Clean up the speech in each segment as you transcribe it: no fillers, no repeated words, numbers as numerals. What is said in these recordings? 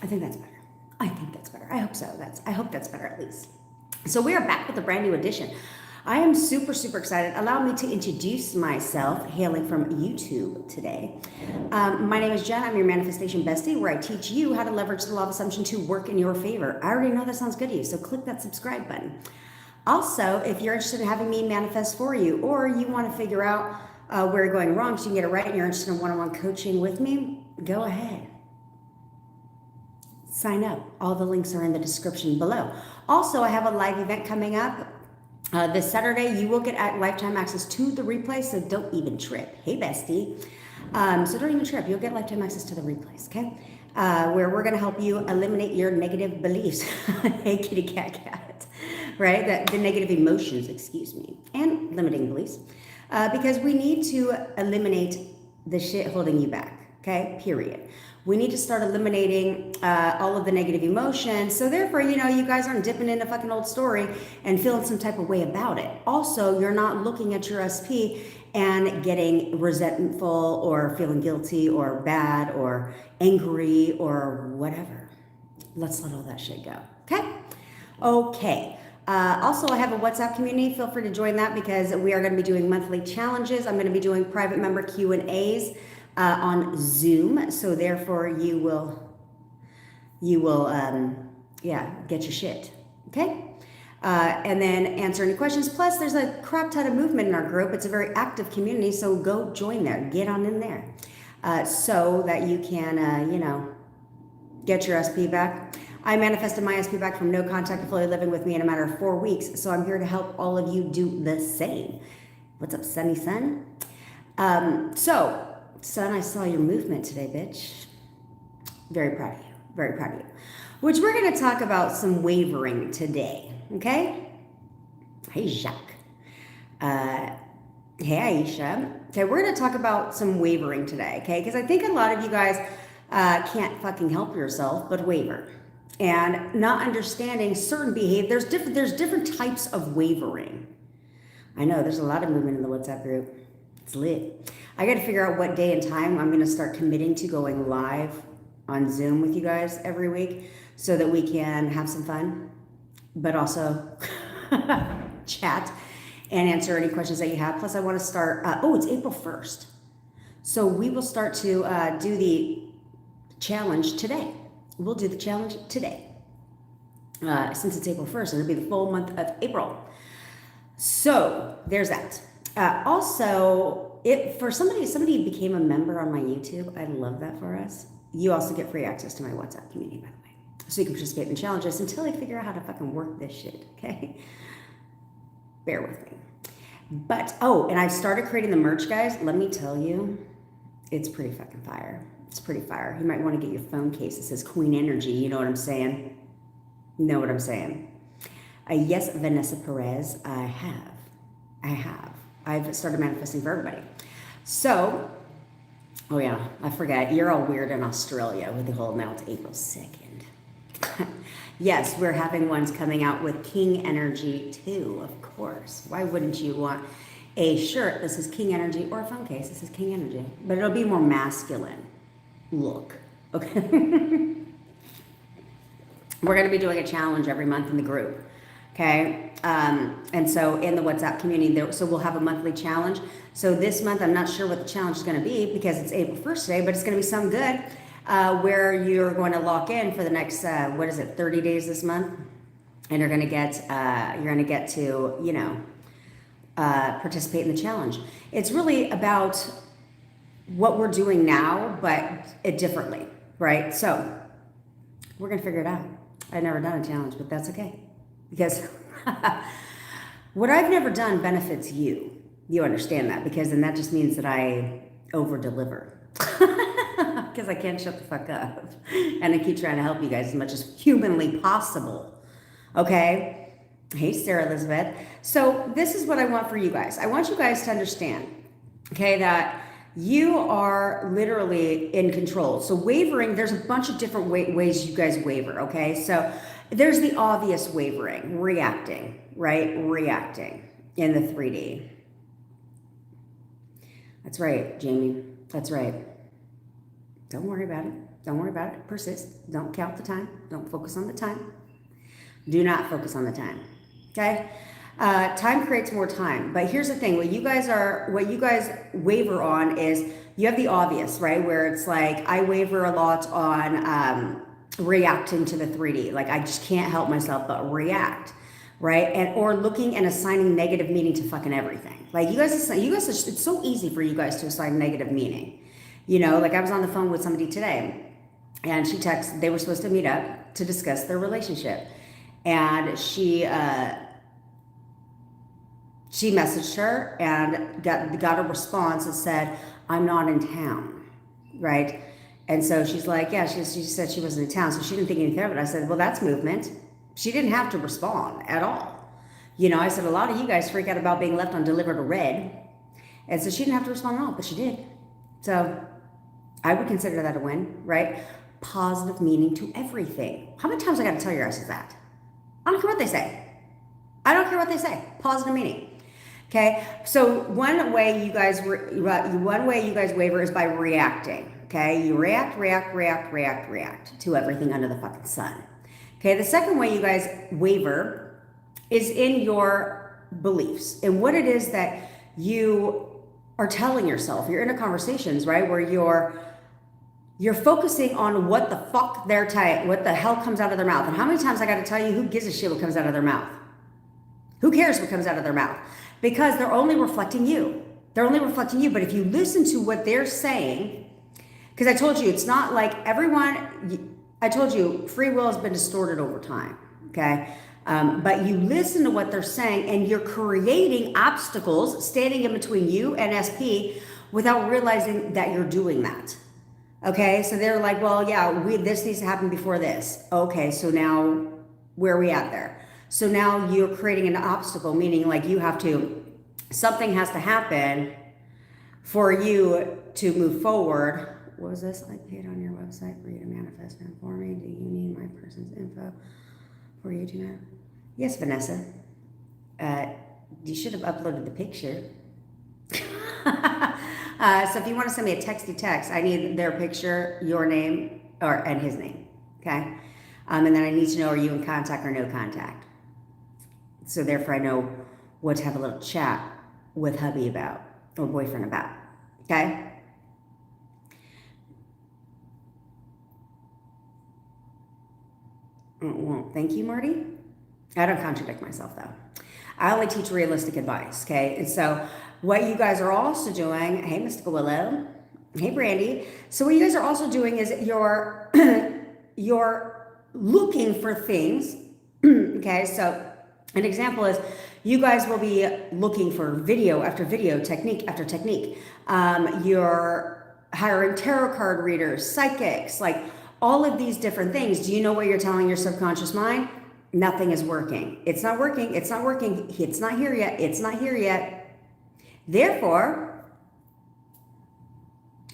I think that's better. I think that's better. I hope so. I hope that's better at least. So we are back with a brand new edition. I am super, super excited. Allow me to introduce myself, hailing from YouTube today. My name is Jen. I'm your manifestation bestie, where I teach you how to leverage the law of assumption to work in your favor. I already know that sounds good to you, so click that subscribe button. Also, if you're interested in having me manifest for you, or you want to figure out where you're going wrong so you can get it right and you're interested in one-on-one coaching with me, go ahead. Sign up. All the links are in the description below. Also, I have a live event coming up this Saturday. You will get lifetime access to the replay, so don't even trip. Hey, bestie. So don't even trip. You'll get lifetime access to the replays, okay? Where we're going to help you eliminate your negative beliefs. Hey, kitty cat, right? The negative emotions, excuse me, and limiting beliefs. Because we need to eliminate the shit holding you back, okay? Period. We need to start eliminating all of the negative emotions. So therefore, you guys aren't dipping into a fucking old story and feeling some type of way about it. Also, you're not looking at your SP and getting resentful or feeling guilty or bad or angry or whatever. Let's let all that shit go, okay? Okay. Also, I have a WhatsApp community. Feel free to join that because we are going to be doing monthly challenges. I'm going to be doing private member Q&As on Zoom. So therefore, you will get your shit. Okay. And then answer any questions. Plus, there's a crap ton of movement in our group. It's a very active community. So go join there. Get on in there so that you can, get your SP back. I manifested my SP back from no contact to fully living with me in a matter of 4 weeks. So I'm here to help all of you do the same. What's up, Sunny Sun? Son, I saw your movement today, bitch. Very proud of you. Very proud of you. Which we're going to talk about some wavering today. Okay? Hey, Jacques. Hey, Aisha. Okay, we're going to talk about some wavering today. Okay? Because I think a lot of you guys can't fucking help yourself but waver. And not understanding certain behavior. There's different types of wavering. I know there's a lot of movement in the WhatsApp group. It's lit. I got to figure out what day and time I'm going to start committing to going live on Zoom with you guys every week so that we can have some fun, but also chat and answer any questions that you have. Plus, I want to start, it's April 1st. So we will start to do the challenge today. We'll do the challenge today. Since it's April 1st, it'll be the full month of April. So there's that. Also, for somebody became a member on my YouTube. I love that for us. You also get free access to my WhatsApp community, by the way. So you can participate in challenges until I figure out how to fucking work this shit, okay? Bear with me. But, and I've started creating the merch, guys. Let me tell you, it's pretty fucking fire. It's pretty fire. You might want to get your phone case that says Queen Energy. You know what I'm saying? Know what I'm saying? Yes, Vanessa Perez, I have. I've started manifesting for everybody. So, I forgot. You're all weird in Australia with the whole now it's April 2nd. Yes, we're having ones coming out with King Energy too, of course. Why wouldn't you want a shirt that says King Energy or a phone case that says King Energy? But it'll be more masculine look, okay? We're going to be doing a challenge every month in the group. Okay, and so in the WhatsApp community, so we'll have a monthly challenge. So this month, I'm not sure what the challenge is going to be because it's April 1st today, but it's going to be some good where you're going to lock in for the next, 30 days this month, and you're going to get to, participate in the challenge. It's really about what we're doing now, but it differently, right? So we're going to figure it out. I've never done a challenge, but that's okay. Because what I've never done benefits you. You understand that because then that just means that I over-deliver. Because I can't shut the fuck up. And I keep trying to help you guys as much as humanly possible. Okay? Hey, Sarah Elizabeth. So this is what I want for you guys. I want you guys to understand, okay, that you are literally in control. So wavering, there's a bunch of different ways you guys waver, okay? So there's the obvious wavering, reacting, right? Reacting in the 3D. That's right, Jamie. That's right. Don't worry about it. Don't worry about it. Persist. Don't count the time. Don't focus on the time. Do not focus on the time. Okay? Time creates more time. But here's the thing: what you guys waver on is you have the obvious, right? Where it's like I waver a lot on reacting to the 3D. Like I just can't help myself but react, right? And or looking and assigning negative meaning to fucking everything. Like you guys, it's so easy for you guys to assign negative meaning. You know, like I was on the phone with somebody today, and she texted. They were supposed to meet up to discuss their relationship, and she messaged her and got a response that said, "I'm not in town," right? And so she's like, yeah, she said she wasn't in town, so she didn't think anything of it. I said, well, that's movement. She didn't have to respond at all. You know, I said, a lot of you guys freak out about being left undelivered or read. And so she didn't have to respond at all, but she did. So I would consider that a win, right? Positive meaning to everything. How many times I got to tell your asses that? I don't care what they say. I don't care what they say. Positive meaning. Okay, so one way you guys waver is by reacting. Okay, you react to everything under the fucking sun. Okay, the second way you guys waver is in your beliefs and what it is that you are telling yourself. You're in a conversations, right, where you're focusing on what the fuck what the hell comes out of their mouth. And how many times I got to tell you, who gives a shit what comes out of their mouth? Who cares what comes out of their mouth? Because they're only reflecting you. They're only reflecting you. But if you listen to what they're saying, because I told you, it's not like I told you, free will has been distorted over time, okay? But you listen to what they're saying and you're creating obstacles standing in between you and SP without realizing that you're doing that. Okay, so they're like, well, yeah, this needs to happen before this. Okay, so now where are we at there? So now you're creating an obstacle, meaning like something has to happen for you to move forward. What was this? I paid on your website for you to manifest and for me. Do you need my person's info for you to know? Yes, Vanessa. You should have uploaded the picture. So if you want to send me a text, I need their picture, your name, and his name. Okay? And then I need to know, are you in contact or no contact? So therefore I know what to have a little chat with hubby about, or boyfriend about, okay? Well, thank you, Marty. I don't contradict myself though. I only teach realistic advice, okay? And so what you guys are also doing, hey, Mystical Willow, hey, Brandy. So what you guys are also doing is you're looking for things, okay? So an example is you guys will be looking for video after video, technique after technique. You're hiring tarot card readers, psychics, like all of these different things. Do you know what you're telling your subconscious mind? Nothing is working. It's not working. It's not working. It's not here yet. It's not here yet. Therefore,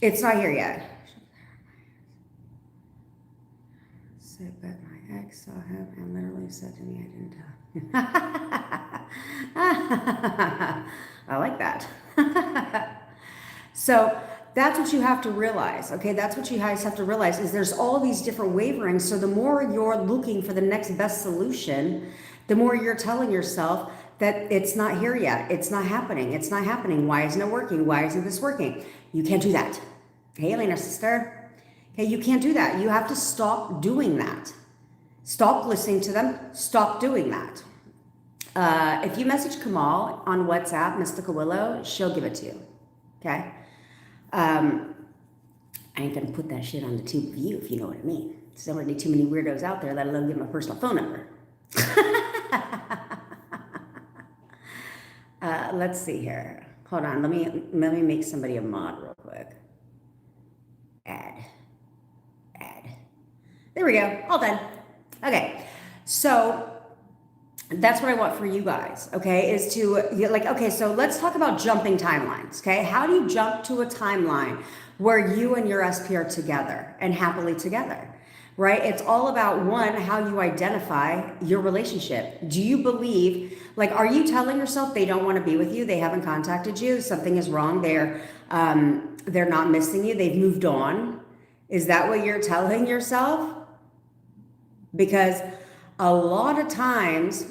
it's not here yet. So, but my ex saw him and literally said to me, I didn't tell. I like that. So that's what you have to realize, okay? That's what you guys have to realize is there's all these different waverings. So the more you're looking for the next best solution, the more you're telling yourself that it's not here yet. It's not happening. It's not happening. Why isn't it working? Why isn't this working? You can't do that. Hey, Elena, sister. Okay, you can't do that. You have to stop doing that. Stop listening to them. Stop doing that. If you message Kamal on WhatsApp, Mystical Willow, she'll give it to you. Okay? I ain't gonna put that shit on the tube of you, if you know what I mean. There's already too many weirdos out there, let alone give my personal phone number. Let's see here. Hold on, let me make somebody a mod real quick. Add. There we go, all done. Okay, so that's what I want for you guys, okay, is to, like, okay, so let's talk about jumping timelines, okay? How do you jump to a timeline where you and your SP are together and happily together, right? It's all about, one, how you identify your relationship. Do you believe, like, are you telling yourself they don't want to be with you? They haven't contacted you. Something is wrong. They're not missing you. They've moved on. Is that what you're telling yourself? Because a lot of times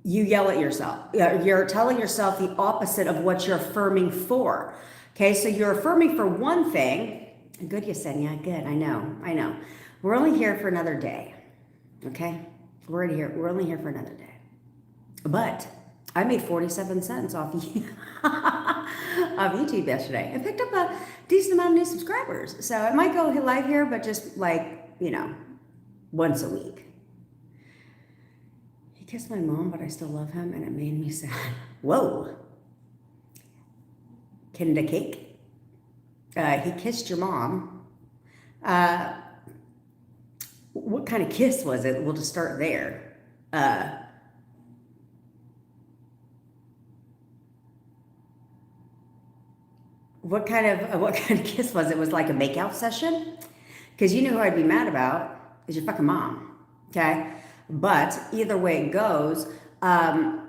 you yell at yourself. You're telling yourself the opposite of what you're affirming for. Okay, so you're affirming for one thing. Good, Yesenia. Good. I know. We're only here for another day. Okay, we're only here for another day. But I made 47 cents off YouTube yesterday. I picked up a decent amount of new subscribers. So I might go live here, but just like, once a week. He kissed my mom, but I still love him, and it made me sad. Whoa. Kinder cake. He kissed your mom. What kind of kiss was it? We'll just start there. What kind of kiss was it? Was it like a makeout session? Because you know who I'd be mad about is your fucking mom. Okay? But either way it goes, at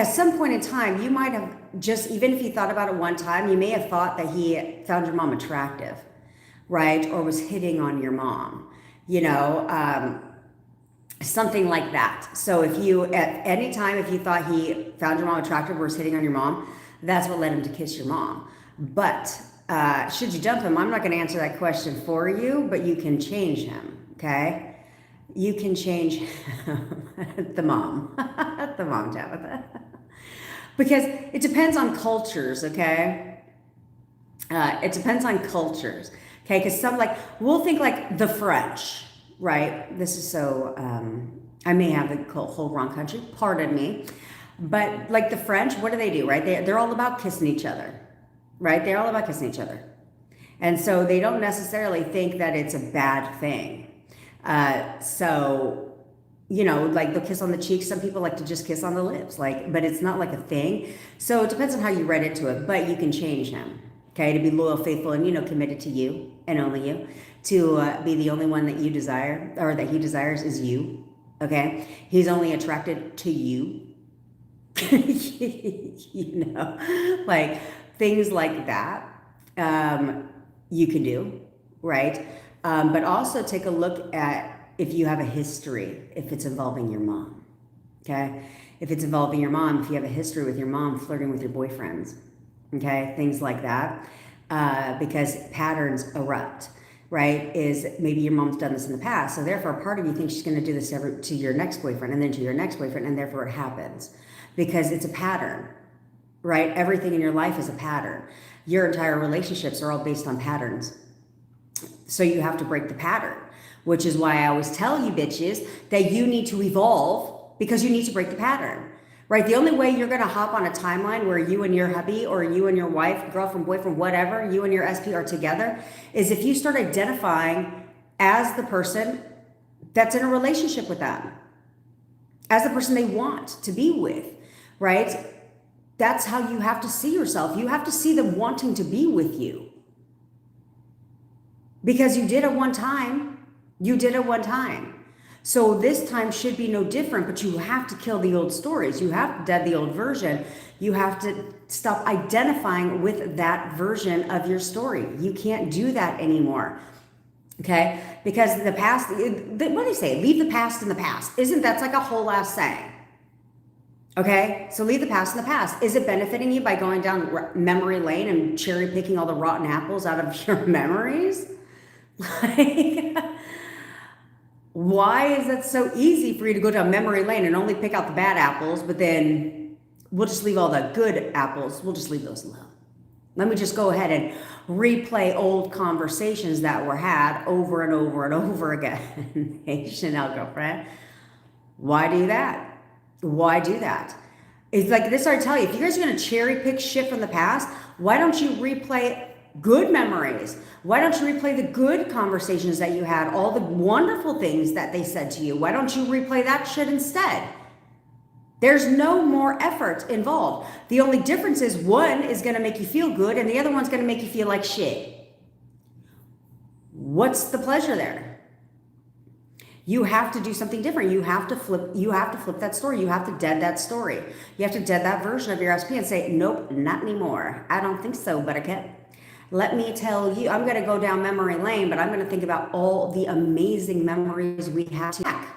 some point in time, you might have just, even if you thought about it one time, you may have thought that he found your mom attractive, right? Or was hitting on your mom, something like that. So if you, at any time, if you thought he found your mom attractive or was hitting on your mom, that's what led him to kiss your mom. But should you dump him, I'm not going to answer that question for you, but you can change him, okay? You can change the mom, Tabitha. Because it depends on cultures, okay? It depends on cultures, okay? Because we'll think like the French, right? This is so, I may have the whole wrong country, pardon me. But like the French, what do, right? They're all about kissing each other, right? They're all about kissing each other. And so they don't necessarily think that it's a bad thing. So, like they'll kiss on the cheeks. Some people like to just kiss on the lips, but it's not like a thing. So it depends on how you read into it, but you can change him, okay? To be loyal, faithful, and, committed to you and only you. To be the only one that you desire, or that he desires is you, okay? He's only attracted to you. Like things like that, you can do, right? But also take a look at if you have a history, if it's involving your mom, okay? If it's involving your mom, if you have a history with your mom flirting with your boyfriends, okay? Things like that, because patterns erupt, right? Is maybe your mom's done this in the past, so therefore part of you thinks she's gonna do this to your next boyfriend and then to your next boyfriend, and therefore it happens. Because it's a pattern, right? Everything in your life is a pattern. Your entire relationships are all based on patterns. So you have to break the pattern, which is why I always tell you bitches that you need to evolve, because you need to break the pattern, right? The only way you're going to hop on a timeline where you and your hubby or you and your wife, girlfriend, boyfriend, whatever, you and your SP are together, is if you start identifying as the person that's in a relationship with them, as the person they want to be with, right? That's how you have to see yourself. You have to see them wanting to be with you. Because you did it one time. So this time should be no different, but you have to kill the old stories. You have to dead the old version. You have to stop identifying with that version of your story. You can't do that anymore. Okay? Because the past, what do they say? Leave the past in the past. That's like a whole ass saying. Okay? So leave the past in the past. Is it benefiting you by going down memory lane and cherry picking all the rotten apples out of your memories? Like, why is that so easy for you to go down memory lane and only pick out the bad apples, but then we'll just leave all the good apples, we'll just leave those alone? Let me just go ahead and replay old conversations that were had over and over and over again. Hey, Chanel girlfriend. Why do that? Why do that? It's like this, I tell you, if you guys are going to cherry pick shit from the past, why don't you replay good memories? Why don't you replay the good conversations that you had, all the wonderful things that they said to you? Why don't you replay that shit instead? There's no more effort involved. The only difference is one is going to make you feel good and the other one's going to make you feel like shit. What's the pleasure there? You have to do something different. You have to flip that story. You have to dead that story. You have to dead that version of your SP and say, nope, not anymore. I don't think so, Buttercup. Let me tell you, I'm going to go down memory lane, but I'm going to think about all the amazing memories we have back.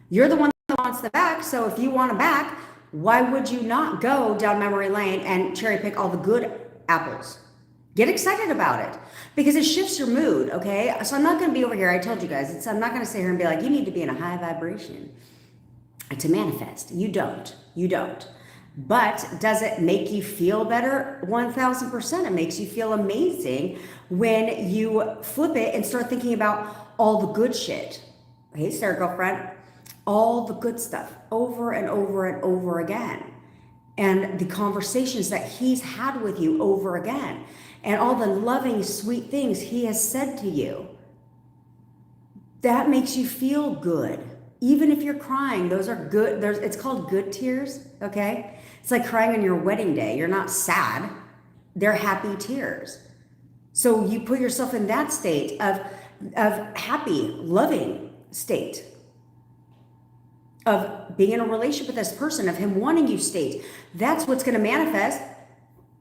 You're the one that wants them back, so if you want them back, why would you not go down memory lane and cherry pick all the good apples? Get excited about it because it shifts your mood, okay? So I'm not going to be over here. I told you guys, I'm not going to sit here and be like, you need to be in a high vibration to manifest. You don't. You don't. But does it make you feel better? 1000%. It makes you feel amazing when you flip it and start thinking about all the good shit. Hey, Sarah, girlfriend, all the good stuff over and over and over again. And the conversations that he's had with you over again. And all the loving, sweet things he has said to you. That makes you feel good. Even if you're crying, those are good. It's called good tears, okay? It's like crying on your wedding day. You're not sad. They're happy tears. So you put yourself in that state of happy, loving state. Of being in a relationship with this person, of him wanting you state. That's what's going to manifest.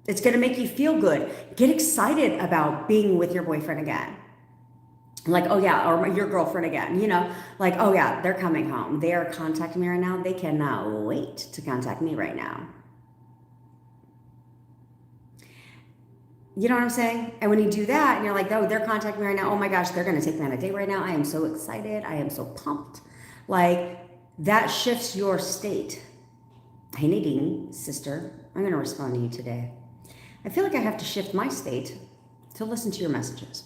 It's going to make you feel good. Get excited about being with your boyfriend again. Like, oh yeah, or your girlfriend again, you know, like, oh yeah, they're coming home. They are contacting me right now. They cannot wait to contact me right now. You know what I'm saying? And when you do that and you're like, oh, they're contacting me right now. Oh my gosh, they're going to take me on a date right now. I am so excited. I am so pumped. Like that shifts your state. Hey, Nadine, sister, I'm going to respond to you today. I feel like I have to shift my state to listen to your messages.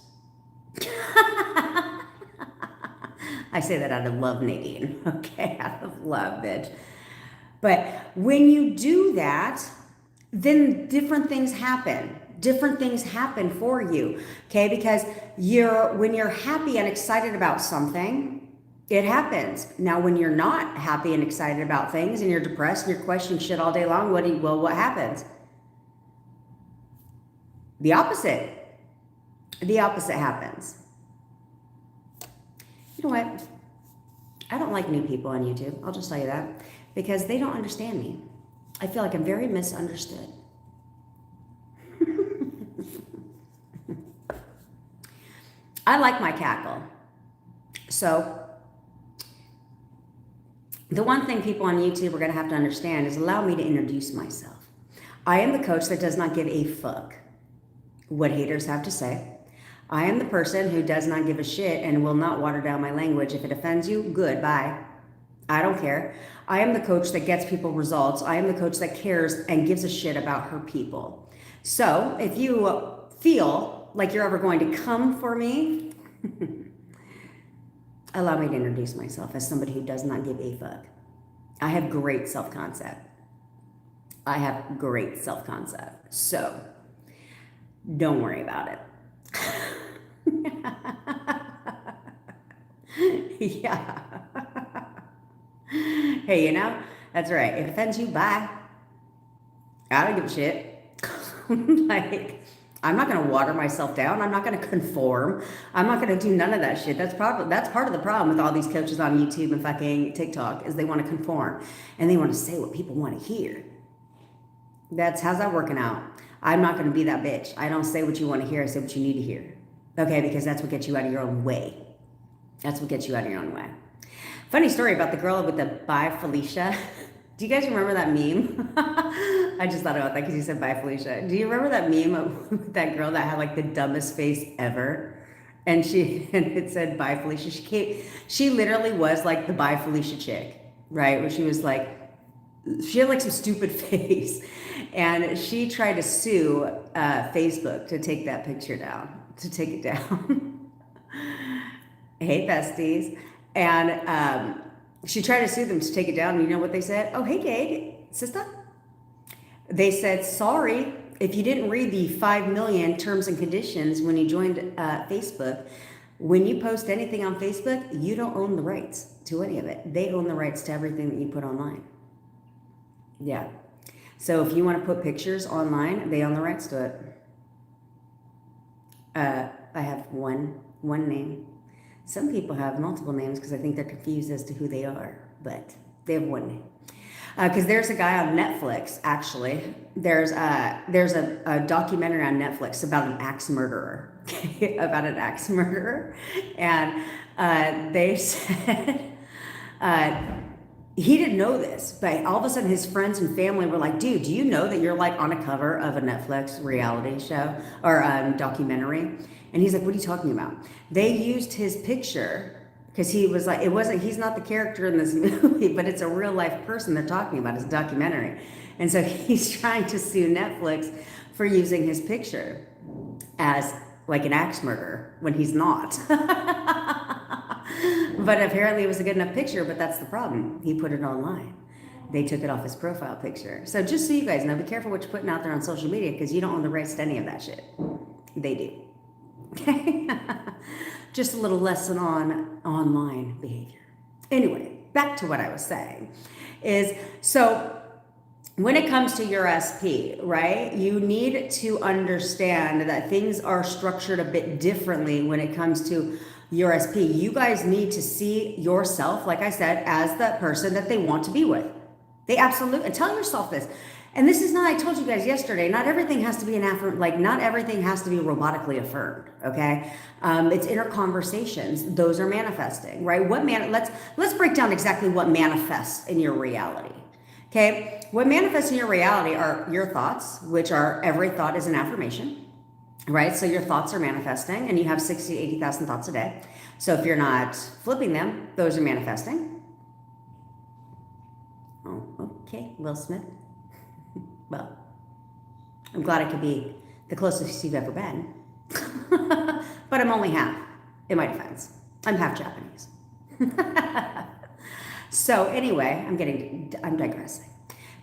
I say that out of love, Nadine. Okay, out of love, bitch. But when you do that, then different things happen. Different things happen for you. Okay, because when you're happy and excited about something, it happens. Now, when you're not happy and excited about things and you're depressed and you're questioning shit all day long, what happens? The opposite. The opposite happens. You know what? I don't like new people on YouTube. I'll just tell you that. Because they don't understand me. I feel like I'm very misunderstood. I like my cackle. So, the one thing people on YouTube are going to have to understand is allow me to introduce myself. I am the coach that does not give a fuck what haters have to say. I am the person who does not give a shit and will not water down my language. If it offends you, good, bye. I don't care. I am the coach that gets people results. I am the coach that cares and gives a shit about her people. So if you feel like you're ever going to come for me, allow me to introduce myself as somebody who does not give a fuck. I have great self-concept. So don't worry about it. Yeah. Hey, you know, that's right. It offends you, bye. I don't give a shit. Like, I'm not going to water myself down. I'm not going to conform. I'm not going to do none of that shit. That's part of the problem with all these coaches on YouTube and fucking TikTok is they want to conform and they want to say what people want to hear. How's that working out? I'm not going to be that bitch. I don't say what you want to hear. I say what you need to hear. Okay, because that's what gets you out of your own way. Funny story about the girl with the bye Felicia. Do you guys remember that meme? I just thought about that because you said bye Felicia. Do you remember that meme of that girl that had like the dumbest face ever? And it said bye Felicia. She literally was like the bye Felicia chick, right? Where she was like, she had like some stupid face. And she tried to sue Facebook to take that picture down, to take it down. Hey, besties. And she tried to sue them to take it down. And you know what they said? Oh, hey, Gage, sister. They said, sorry, if you didn't read the 5 million terms and conditions when you joined Facebook, when you post anything on Facebook, you don't own the rights to any of it. They own the rights to everything that you put online. Yeah. So if you want to put pictures online, they own the rights to it. I have one name. Some people have multiple names because I think they're confused as to who they are, but they have one name. Because there's a guy on Netflix, actually. There's a documentary on Netflix about an axe murderer. About an axe murderer. And they said he didn't know this, but all of a sudden his friends and family were like, dude, do you know that you're like on a cover of a Netflix reality show or documentary? And he's like, what are you talking about? They used his picture because he was like, he's not the character in this movie, but it's a real life person they're talking about. It's a documentary. And so he's trying to sue Netflix for using his picture as like an axe murderer when he's not. But apparently it was a good enough picture, but that's the problem. He put it online. They took it off his profile picture. So just so you guys know, be careful what you're putting out there on social media because you don't own the rights to any of that shit. They do. Okay? Just a little lesson on online behavior. Anyway, back to what I was saying is, so when it comes to your SP, right, you need to understand that things are structured a bit differently when it comes to your SP. You guys need to see yourself, like I said, as the person that they want to be with. They absolutely, and tell yourself this. And this is not, I told you guys yesterday, not everything has to be not everything has to be robotically affirmed, okay? It's inner conversations. Those are manifesting, right? Let's break down exactly what manifests in your reality, okay? What manifests in your reality are your thoughts, which are, every thought is an affirmation, right? So your thoughts are manifesting, and you have 60 to 80,000 thoughts a day. So if you're not flipping them, those are manifesting. Oh, okay, Will Smith. Well, I'm glad I could be the closest you've ever been. But I'm only half, in my defense. I'm half Japanese. So anyway, I'm digressing.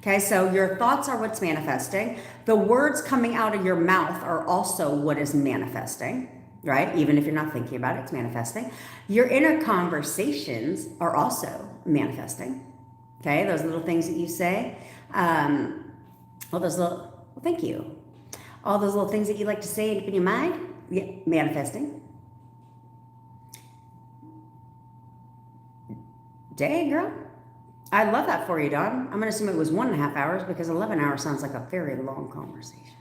Okay, so your thoughts are what's manifesting. The words coming out of your mouth are also what is manifesting, right? Even if you're not thinking about it, it's manifesting. Your inner conversations are also manifesting. Okay, those little things that you say. Thank you. All those little things that you like to say in your mind, yeah, manifesting. Dang, girl. I love that for you, Dawn. I'm going to assume it was 1.5 hours because 11 hours sounds like a very long conversation.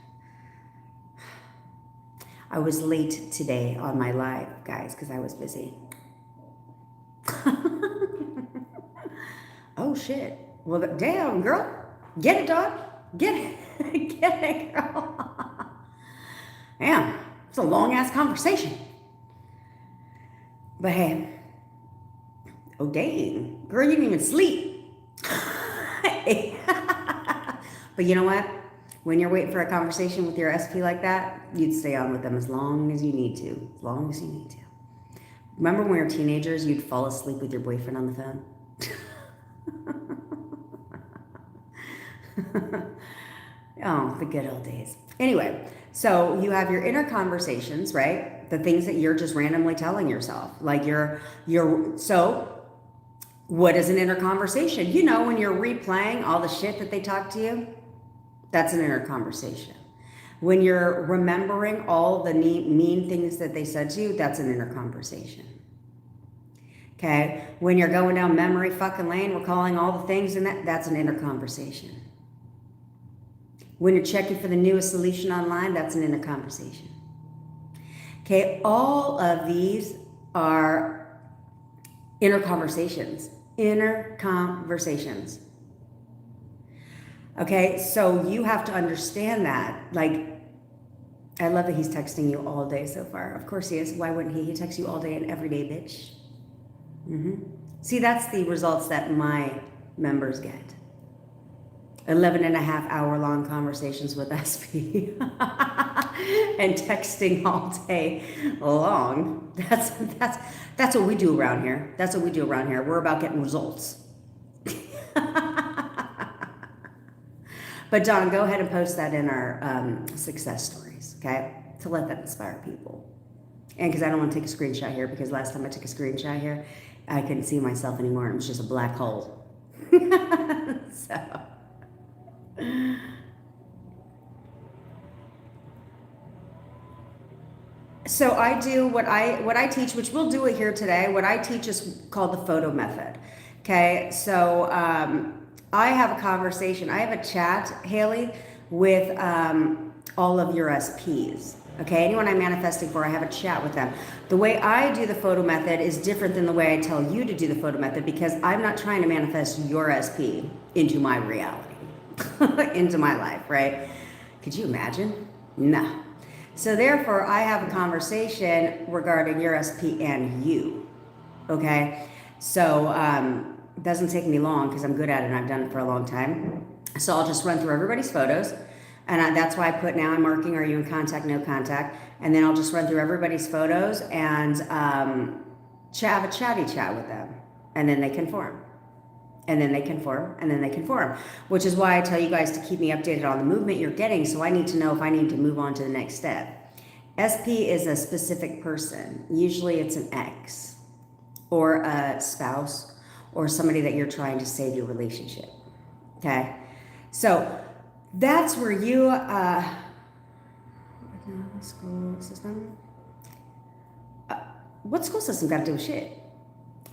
I was late today on my live, guys, because I was busy. Oh, shit. Well, damn, girl. Get it, Dawn. Get it. Get it, girl. Damn. It's a long-ass conversation. But hey. Oh, dang. Girl, you didn't even sleep. But you know what? When you're waiting for a conversation with your SP like that, you'd stay on with them as long as you need to. As long as you need to. Remember when we were teenagers, you'd fall asleep with your boyfriend on the phone? Oh, the good old days. Anyway, so you have your inner conversations, right? The things that you're just randomly telling yourself. Like so what is an inner conversation? You know, when you're replaying all the shit that they talk to you, that's an inner conversation. When you're remembering all the mean things that they said to you, that's an inner conversation. Okay? When you're going down memory fucking lane, recalling all the things, and that's an inner conversation. When you're checking for the newest solution online, that's an inner conversation. Okay? All of these are inner conversations. Inner conversations. Okay, so you have to understand that. Like, I love that he's texting you all day so far. Of course he is. Why wouldn't he? He texts you all day and every day, bitch. See, that's the results that my members get. 11.5 hour long conversations with SP. And texting all day long. That's what we do around here. That's what we do around here. We're about getting results. But Dawn, go ahead and post that in our success stories, okay? To let that inspire people. And because I don't want to take a screenshot here, because last time I took a screenshot here, I couldn't see myself anymore. It was just a black hole. So I do what I teach, which we'll do it here today. What I teach is called the photo method. Okay, so I have a conversation. I have a chat, Haley, with all of your SPs. Okay, anyone I'm manifesting for, I have a chat with them. The way I do the photo method is different than the way I tell you to do the photo method because I'm not trying to manifest your SP into my reality, into my life, right? Could you imagine? No. So therefore, I have a conversation regarding your SP and you, okay? So it doesn't take me long because I'm good at it and I've done it for a long time. So I'll just run through everybody's photos. And that's why I put now I'm marking, are you in contact, no contact. And then I'll just run through everybody's photos and have a chatty chat with them. And then they conform. And then they conform, and then they conform. Which is why I tell you guys to keep me updated on the movement you're getting, so I need to know if I need to move on to the next step. SP is a specific person. Usually it's an ex, or a spouse, or somebody that you're trying to save your relationship. Okay? So that's where you, school system? What school system got to do with shit?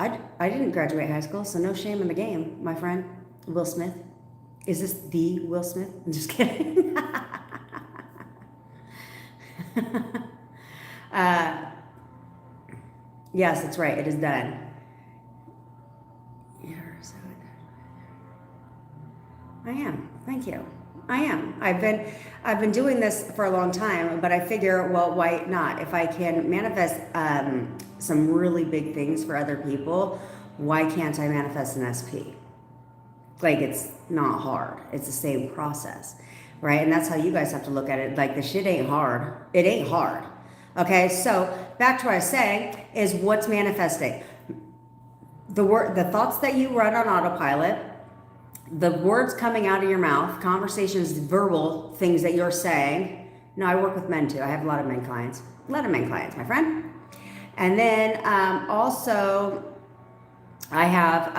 I didn't graduate high school, so no shame in the game, my friend. Will Smith. Is this the Will Smith? I'm just kidding. Yes, that's right. It is done. I am. Thank you. I am. I've been doing this for a long time, but I figure, well, why not? If I can manifest some really big things for other people, why can't I manifest an SP? Like, it's not hard. It's the same process, right? And that's how you guys have to look at it. Like, the shit ain't hard. It ain't hard. Okay, so back to what I was saying is what's manifesting. The thoughts that you run on autopilot, the words coming out of your mouth, conversations, verbal things that you're saying. No, I work with men too. I have a lot of men clients. A lot of men clients, my friend. And then also I have,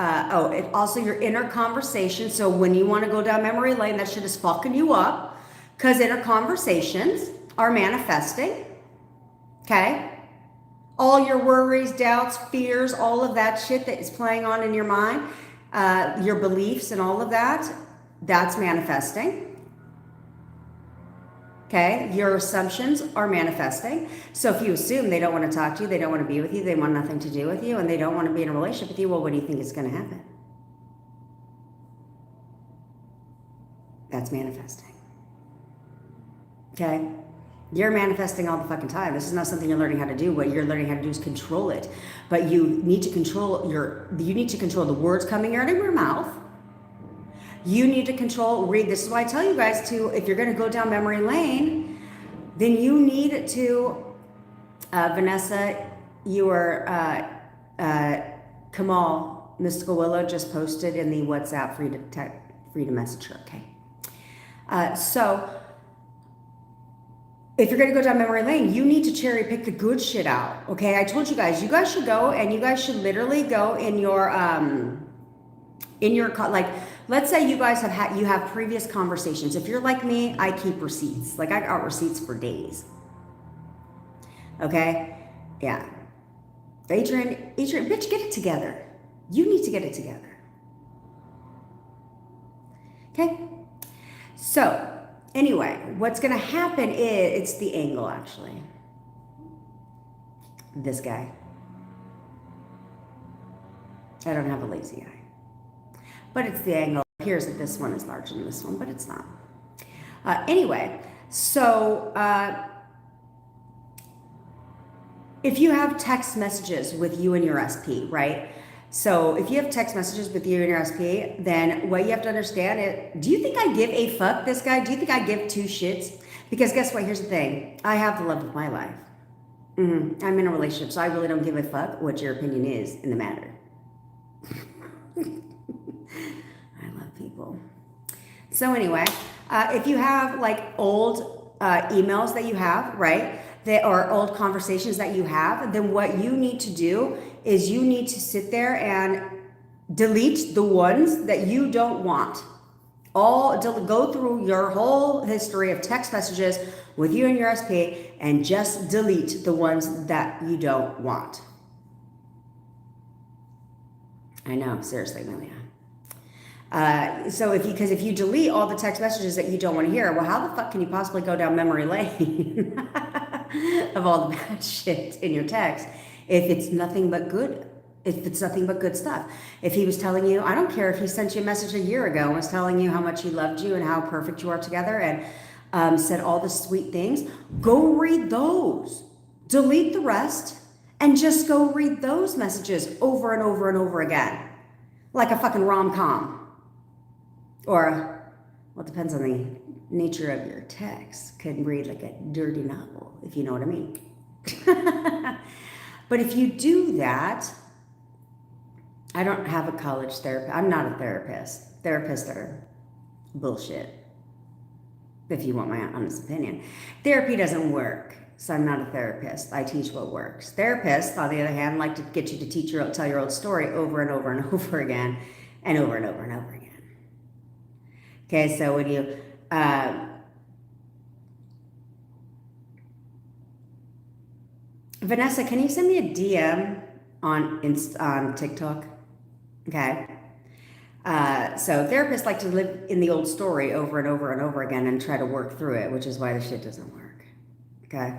also your inner conversation. So when you want to go down memory lane, that shit is fucking you up because inner conversations are manifesting. Okay? All your worries, doubts, fears, all of that shit that is playing on in your mind. Your beliefs and all of that, that's manifesting. Okay, your assumptions are manifesting. So if you assume they don't want to talk to you, they don't want to be with you, they want nothing to do with you, and they don't want to be in a relationship with you, well, what do you think is going to happen? That's manifesting. Okay? You're manifesting all the fucking time. This is not something you're learning how to do. What you're learning how to do is control it. But you need to control the words coming out of your mouth. You need to control, this is why I tell you guys to, if you're going to go down memory lane, then you need to, Vanessa, Kamal, Mystical Willow just posted in the WhatsApp free to message her, okay? So, if you're going to go down memory lane, you need to cherry pick the good shit out. Okay, I told you guys should go and you guys should literally go in your like, let's say you guys have previous conversations. If you're like me, I keep receipts. Like, I got receipts for days. Okay, yeah. Adrian, bitch, get it together. You need to get it together. Okay, so. Anyway, what's going to happen is, it's the angle actually. This guy. I don't have a lazy eye. But it's the angle. It appears that this one is larger than this one, but it's not. Anyway, so if you have text messages with you and your SP, right? So if you have text messages with you and your SP, then what you have to understand is, do you think I give a fuck this guy? Do you think I give two shits? Because guess what? Here's the thing. I have the love of my life. I'm in a relationship, so I really don't give a fuck what your opinion is in the matter. I love people. So anyway, if you have like old emails that you have, right? Or old conversations that you have, then what you need to do is you need to sit there and delete the ones that you don't want. Go through your whole history of text messages with you and your SP and just delete the ones that you don't want. I know, seriously, Amelia. Because if you delete all the text messages that you don't want to hear, well, how the fuck can you possibly go down memory lane of all the bad shit in your text if it's nothing but good? If it's nothing but good stuff. If he was telling you, I don't care if he sent you a message a year ago and was telling you how much he loved you and how perfect you are together and said all the sweet things, go read those. Delete the rest and just go read those messages over and over and over again. Like a fucking rom-com. Or, well, it depends on the nature of your text. Could read like a dirty novel, if you know what I mean. But if you do that, I don't have a college therapist. I'm not a therapist. Therapists are bullshit, if you want my honest opinion. Therapy doesn't work, so I'm not a therapist. I teach what works. Therapists, on the other hand, like to get you to tell your old story over and over and over again, and over and over and over again. Okay, so when you Vanessa, can you send me a DM on TikTok? Okay. So therapists like to live in the old story over and over and over again and try to work through it, which is why the shit doesn't work. Okay.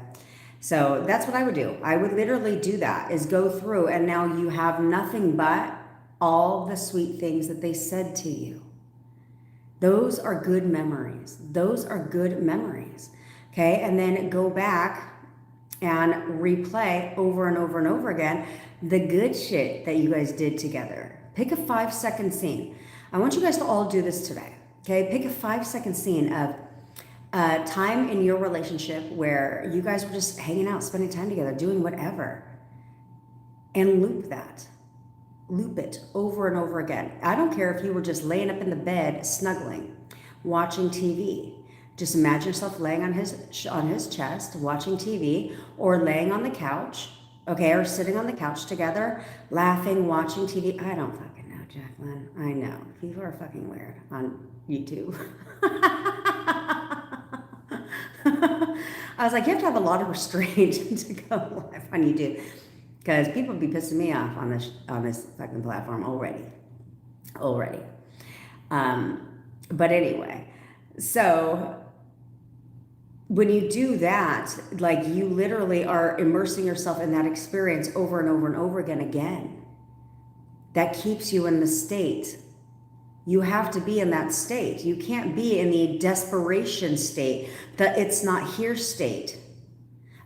So that's what I would do. I would literally do that, is go through, and now you have nothing but all the sweet things that they said to you. Those are good memories. Those are good memories. Okay. And then go back and replay over and over and over again the good shit that you guys did together. Pick a 5-second scene. I want you guys to all do this today. Okay. Pick a 5-second scene of time in your relationship where you guys were just hanging out, spending time together, doing whatever, and loop that. Loop it over and over again. I don't care if you were just laying up in the bed, snuggling, watching TV. Just imagine yourself laying on his chest, watching TV, or laying on the couch, okay, or sitting on the couch together, laughing, watching TV. I don't fucking know, Jacqueline. I know. People are fucking weird on YouTube. I was like, you have to have a lot of restraint to go live on YouTube. Because people be pissing me off on this fucking platform already. But anyway, so when you do that, like, you literally are immersing yourself in that experience over and over and over again. That keeps you in the state. You have to be in that state. You can't be in the desperation state, the it's not here state.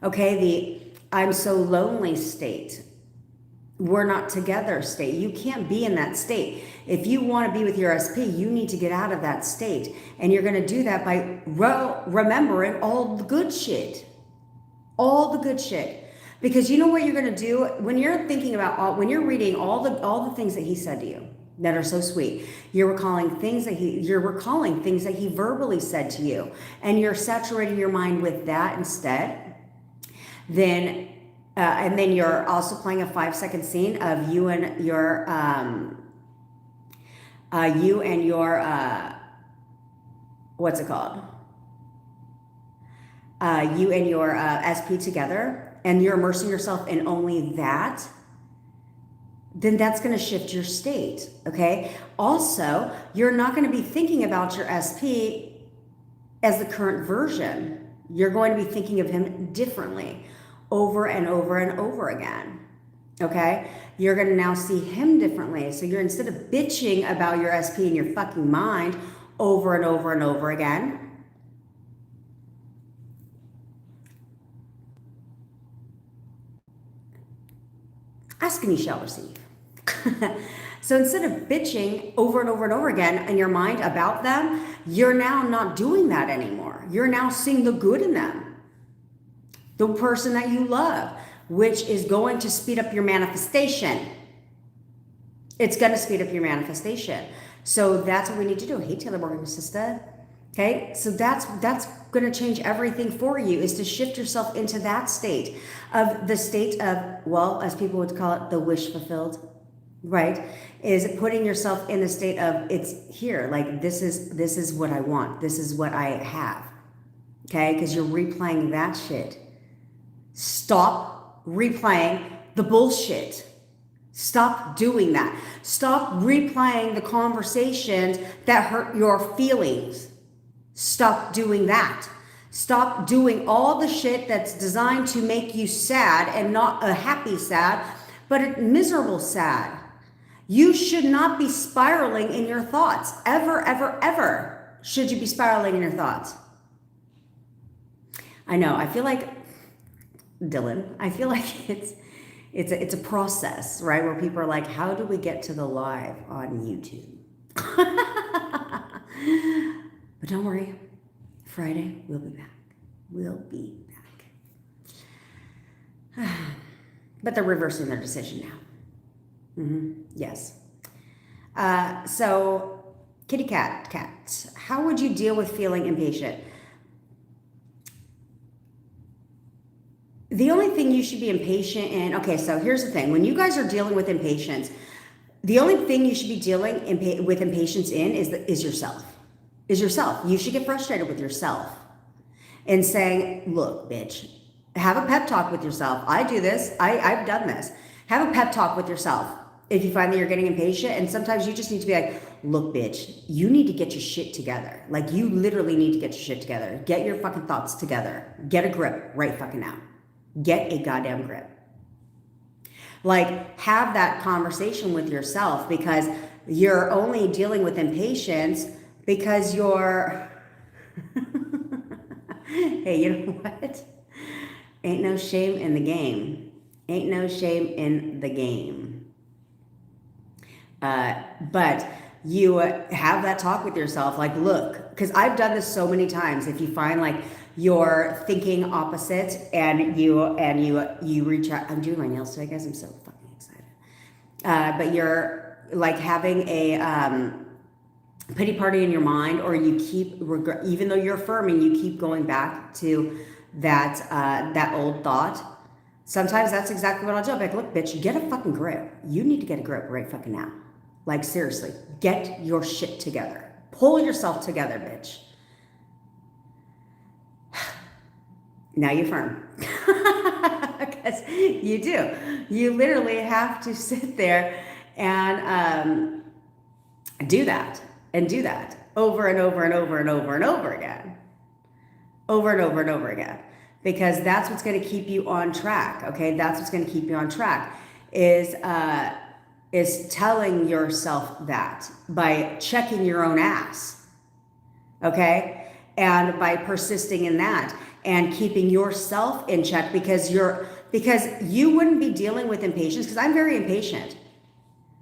Okay, the I'm so lonely state, we're not together state. You can't be in that state. If you want to be with your SP, you need to get out of that state. And you're going to do that by remembering all the good shit. All the good shit. Because you know what you're going to do? When you're thinking about, when you're reading all the things that he said to you that are so sweet, you're recalling things that he verbally said to you, and you're saturating your mind with that instead. Then, and then you're also playing a 5-second scene of you and your, what's it called? You and your SP together, and you're immersing yourself in only that. Then that's going to shift your state. Okay. Also, you're not going to be thinking about your SP as the current version. You're going to be thinking of him differently, over and over and over again. Okay? You're going to now see him differently. So you're, instead of bitching about your SP in your fucking mind over and over and over again, ask and you shall receive. So instead of bitching over and over and over again in your mind about them, you're now not doing that anymore. You're now seeing the good in them. The person that you love, which is going to speed up your manifestation. It's going to speed up your manifestation. So that's what we need to do. Hey, Taylor Morgan, sister. Okay, so that's going to change everything for you, is to shift yourself into that state of, well, as people would call it, the wish fulfilled, right? Is putting yourself in the state of, it's here, like, this is what I want. This is what I have. Okay, because you're replaying that shit. Stop replaying the bullshit. Stop doing that. Stop replaying the conversations that hurt your feelings. Stop doing that. Stop doing all the shit that's designed to make you sad, and not a happy sad, but a miserable sad. You should not be spiraling in your thoughts. Ever, ever, ever should you be spiraling in your thoughts. I know, I feel like, Dylan, I feel like it's a process, right? Where people are like, how do we get to the live on YouTube? But don't worry, Friday, we'll be back. We'll be back. But they're reversing their decision now. Yes. So, kitty cat, how would you deal with feeling impatient? The only thing you should be impatient in, okay, so here's the thing. When you guys are dealing with impatience, the only thing you should be dealing with impatience in is yourself. Is yourself. You should get frustrated with yourself and saying, look, bitch, have a pep talk with yourself. I do this. I've done this. Have a pep talk with yourself if you find that you're getting impatient. And sometimes you just need to be like, look, bitch, you need to get your shit together. Like, you literally need to get your shit together. Get your fucking thoughts together. Get a grip right fucking now. Get a goddamn grip. Like, have that conversation with yourself, because you're only dealing with impatience because you're... Hey, you know what? Ain't no shame in the game. Ain't no shame in the game. But you have that talk with yourself. Like, look, because I've done this so many times. If you find like you're thinking opposite and you reach out. I'm doing my nails today, guys. I'm so fucking excited. But you're like having a pity party in your mind, or you keep even though you're affirming, you keep going back to that old thought. Sometimes that's exactly what I'll do. I'm like, look, bitch, get a fucking grip. You need to get a grip right fucking now. Like, seriously, get your shit together. Pull yourself together, bitch. Now you're firm. Because you do. You literally have to sit there and do that. And do that over and over and over and over and over again. Over and over and over again. Because that's what's going to keep you on track. Okay, that's what's going to keep you on track. Is telling yourself that by checking your own ass. Okay, and by persisting in that and keeping yourself in check, because you wouldn't be dealing with impatience, because I'm very impatient.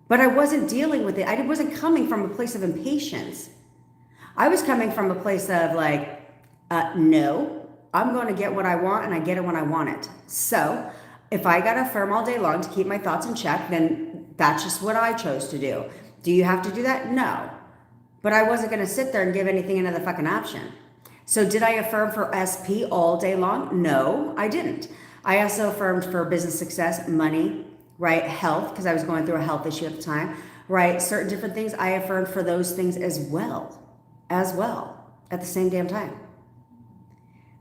But I wasn't dealing with it. I wasn't coming from a place of impatience. I was coming from a place of like, no, I'm going to get what I want, and I get it when I want it. So if I got to affirm all day long to keep my thoughts in check, then that's just what I chose to do. Do you have to do that? No. But I wasn't going to sit there and give anything another fucking option. So did I affirm for SP all day long? No, I didn't. I also affirmed for business success, money, right? Health, because I was going through a health issue at the time, right? Certain different things, I affirmed for those things as well, at the same damn time.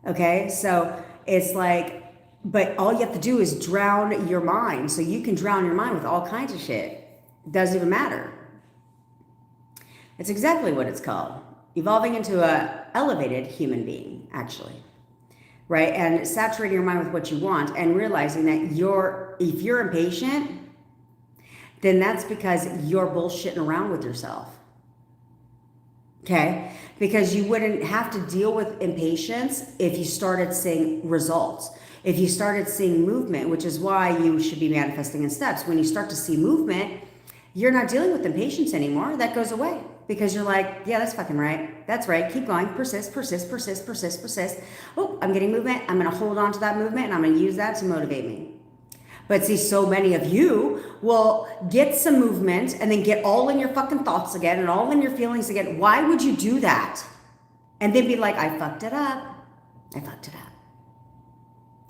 Okay, so it's like, but all you have to do is drown your mind. So you can drown your mind with all kinds of shit. It doesn't even matter. It's exactly what it's called. Evolving into a elevated human being, actually. Right? And saturating your mind with what you want and realizing that if you're impatient, then that's because you're bullshitting around with yourself. Okay? Because you wouldn't have to deal with impatience if you started seeing results. If you started seeing movement, which is why you should be manifesting in steps. When you start to see movement, you're not dealing with impatience anymore. That goes away. Because you're like, yeah, that's fucking right. That's right. Keep going. Persist. Oh, I'm getting movement. I'm going to hold on to that movement, and I'm going to use that to motivate me. But see, so many of you will get some movement and then get all in your fucking thoughts again and all in your feelings again. Why would you do that? And then be like, I fucked it up.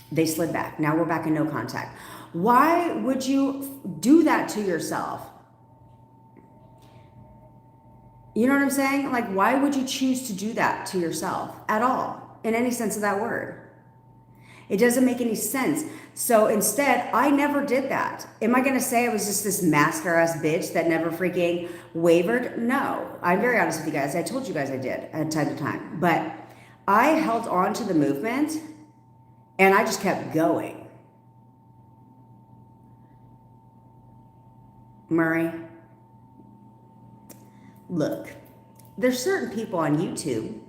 They slid back. Now we're back in no contact. Why would you do that to yourself? You know what I'm saying? Like, why would you choose to do that to yourself at all, in any sense of that word? It doesn't make any sense. So instead, I never did that. Am I going to say I was just this master ass bitch that never freaking wavered? No. I'm very honest with you guys. I told you guys I did at time to time. But I held on to the movement and I just kept going. Murray, look, there's certain people on YouTube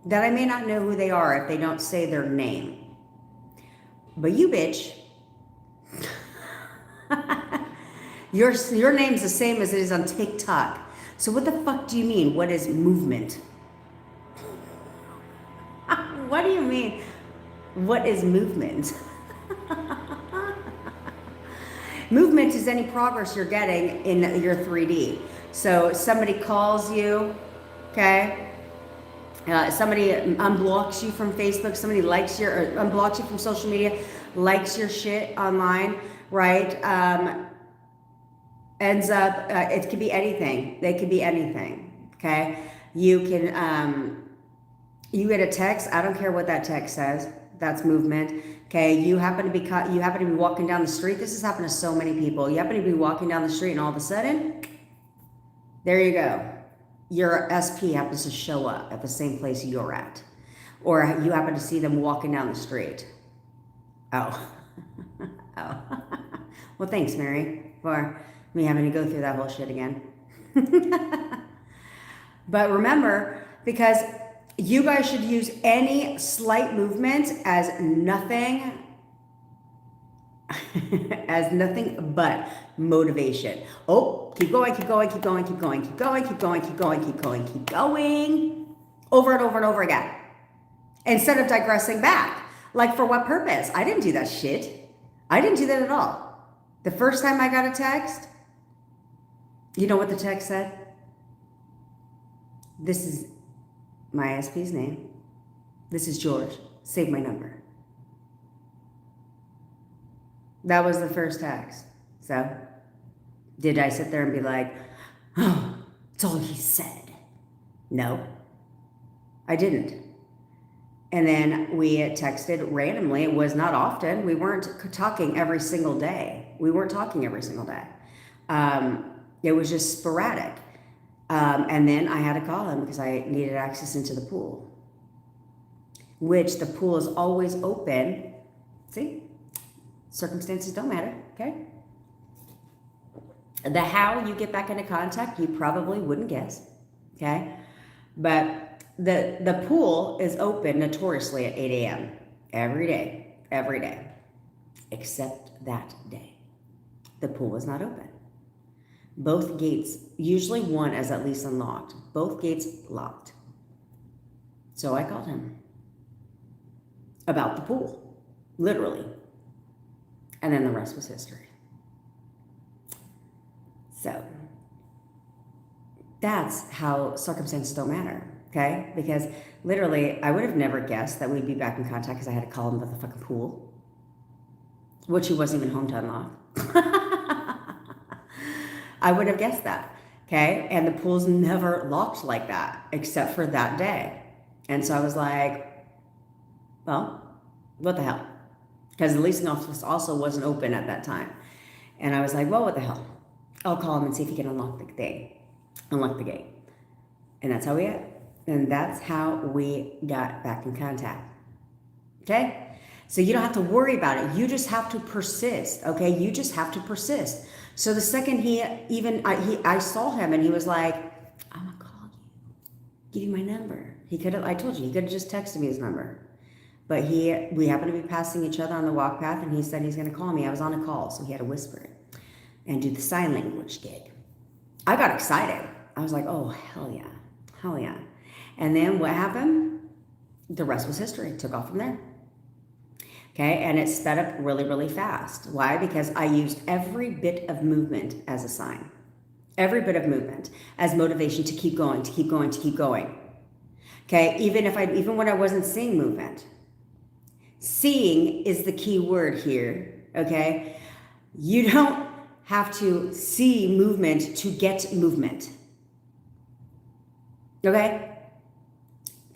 that I may not know who they are if they don't say their name. But you, bitch, your name's the same as it is on TikTok. So what the fuck do you mean? What is movement? What do you mean? What is movement? Movement is any progress you're getting in your 3D. So somebody calls you, okay? Somebody unblocks you from Facebook, somebody likes your, or unblocks you from social media, likes your shit online, right? Ends up, it could be anything. They could be anything, okay? You can, you get a text, I don't care what that text says, that's movement, okay? You happen to be walking down the street. This has happened to so many people. You happen to be walking down the street and all of a sudden, there you go. Your SP happens to show up at the same place you're at. Or you happen to see them walking down the street. Oh. Oh. Well, thanks, Mary, for me having to go through that whole shit again. But remember, because you guys should use any slight movement as nothing as nothing but motivation. Oh, keep going, keep going, keep going, keep going, keep going, keep going, keep going, keep going, keep going, over and over and over again. Instead of digressing back. Like, for what purpose? I didn't do that shit. I didn't do that at all. The first time I got a text, you know what the text said? This is my SP's name. This is George. Save my number. That was the first text. So, did I sit there and be like, oh, it's all he said? No, I didn't. And then we texted randomly. It was not often. We weren't talking every single day. It was just sporadic. And then I had to call him because I needed access into the pool, which the pool is always open. See? Circumstances don't matter, okay? The how you get back into contact, you probably wouldn't guess, okay? But the pool is open notoriously at 8 a.m. every day, except that day. The pool was not open. Both gates, usually one is at least unlocked. Both gates locked. So I called him about the pool, literally. And then the rest was history. So that's how circumstances don't matter, okay? Because literally, I would have never guessed that we'd be back in contact because I had to call him about the fucking pool, which he wasn't even home to unlock. I would have guessed that, okay? And the pool's never locked like that, except for that day. And so I was like, well, what the hell? Because the leasing office also wasn't open at that time. And I was like, well, what the hell? I'll call him and see if he can unlock the gate. And that's how we got back in contact. Okay? So you don't have to worry about it. You just have to persist, okay? You just have to persist. So the second I saw him and he was like, I'm gonna call you, give you my number. I told you, he could have just texted me his number. But we happened to be passing each other on the walk path, and he said he's going to call me. I was on a call, so he had to whisper it and do the sign language gig. I got excited. I was like, oh, hell yeah. And then what happened? The rest was history. It took off from there. Okay, and it sped up really, really fast. Why? Because I used every bit of movement as a sign. Every bit of movement as motivation to keep going, to keep going, to keep going. Okay, even when I wasn't seeing movement. Seeing is the key word here, okay? You don't have to see movement to get movement. Okay?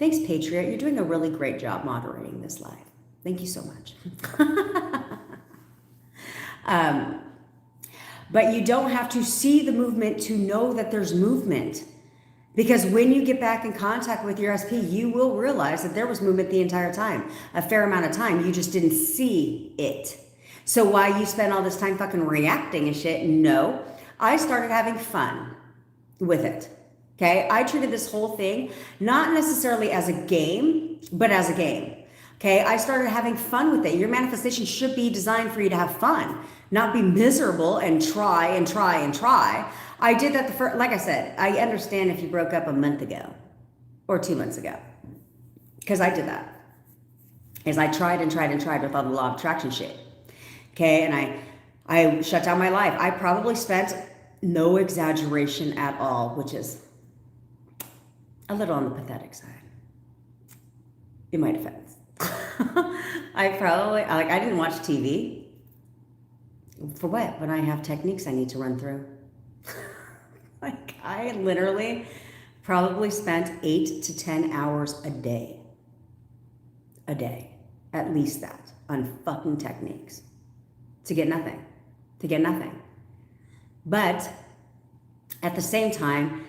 Thanks, Patriot. You're doing a really great job moderating this live. Thank you so much. But you don't have to see the movement to know that there's movement. Because when you get back in contact with your SP, you will realize that there was movement the entire time, a fair amount of time. You just didn't see it. So why you spend all this time fucking reacting and shit? No, I started having fun with it. Okay, I treated this whole thing not necessarily as a game, but as a game. Okay, I started having fun with it. Your manifestation should be designed for you to have fun, not be miserable and try and try and try. I did that the first, like I said, I understand if you broke up a month ago or 2 months ago, because I did that. Is I tried and tried and tried with all the law of attraction shit. Okay, and I shut down my life. I probably spent, no exaggeration at all, which is a little on the pathetic side, in my defense. I didn't watch TV. For what? When I have techniques I need to run through. Like, I literally probably spent 8 to 10 hours a day, at least that, on fucking techniques to get nothing. But at the same time,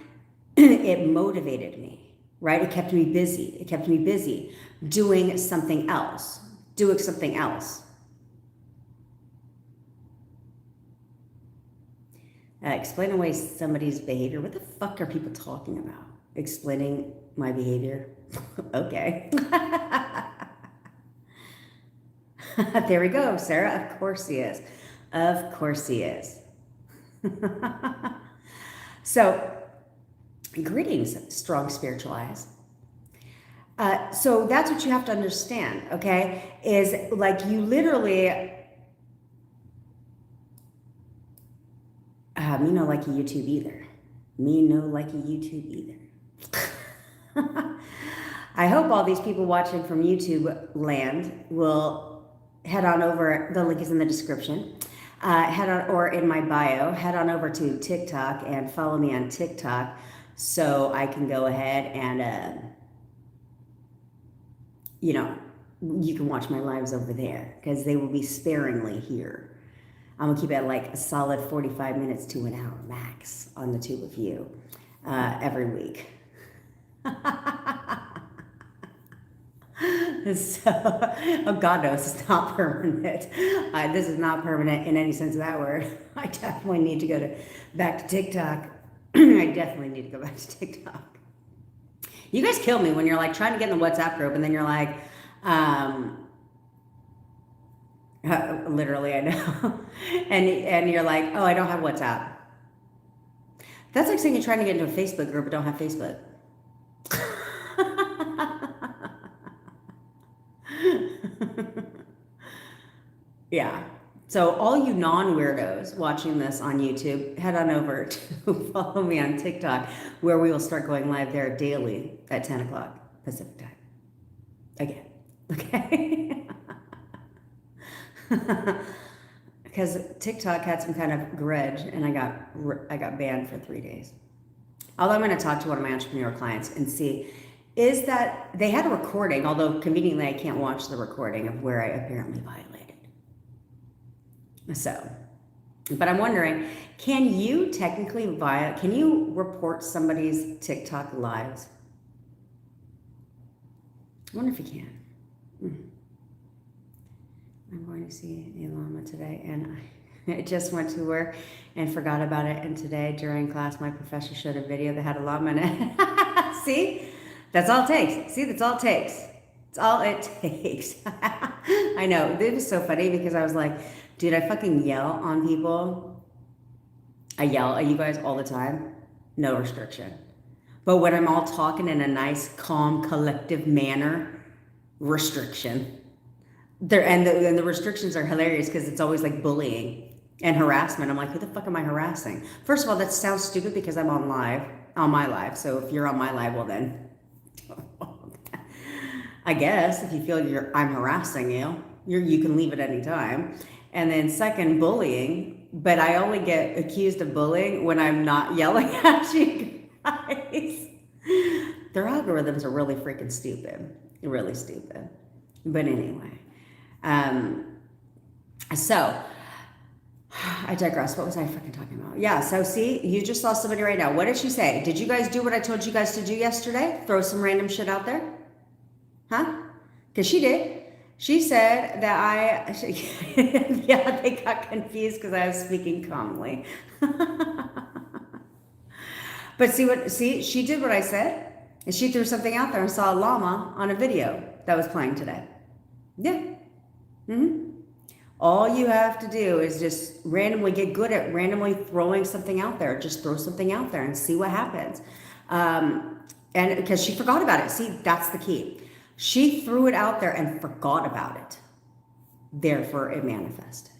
it motivated me, right? It kept me busy doing something else. Explain away somebody's behavior. What the fuck are people talking about? Explaining my behavior? Okay. There we go, Sarah. Of course he is. So, greetings, strong spiritual eyes. So that's what you have to understand, okay? Is like you literally, me no like a YouTube either. I hope all these people watching from YouTube land will head on over, the link is in the description, or in my bio, head on over to TikTok and follow me on TikTok so I can go ahead and, you can watch my lives over there because they will be sparingly here. I'm gonna keep it like a solid 45 minutes to an hour max on the two of you every week. So, oh God knows it's not permanent. This is not permanent in any sense of that word. I definitely need to go back to TikTok. I definitely need to go back to TikTok. You guys kill me when you're like trying to get in the WhatsApp group and then you're like, literally, I know. and you're like, oh, I don't have WhatsApp. That's like saying you're trying to get into a Facebook group but don't have Facebook. Yeah. So all you non-weirdos watching this on YouTube, head on over to follow me on TikTok, where we will start going live there daily at 10 o'clock Pacific time. Again. Okay? Because TikTok had some kind of grudge, and I got banned for 3 days. Although I'm going to talk to one of my entrepreneur clients and see, is that they had a recording, although conveniently I can't watch the recording of where I apparently violated. So, but I'm wondering, can you technically can you report somebody's TikTok lives? I wonder if you can. I'm going to see a llama today, and I just went to work and forgot about it. And today during class, my professor showed a video that had a llama in it. See, that's all it takes. That's all it takes. It's all it takes. I know, it was so funny because I was like, dude, I fucking yell on people. I yell at you guys all the time. No restriction. But when I'm all talking in a nice, calm, collective manner, restriction. And the restrictions are hilarious because it's always like bullying and harassment. I'm like, who the fuck am I harassing? First of all, that sounds stupid because I'm on my live. So if you're on my live, well then, I guess if you feel I'm harassing you, you can leave at any time. And then second, bullying. But I only get accused of bullying when I'm not yelling at you guys. Their algorithms are really freaking stupid. Really stupid. But anyway. So I digress. What was I freaking talking about? Yeah, so see, you just saw somebody right now. What did she say? Did you guys do what I told you guys to do yesterday? Throw some random shit out there? Huh? Because she did. She said that yeah, they got confused because I was speaking calmly. But see, she did what I said. And she threw something out there and saw a llama on a video that was playing today. Yeah. All you have to do is just randomly get good at randomly throwing something out there. Just throw something out there and see what happens. And because she forgot about it. See, that's the key. She threw it out there and forgot about it. Therefore, it manifested.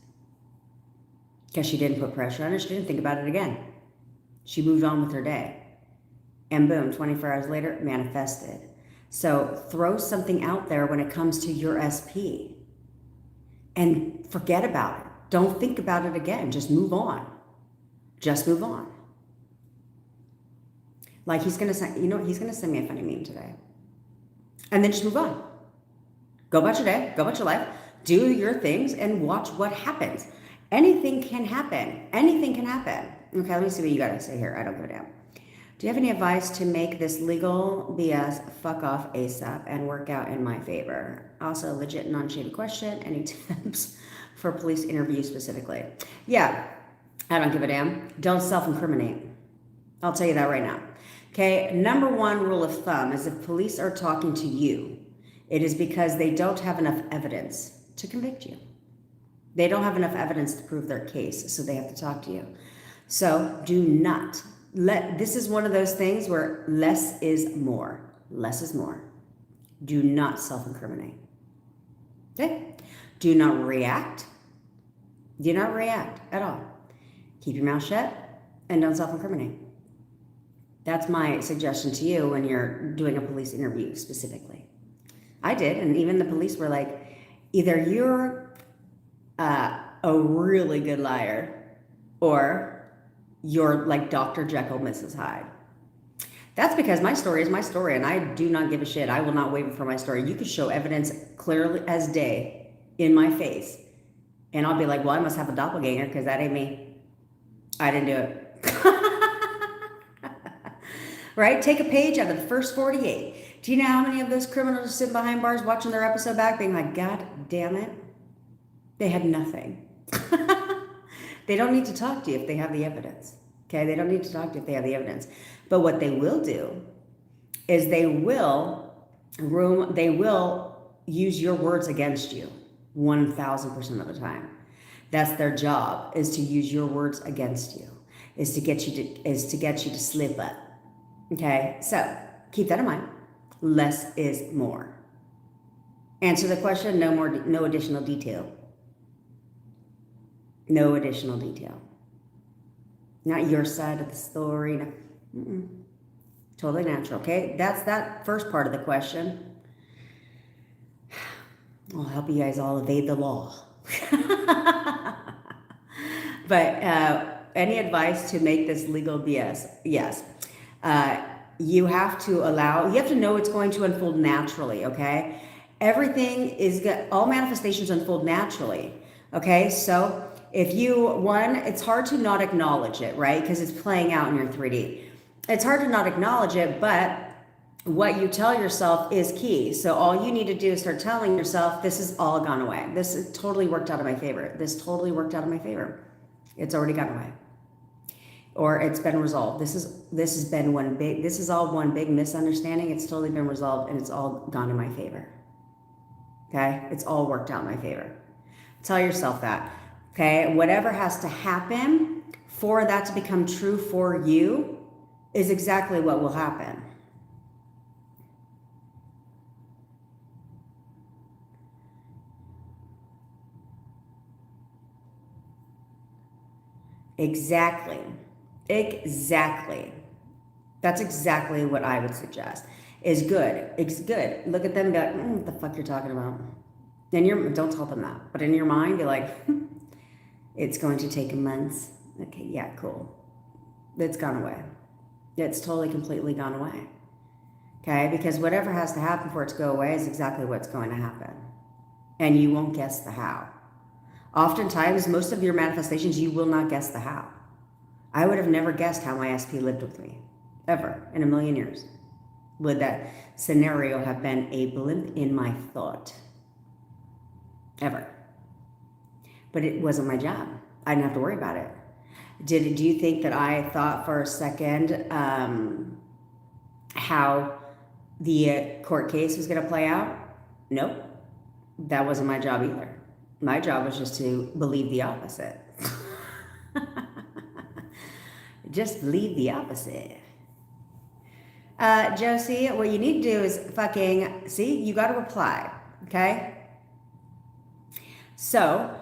Because she didn't put pressure on it. She didn't think about it again. She moved on with her day. And boom, 24 hours later, it manifested. So throw something out there when it comes to your SP. And forget about it. Don't think about it again. Just move on. Just move on. Like he's going to send, he's going to send me a funny meme today. And then just move on. Go about your day. Go about your life. Do your things and watch what happens. Anything can happen. Anything can happen. Okay, let me see what you got to say here. I don't give a damn. Do you have any advice to make this legal BS fuck off ASAP and work out in my favor? Also, legit non-shady question. Any tips for police interviews specifically? Yeah, I don't give a damn. Don't self-incriminate. I'll tell you that right now. Okay, number one rule of thumb is if police are talking to you, it is because they don't have enough evidence to convict you. They don't have enough evidence to prove their case, so they have to talk to you. So do not this is one of those things where less is more. Less is more. Do not self-incriminate. Okay? Do not react. Do not react at all. Keep your mouth shut and don't self-incriminate. That's my suggestion to you when you're doing a police interview specifically. I did, and even the police were like, either you're a really good liar or you're like Dr. Jekyll, Mrs. Hyde. That's because my story is my story, and I do not give a shit. I will not waver from my story. You could show evidence clearly as day in my face, and I'll be like, well, I must have a doppelganger because that ain't me. I didn't do it. Right? Take a page out of the first 48. Do you know how many of those criminals are sitting behind bars watching their episode back being like, God damn it, they had nothing. They don't need to talk to you if they have the evidence. Okay, they don't need to talk to you if they have the evidence. But what they will do is they will use your words against you 1,000% of the time. That's their job, is to use your words against you, is to get you to slip up. Okay, so keep that in mind. Less is more. Answer the question, no additional detail. No additional detail. Not your side of the story. No. Totally natural, okay? That's that first part of the question. I'll help you guys all evade the law. But any advice to make this legal BS? Yes. You have to know it's going to unfold naturally, okay? All manifestations unfold naturally, okay? So it's hard to not acknowledge it, right? Because it's playing out in your 3D. It's hard to not acknowledge it, but what you tell yourself is key. So all you need to do is start telling yourself, this has all gone away. This has totally worked out in my favor. This totally worked out in my favor. It's already gone away. Or it's been resolved. This is all one big misunderstanding. It's totally been resolved and it's all gone in my favor. Okay? It's all worked out in my favor. Tell yourself that. Okay, whatever has to happen for that to become true for you is exactly what will happen. Exactly. That's exactly what I would suggest. Is good. It's good. Look at them and be like, what the fuck you're talking about? Don't tell them that. But in your mind, be like, it's going to take months. Okay, yeah, cool. It's gone away. It's totally, completely gone away. Okay, because whatever has to happen for it to go away is exactly what's going to happen. and you won't guess the how. Oftentimes, most of your manifestations, you will not guess the how. I would have never guessed how my SP lived with me, ever, in a million years. Would that scenario have been a blimp in my thought? Ever. But it wasn't my job. I didn't have to worry about it. Do you think that I thought for a second how the court case was going to play out? Nope. That wasn't my job either. My job was just to believe the opposite. Just believe the opposite. Josie, what you need to do is fucking, see, you got to reply, okay? So,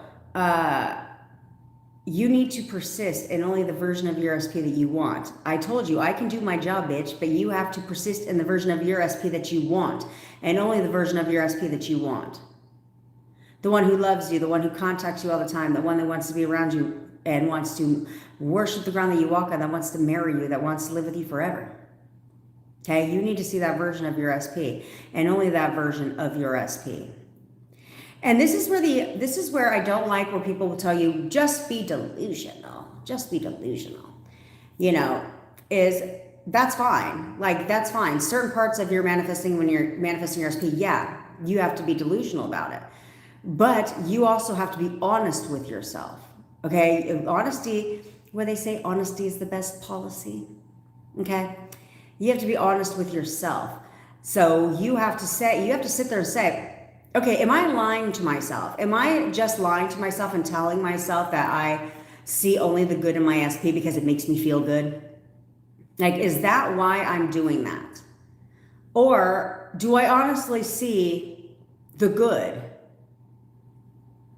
you need to persist in only the version of your SP that you want. I told you, I can do my job, bitch, but you have to persist in the version of your SP that you want, and only the version of your SP that you want. The one who loves you, the one who contacts you all the time, the one that wants to be around you and wants to worship the ground that you walk on, that wants to marry you, that wants to live with you forever. Okay, you need to see that version of your SP, and only that version of your SP. And this is where I don't like where people will tell you, just be delusional. Just be delusional. You know, that's fine. Like, that's fine. Certain parts of your manifesting, when you're manifesting your SP, yeah, you have to be delusional about it. But you also have to be honest with yourself. Okay? Honesty, where they say honesty is the best policy. Okay? You have to be honest with yourself. So you have to sit there and say, okay, am I lying to myself? Am I just lying to myself and telling myself that I see only the good in my SP because it makes me feel good? Like, is that why I'm doing that? Or do I honestly see the good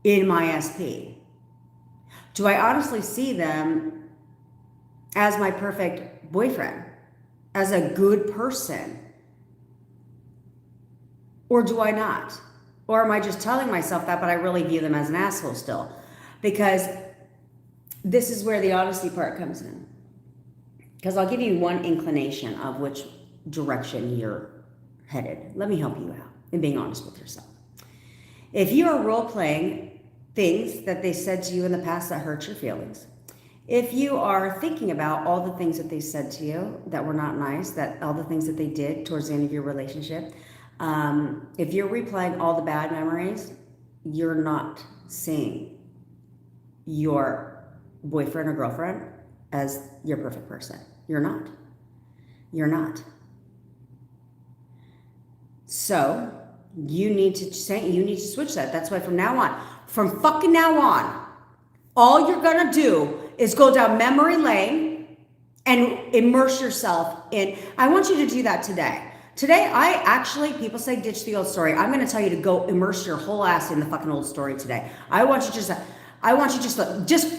in my SP? Do I honestly see them as my perfect boyfriend, as a good person? Or do I not? Or am I just telling myself that, but I really view them as an asshole still? Because this is where the honesty part comes in. Because I'll give you one inclination of which direction you're headed. Let me help you out in being honest with yourself. If you are role-playing things that they said to you in the past that hurt your feelings, if you are thinking about all the things that they said to you that were not nice, that all the things that they did towards the end of your relationship, if you're replaying all the bad memories, you're not seeing your boyfriend or girlfriend as your perfect person. You're not. You're not. So you need to switch that. That's why from fucking now on, all you're gonna do is go down memory lane and immerse yourself in. I want you to do that today. Today, people say ditch the old story. I'm going to tell you to go immerse your whole ass in the fucking old story today. I want you just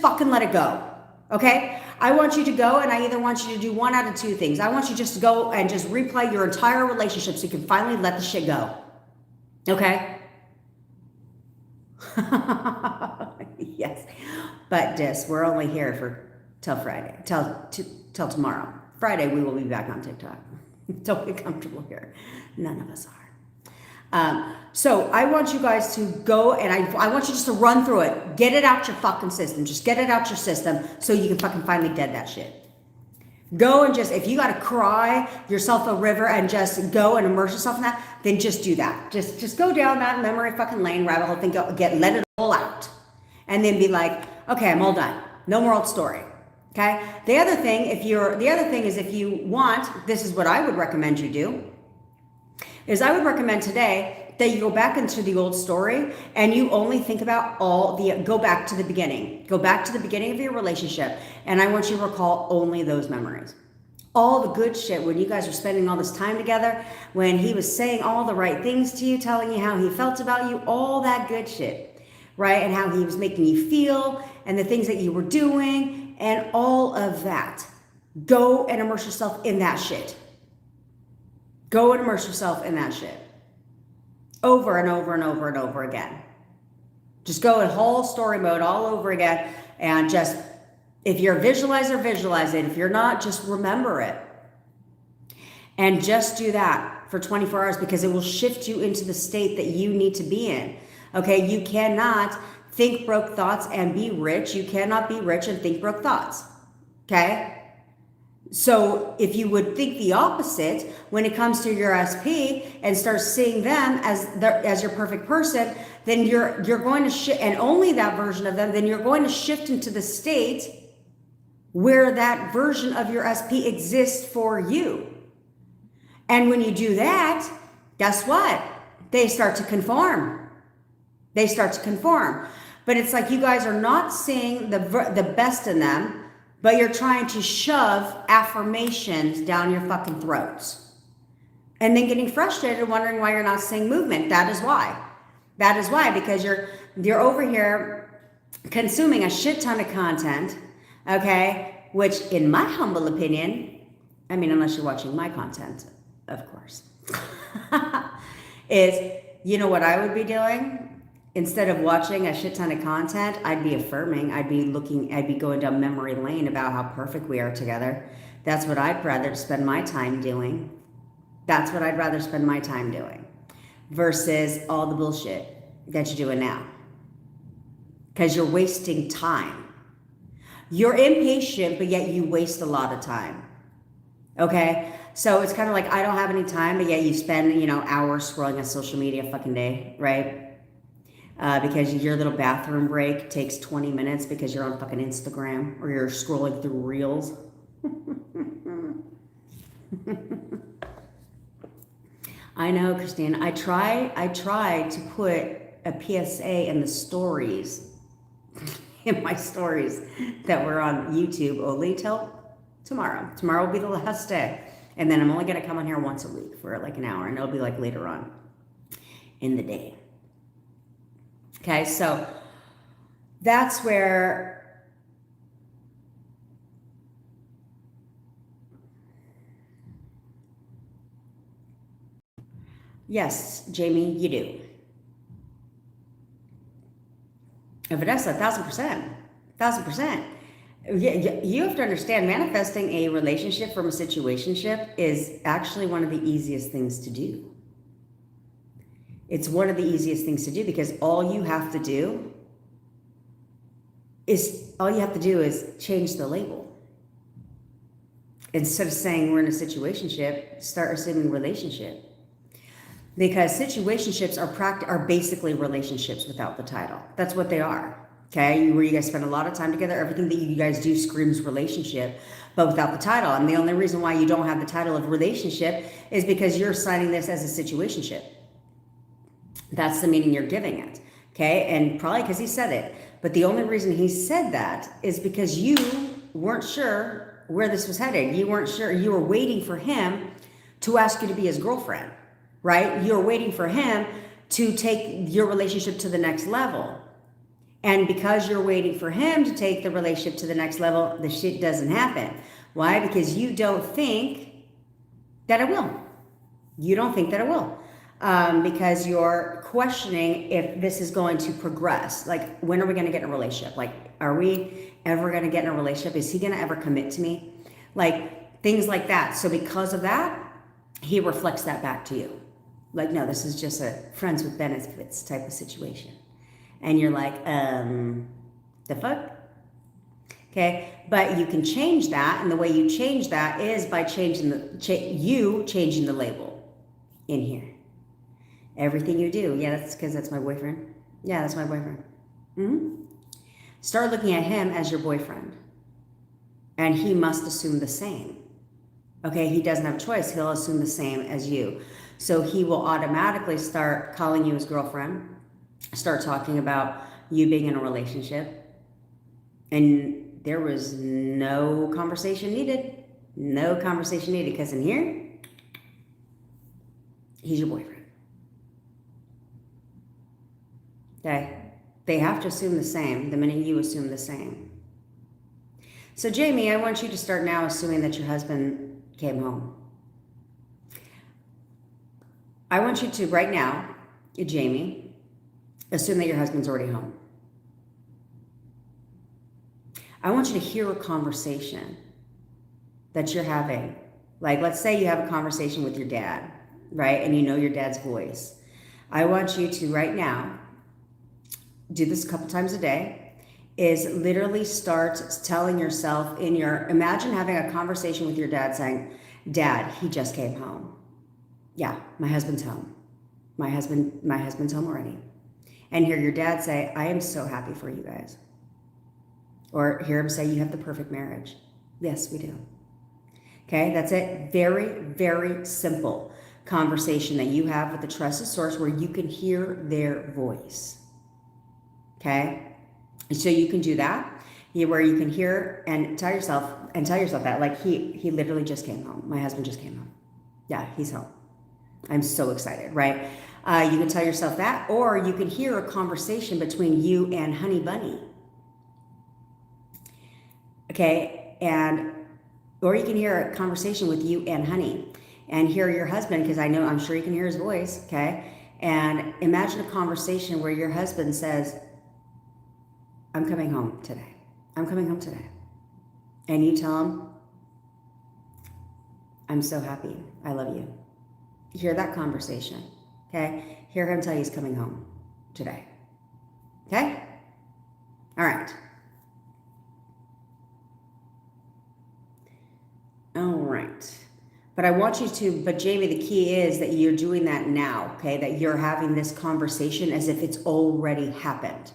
fucking let it go. Okay? I want you to go, and I either want you to do one out of two things. I want you just to go and just replay your entire relationship so you can finally let the shit go. Okay? Yes. But we're only here till Friday, till tomorrow. Friday, we will be back on TikTok. Don't get comfortable here. None of us are. So I want you guys to go, and I want you just to run through it. Get it out your fucking system. Just get it out your system so you can fucking finally dead that shit. Go and just, if you got to cry yourself a river and just go and immerse yourself in that, then just do that. Just go down that memory fucking lane, rabbit hole thing, let it all out. And then be like, okay, I'm all done. No more old story. Okay. The other thing is if you want, this is what I would recommend you do, is I would recommend today that you go back into the old story and you only think about go back to the beginning. Go back to the beginning of your relationship. And I want you to recall only those memories. All the good shit when you guys were spending all this time together, when he was saying all the right things to you, telling you how he felt about you, all that good shit, right? And how he was making you feel and the things that you were doing. And all of that. Go and immerse yourself in that shit. Go and immerse yourself in that shit. Over and over and over and over again. Just go in whole story mode all over again. And just, if you're a visualizer, visualize it. If you're not, just remember it. And just do that for 24 hours because it will shift you into the state that you need to be in. Okay, you cannot think broke thoughts and be rich. You cannot be rich and think broke thoughts. Okay? So if you would think the opposite when it comes to your SP and start seeing them as your perfect person, then you're going to shift, and only that version of them, then you're going to shift into the state where that version of your SP exists for you. And when you do that, guess what? They start to conform. They start to conform. But it's like you guys are not seeing the best in them, but you're trying to shove affirmations down your fucking throats. And then getting frustrated, wondering why you're not seeing movement. That is why. That is why, because you're over here consuming a shit ton of content, okay? Which, in my humble opinion, I mean, unless you're watching my content, of course, is, you know what I would be doing? Instead of watching a shit ton of content, I'd be affirming. I'd be going down memory lane about how perfect we are together. That's what I'd rather spend my time doing. That's what I'd rather spend my time doing versus all the bullshit that you're doing now. Because you're wasting time. You're impatient, but yet you waste a lot of time. Okay? So it's kind of like, I don't have any time, but yet you spend, hours scrolling on social media a fucking day, right? Because your little bathroom break takes 20 minutes because you're on fucking Instagram or you're scrolling through reels. I know, Christine. I try to put a PSA in the stories, in my stories that were on YouTube only till tomorrow. Tomorrow will be the last day. And then I'm only going to come on here once a week for like an hour, and it'll be like later on in the day. Okay, so that's where yes, Jamie, you do. Vanessa, 1,000%. 1,000%. You have to understand, manifesting a relationship from a situationship is actually one of the easiest things to do. It's one of the easiest things to do because all you have to do is change the label. Instead of saying we're in a situationship, start assuming relationship. Because situationships are basically relationships without the title. That's what they are. Okay, where you guys spend a lot of time together. Everything that you guys do screams relationship, but without the title. And the only reason why you don't have the title of relationship is because you're assigning this as a situationship. That's the meaning you're giving it. Okay, and probably because he said it. But the only reason he said that is because you weren't sure where this was headed. You weren't sure. You were waiting for him to ask you to be his girlfriend, right? You're waiting for him to take your relationship to the next level. And because you're waiting for him to take the relationship to the next level, the shit doesn't happen. Why? Because you don't think that it will. You don't think that it will. Because you're questioning if this is going to progress. Like, when are we going to get in a relationship? Like, are we ever going to get in a relationship? Is he going to ever commit to me? Like, things like that. So because of that, he reflects that back to you. Like, no, this is just a friends with benefits type of situation. And you're like, the fuck? Okay, but you can change that, and the way you change that is by changing the label in here. Everything you do, yeah, that's because that's my boyfriend. Yeah, that's my boyfriend. Start looking at him as your boyfriend, and he must assume the same. Okay, he doesn't have a choice. He'll assume the same as you. So he will automatically start calling you his girlfriend, start talking about you being in a relationship, and there was no conversation needed. No conversation needed, because in here, he's your boyfriend. Okay? They have to assume the same the minute you assume the same. So Jamie, I want you to start now assuming that your husband came home. I want you to, right now, Jamie, assume that your husband's already home. I want you to hear a conversation that you're having. Like, let's say you have a conversation with your dad, right? And you know your dad's voice. I want you to, right now, do this a couple times a day, is literally start telling yourself imagine having a conversation with your dad saying, Dad, he just came home. Yeah, my husband's home. My husband's home already. And hear your dad say, I am so happy for you guys. Or hear him say, you have the perfect marriage. Yes, we do. Okay, that's it. Very, very simple conversation that you have with the trusted source where you can hear their voice. Okay, so you can do that, where you can hear and tell yourself that, like, he literally just came home. My husband just came home. Yeah, he's home. I'm so excited, right? You can tell yourself that, or you can hear a conversation between you and Honey Bunny. Okay, or you can hear a conversation with you and Honey, and hear your husband, because I'm sure you can hear his voice, okay? And imagine a conversation where your husband says, I'm coming home today. I'm coming home today. And you tell him, I'm so happy. I love you. Hear that conversation, okay? Hear him tell you he's coming home today, okay? All right. All right. But Jamie, the key is that you're doing that now, okay? That you're having this conversation as if it's already happened,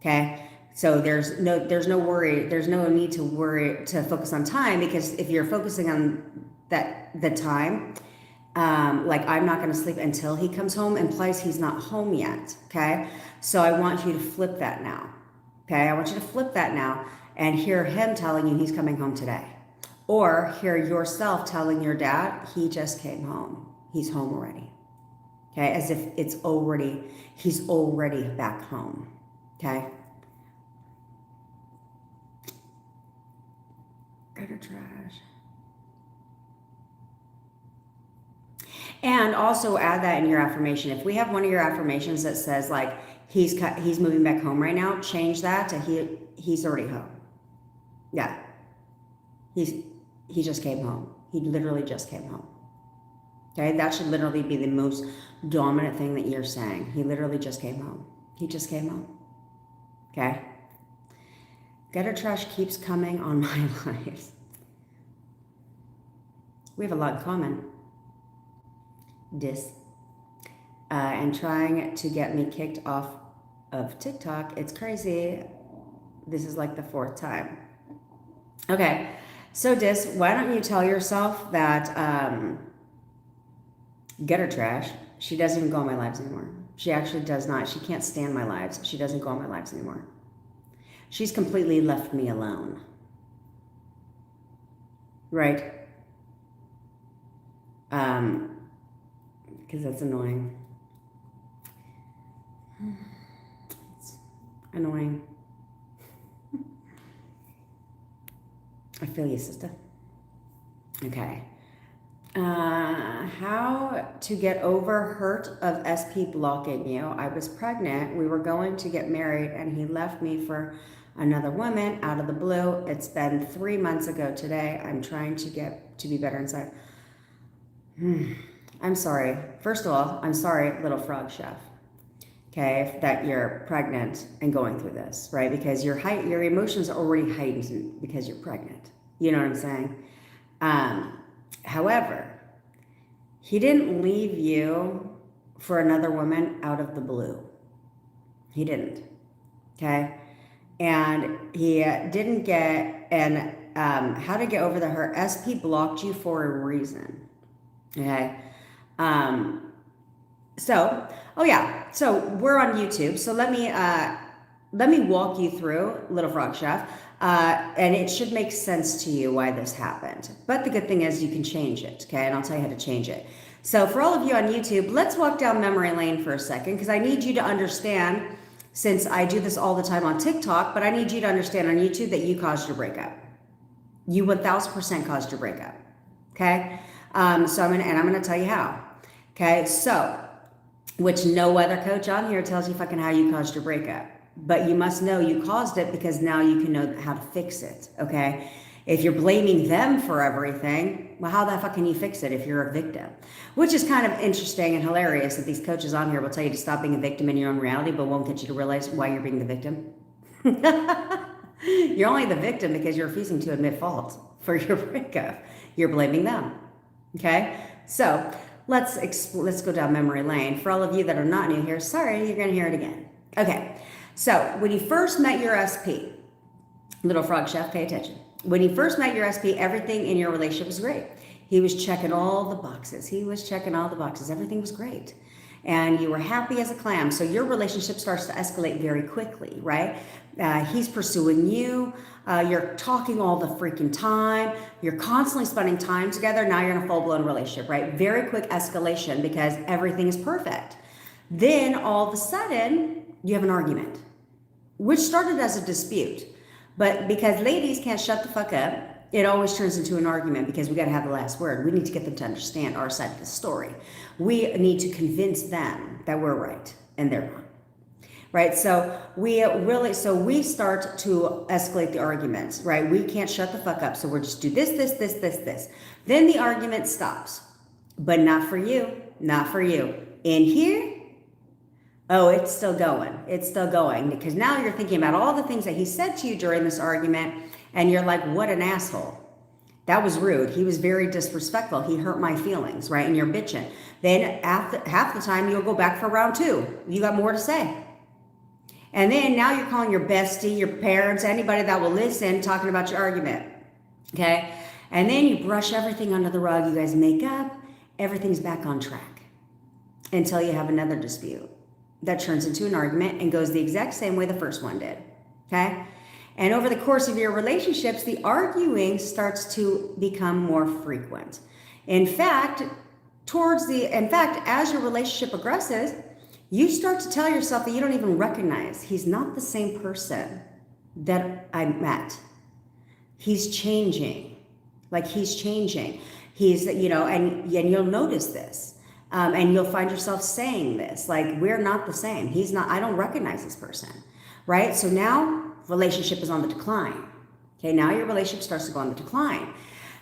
okay? So there's no worry. There's no need to focus on time, because if you're focusing on the time, like, I'm not going to sleep until he comes home, implies he's not home yet, okay? So I want you to flip that now, okay? I want you to flip that now and hear him telling you he's coming home today. Or hear yourself telling your dad, he just came home. He's home already, okay? As if he's already back home, okay? Gutter trash. And also add that in your affirmation. If we have one of your affirmations that says, like, he's moving back home right now, change that to he's already home. Yeah. He just came home. He literally just came home. Okay? That should literally be the most dominant thing that you're saying. He literally just came home. He just came home. Okay? Gutter trash keeps coming on my life. We have a lot in common. And trying to get me kicked off of TikTok. It's crazy. This is like the 4th time. Okay, so why don't you tell yourself that gutter trash, she doesn't even go on my lives anymore. She actually does not. She can't stand my lives. She doesn't go on my lives anymore. She's completely left me alone. Right? Because that's annoying. It's annoying. I feel you, sister. Okay. How to get over hurt of SP blocking you. I was pregnant. We were going to get married, and he left me for another woman out of the blue. It's been 3 months ago today. I'm trying to get to be better inside. I'm sorry. First of all, I'm sorry, little frog chef. Okay, that you're pregnant and going through this, right? Because your emotions are already heightened because you're pregnant. You know what I'm saying? However, he didn't leave you for another woman out of the blue. He didn't. Okay, and he didn't get. And how to get over the hurt? SP blocked you for a reason. Okay. So we're on YouTube. So let me walk you through Little Frog Chef, and it should make sense to you why this happened. But the good thing is you can change it, okay? And I'll tell you how to change it. So for all of you on YouTube, let's walk down memory lane for a second, because I need you to understand, since I do this all the time on TikTok, but I need you to understand on YouTube that you caused your breakup. You 1000% caused your breakup, okay? So I'm gonna tell you how. Okay, so, which no other coach on here tells you fucking how you caused your breakup. But you must know you caused it, because now you can know how to fix it, okay? If you're blaming them for everything, well, how the fuck can you fix it if you're a victim? Which is kind of interesting and hilarious that these coaches on here will tell you to stop being a victim in your own reality, but won't get you to realize why you're being the victim. You're only the victim because you're refusing to admit fault for your breakup. You're blaming them. Okay? So let's go down memory lane. For all of you that are not new here, sorry, you're going to hear it again. Okay. So when you first met your SP, Little Frog Chef, pay attention. When you first met your SP, everything in your relationship was great. He was checking all the boxes. Everything was great. And you were happy as a clam. So your relationship starts to escalate very quickly, right? He's pursuing you. You're talking all the freaking time. You're constantly spending time together. Now you're in a full-blown relationship, right? Very quick escalation because everything is perfect. Then all of a sudden, you have an argument, which started as a dispute. But because ladies can't shut the fuck up, it always turns into an argument because we got to have the last word. We need to get them to understand our side of the story. We need to convince them that we're right and they're not. Right? So we start to escalate the arguments, right? We can't shut the fuck up. So we're just do this. Then the argument stops. But not for you. Not for you. In here, oh, it's still going. It's still going because now you're thinking about all the things that he said to you during this argument and you're like, what an asshole. That was rude. He was very disrespectful. He hurt my feelings, right? And you're bitching. Then after half the time you'll go back for round two. You got more to say. And then now you're calling your bestie, your parents, anybody that will listen, talking about your argument. Okay? And then you brush everything under the rug. You guys make up. Everything's back on track until you have another dispute that turns into an argument and goes the exact same way the first one did, okay? And over the course of your relationships, the arguing starts to become more frequent. In fact, as your relationship progresses, you start to tell yourself that you don't even recognize he's not the same person that I met. He's changing. He's, and you'll notice this. And you'll find yourself saying this, like, we're not the same. He's not, I don't recognize this person, right? So now relationship is on the decline. Okay, now your relationship starts to go on the decline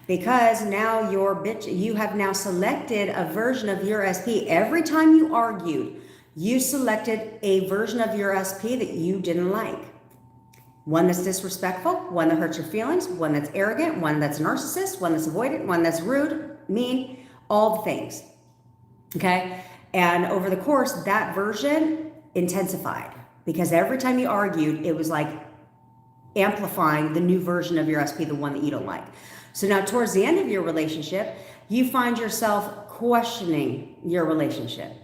because now you have now selected a version of your SP. Every time you argued, you selected a version of your SP that you didn't like. One that's disrespectful, one that hurts your feelings, one that's arrogant, one that's narcissist, one that's avoidant, one that's rude, mean, all the things. Okay. And over the course, that version intensified because every time you argued, it was like amplifying the new version of your SP, the one that you don't like. So now towards the end of your relationship, you find yourself questioning your relationship.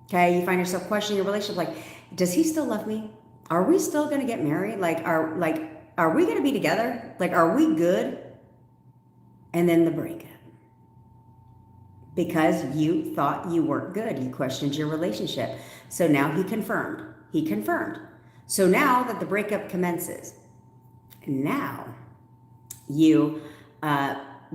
Okay. You find yourself questioning your relationship. Like, does he still love me? Are we still going to get married? Are we going to be together? Like, are we good? And then the breakup. Because you thought you weren't good. You questioned your relationship. So now he confirmed. So now that the breakup commences, now you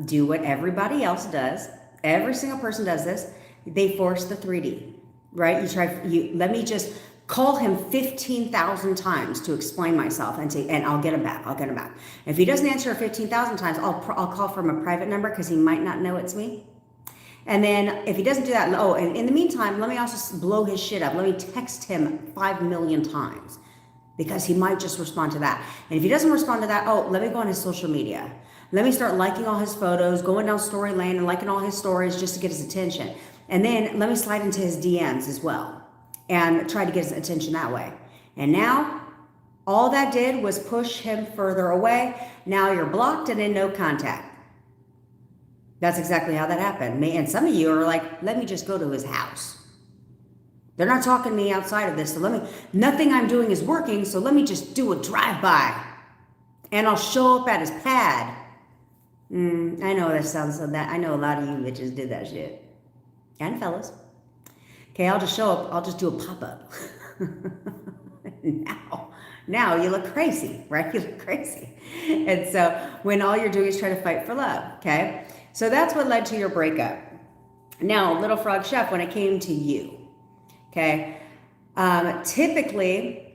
do what everybody else does. Every single person does this. They force the 3D, right? Let me just call him 15,000 times to explain myself and I'll get him back. If he doesn't answer 15,000 times, I'll call from a private number because he might not know it's me. And then if he doesn't do that, and in the meantime, let me also blow his shit up. Let me text him 5 million times because he might just respond to that. And if he doesn't respond to that, let me go on his social media. Let me start liking all his photos, going down story lane and liking all his stories just to get his attention. And then let me slide into his DMs as well and try to get his attention that way. And now all that did was push him further away. Now you're blocked and in no contact. That's exactly how that happened. And some of you are like, let me just go to his house. They're not talking to me outside of this. So nothing I'm doing is working. So let me just do a drive-by and I'll show up at his pad. I know that sounds so that. I know a lot of you bitches did that shit. And fellas. Okay, I'll just show up. I'll just do a pop-up. Now you look crazy, right? You look crazy. And so when all you're doing is trying to fight for love, okay? So that's what led to your breakup. Now, Little Frog Chef, when it came to you, okay, typically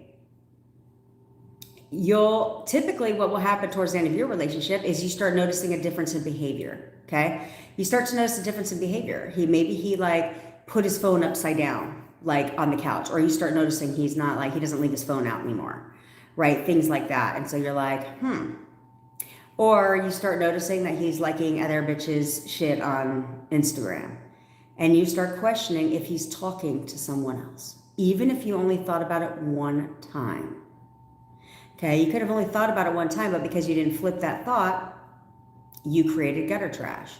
you'll typically, what will happen towards the end of your relationship is you start noticing a difference in behavior. Okay. You start to notice a difference in behavior. Maybe he like put his phone upside down, like on the couch, or you start noticing he's not like, he doesn't leave his phone out anymore, right? Things like that. And so you're like, Or you start noticing that he's liking other bitches' shit on Instagram. And you start questioning if he's talking to someone else, even if you only thought about it one time. Okay, you could have only thought about it one time, but because you didn't flip that thought, you created gutter trash.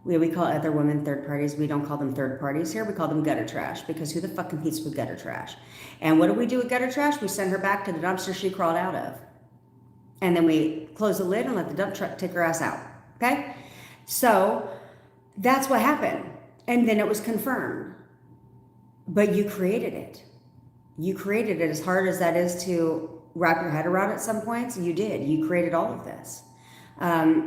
We call other women third parties. We don't call them third parties here. We call them gutter trash, because who the fuck competes with gutter trash? And what do we do with gutter trash? We send her back to the dumpster she crawled out of. And then we close the lid and let the dump truck take her ass out. Okay? So that's what happened. And then it was confirmed. But you created it. You created it. As hard as that is to wrap your head around at some points, you did. You created all of this.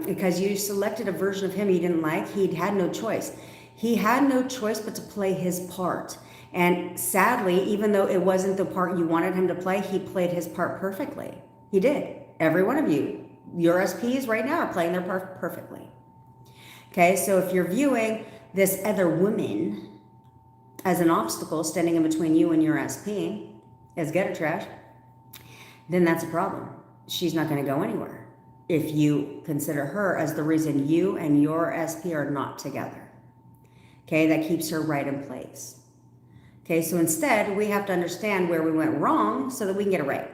Because you selected a version of him you didn't like. He had no choice. He had no choice but to play his part. And sadly, even though it wasn't the part you wanted him to play, he played his part perfectly. He did. Every one of you, your SPs right now are playing their part perfectly. Okay, so if you're viewing this other woman as an obstacle standing in between you and your SP, as gutter trash, then that's a problem. She's not going to go anywhere if you consider her as the reason you and your SP are not together. Okay, that keeps her right in place. Okay, so instead, we have to understand where we went wrong so that we can get it right.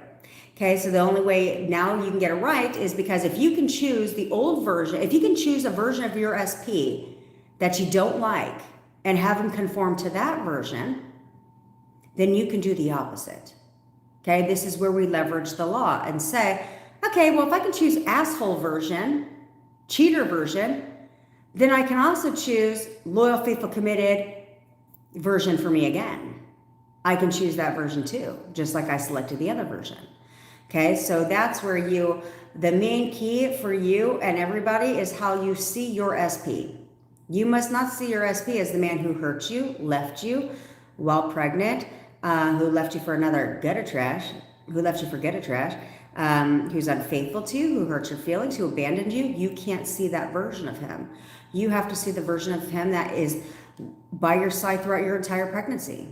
Okay, so the only way now you can get it right is because if you can choose the old version, if you can choose a version of your SP that you don't like and have them conform to that version, then you can do the opposite. Okay, this is where we leverage the law and say, okay, well, if I can choose asshole version, cheater version, then I can also choose loyal, faithful, committed version for me again. I can choose that version too, just like I selected the other version. Okay, so that's where the main key for you and everybody is how you see your SP. You must not see your SP as the man who hurt you, left you while pregnant, who left you for another gutter trash, who's unfaithful to you, who hurt your feelings, who abandoned you. You can't see that version of him. You have to see the version of him that is by your side throughout your entire pregnancy.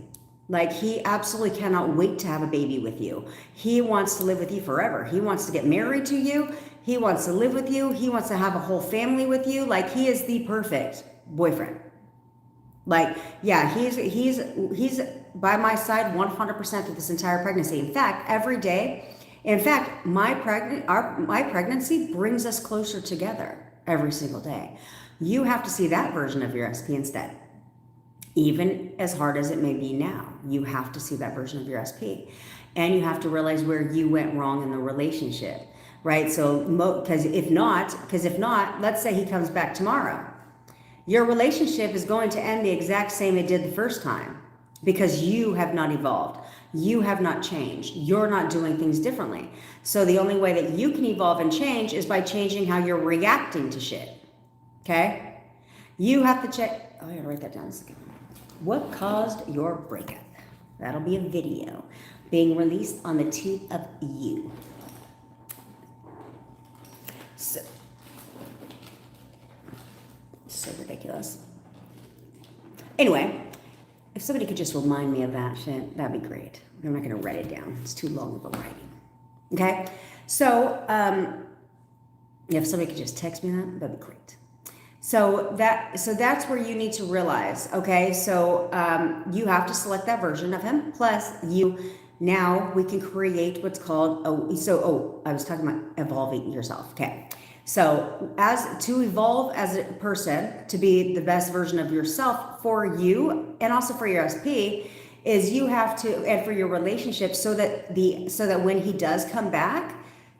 Like, he absolutely cannot wait to have a baby with you. He wants to live with you forever. He wants to get married to you. He wants to live with you. He wants to have a whole family with you. Like, he is the perfect boyfriend. Like, yeah, he's by my side 100% through this entire pregnancy. In fact, every day, my pregnancy brings us closer together every single day. You have to see that version of your SP instead. Even as hard as it may be now, you have to see that version of your SP. And you have to realize where you went wrong in the relationship, right? So, because if not, let's say he comes back tomorrow. Your relationship is going to end the exact same it did the first time, because you have not evolved. You have not changed. You're not doing things differently. So the only way that you can evolve and change is by changing how you're reacting to shit. Okay? You have to check. Oh, I gotta write that down a second. What caused your breakup? That'll be a video being released on the tube of you. So ridiculous. Anyway, if somebody could just remind me of that shit, that'd be great. I'm not going to write it down. It's too long of a writing. Okay? So, if somebody could just text me that'd be great. So that's where you need to realize, okay, so you have to select that version of him. Plus, now we can create what's called, I was talking about evolving yourself. Okay. So to evolve as a person to be the best version of yourself for you and also for your SP is you have to, and for your relationship, so that when he does come back,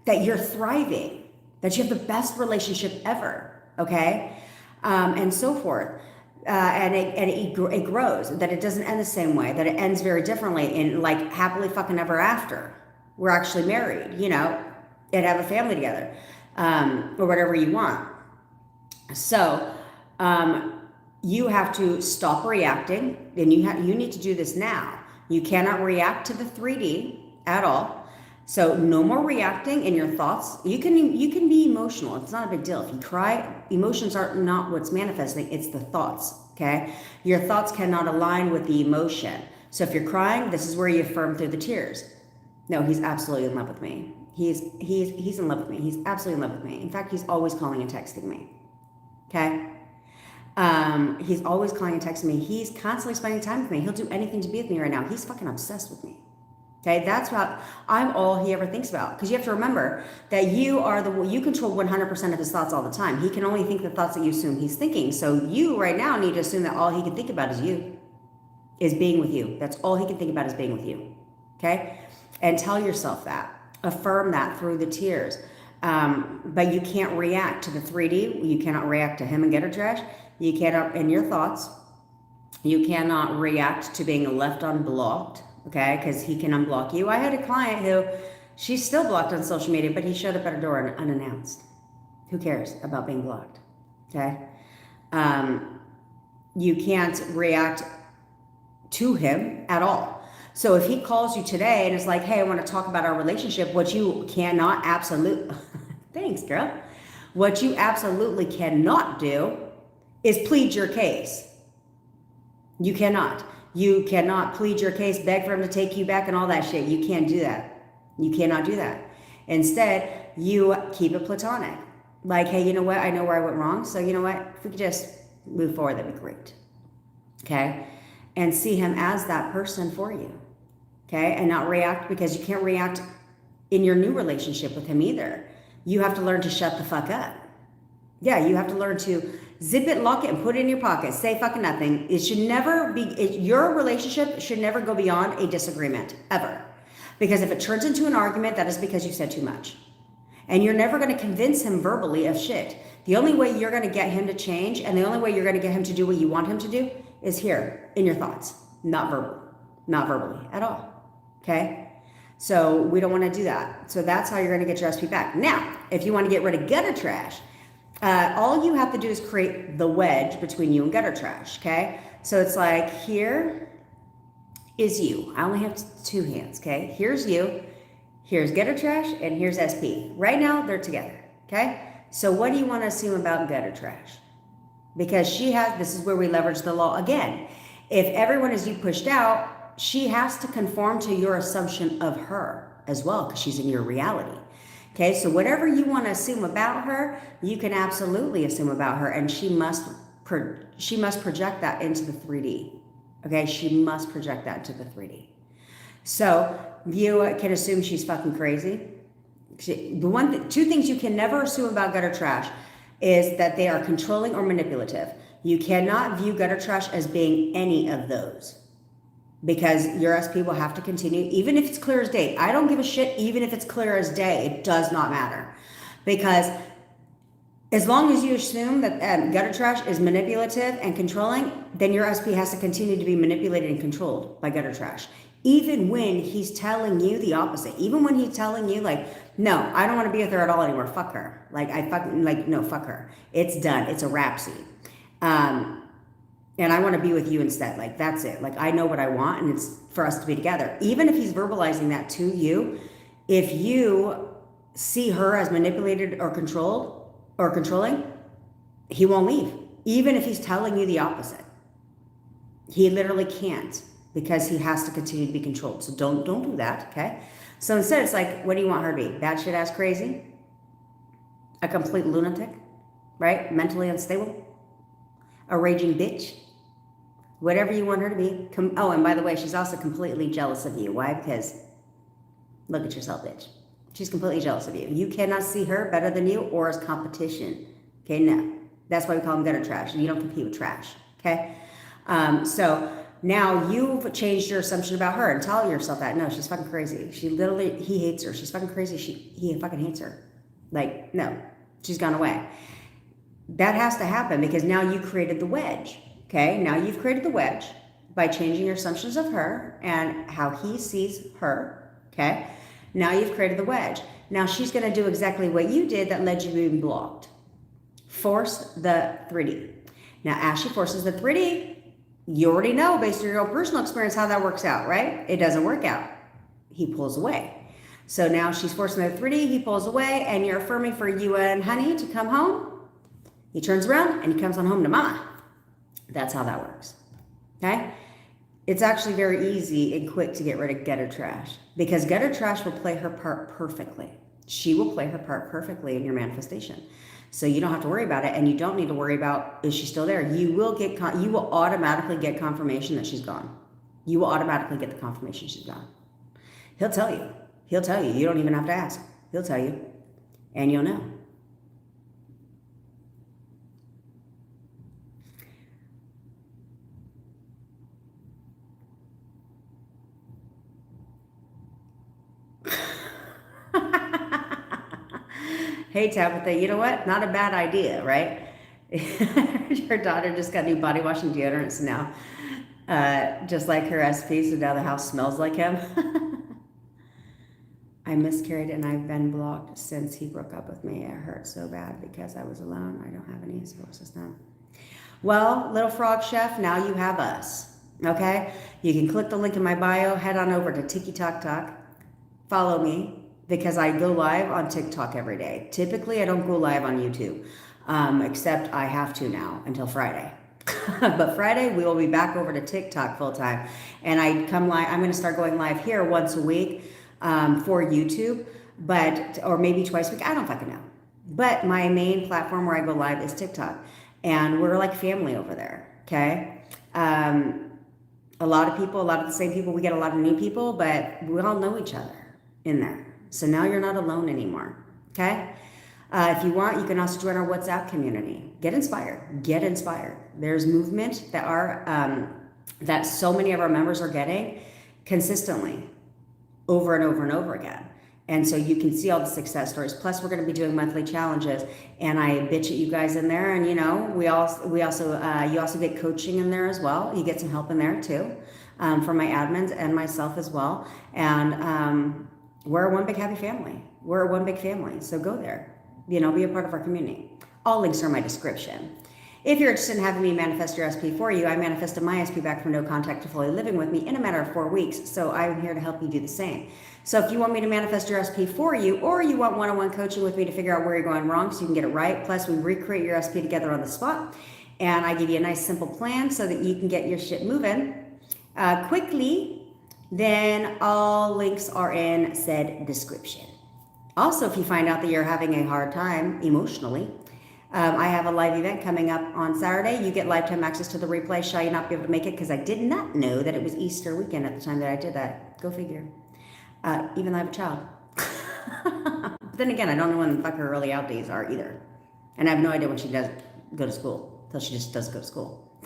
that you're thriving, that you have the best relationship ever. Okay. And so forth. And it grows, that it doesn't end the same way, that it ends very differently in like happily fucking ever after. We're actually married, and have a family together, or whatever you want. So, you have to stop reacting, and you need to do this now. You cannot react to the 3D at all. So no more reacting in your thoughts. You can be emotional. It's not a big deal. If you cry, emotions are not what's manifesting. It's the thoughts. Okay. Your thoughts cannot align with the emotion. So if you're crying, this is where you affirm through the tears. No, he's absolutely in love with me. He's in love with me. He's absolutely in love with me. In fact, he's always calling and texting me. Okay. He's always calling and texting me. He's constantly spending time with me. He'll do anything to be with me right now. He's fucking obsessed with me. Okay, that's what I'm all he ever thinks about. Because you have to remember that you control 100% of his thoughts all the time. He can only think the thoughts that you assume he's thinking. So you right now need to assume that all he can think about is you, is being with you. That's all he can think about is being with you. Okay, and tell yourself that. Affirm that through the tears. But you can't react to the 3D. You cannot react to him and gutter trash. You cannot, in your thoughts, you cannot react to being left unblocked. Okay, because he can unblock you. I had a client who, she's still blocked on social media, but he showed up at her door unannounced. Who cares about being blocked? Okay, you can't react to him at all. So if he calls you today and is like, hey, I want to talk about our relationship, what you cannot absolutely, thanks girl, what you absolutely cannot do is plead your case. You cannot. You cannot plead your case, beg for him to take you back and all that shit. You can't do that. You cannot do that. Instead, you keep it platonic. Like, hey, you know what? I know where I went wrong. So you know what? If we could just move forward, that'd be great. Okay? And see him as that person for you. Okay? And not react, because you can't react in your new relationship with him either. You have to learn to shut the fuck up. Yeah, you have to learn to zip it, lock it, and put it in your pocket. Say fucking nothing. It should never be, your relationship should never go beyond a disagreement, ever. Because if it turns into an argument, that is because you said too much. And you're never going to convince him verbally of shit. The only way you're going to get him to change, and the only way you're going to get him to do what you want him to do, is here, in your thoughts. Not verbally. Not verbally at all. Okay? So we don't want to do that. So that's how you're going to get your SP back. Now, if you want to get rid of gutter trash, all you have to do is create the wedge between you and gutter trash, okay? So it's like, here is you. I only have 2 hands, okay? Here's you, here's gutter trash, and here's SP. Right now, they're together, okay? So what do you want to assume about gutter trash? Because this is where we leverage the law again. If everyone is you pushed out, she has to conform to your assumption of her as well, because she's in your reality. Okay, so whatever you want to assume about her, you can absolutely assume about her, and she must project that into the 3D. Okay, she must project that into the 3D. So you can assume she's fucking crazy. 2 things you can never assume about gutter trash is that they are controlling or manipulative. You cannot view gutter trash as being any of those. Because your SP will have to continue, even if it's clear as day. I don't give a shit, even if it's clear as day. It does not matter. Because as long as you assume that gutter trash is manipulative and controlling, then your SP has to continue to be manipulated and controlled by gutter trash. Even when he's telling you the opposite. Even when he's telling you, like, no, I don't want to be with her at all anymore. Fuck her. No, fuck her. It's done. It's a wrap scene. And I want to be with you instead. Like, that's it. Like, I know what I want, and it's for us to be together. Even if he's verbalizing that to you, if you see her as manipulated or controlled or controlling, he won't leave. Even if he's telling you the opposite. He literally can't, because he has to continue to be controlled. So don't do that, okay? So instead, it's like, what do you want her to be? Batshit ass crazy? A complete lunatic? Right? Mentally unstable? A raging bitch? Whatever you want her to be. Oh, and by the way, she's also completely jealous of you. Why? Because look at yourself, bitch. She's completely jealous of you. You cannot see her better than you or as competition. Okay, no. That's why we call them gutter trash. You don't compete with trash. Okay? So now you've changed your assumption about her and tell yourself that. No, she's fucking crazy. He hates her. She's fucking crazy. He fucking hates her. Like, no. She's gone away. That has to happen because now you created the wedge. Okay, now you've created the wedge by changing your assumptions of her and how he sees her. Okay, now you've created the wedge. Now she's going to do exactly what you did that led you to being blocked. Force the 3D. Now, as she forces the 3D, you already know based on your own personal experience how that works out, right? It doesn't work out. He pulls away. So now she's forcing the 3D, he pulls away, and you're affirming for you and honey to come home. He turns around and he comes on home to mama. That's how that works. Okay? It's actually very easy and quick to get rid of gutter trash because gutter trash will play her part perfectly. She will play her part perfectly in your manifestation. So you don't have to worry about it, and you don't need to worry about, is she still there? You will automatically get confirmation that she's gone. You will automatically get the confirmation she's gone. He'll tell you. He'll tell you. You don't even have to ask. He'll tell you, and you'll know. Hey, Tabitha, you know what? Not a bad idea, right? Her daughter just got new body wash and deodorants now, just like her SP, so now the house smells like him. I miscarried and I've been blocked since he broke up with me. It hurt so bad because I was alone. I don't have any support system. Well, Little Frog Chef, now you have us, okay? You can click the link in my bio, head on over to Tiki Talk Talk, follow me, because I go live on TikTok every day. Typically, I don't go live on YouTube, except I have to now until Friday. But Friday, we will be back over to TikTok full time. And I come live, I'm gonna start going live here once a week for YouTube, or maybe twice a week, I don't fucking know. But my main platform where I go live is TikTok. And we're like family over there, okay? A lot of the same people, we get a lot of new people, but we all know each other in there. So now you're not alone anymore, okay? If you want, you can also join our WhatsApp community. Get inspired. Get inspired. There's movement that so many of our members are getting consistently over and over and over again. And so you can see all the success stories. Plus, we're going to be doing monthly challenges, and I bitch at you guys in there. And you also get coaching in there as well. You get some help in there too, from my admins and myself as well. And we're one big happy family. We're one big family. So go there, be a part of our community. All links are in my description. If you're interested in having me manifest your SP for you, I manifested my SP back from no contact to fully living with me in a matter of 4 weeks. So I'm here to help you do the same. So if you want me to manifest your SP for you, or you want one-on-one coaching with me to figure out where you're going wrong so you can get it right, plus we recreate your SP together on the spot, and I give you a nice simple plan so that you can get your shit moving quickly, then all links are in said description. Also, if you find out that you're having a hard time emotionally, I have a live event coming up on Saturday. You get lifetime access to the replay. Shall you not be able to make it? Because I did not know that it was Easter weekend at the time that I did that. Go figure. Even though I have a child. But then again, I don't know when the fuck her early out days are either. And I have no idea when she does go to school. Until she just does go to school.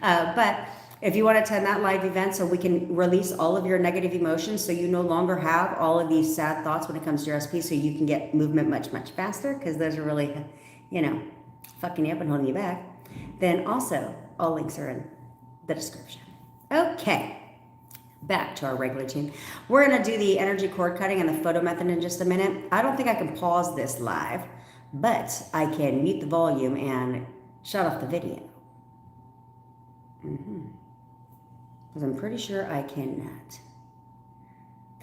But if you want to attend that live event so we can release all of your negative emotions so you no longer have all of these sad thoughts when it comes to your SP, so you can get movement much, much faster, because those are really, fucking you up and holding you back, then also all links are in the description. Okay, back to our regular team. We're going to do the energy cord cutting and the photo method in just a minute. I don't think I can pause this live, but I can mute the volume and shut off the video. Because I'm pretty sure I cannot.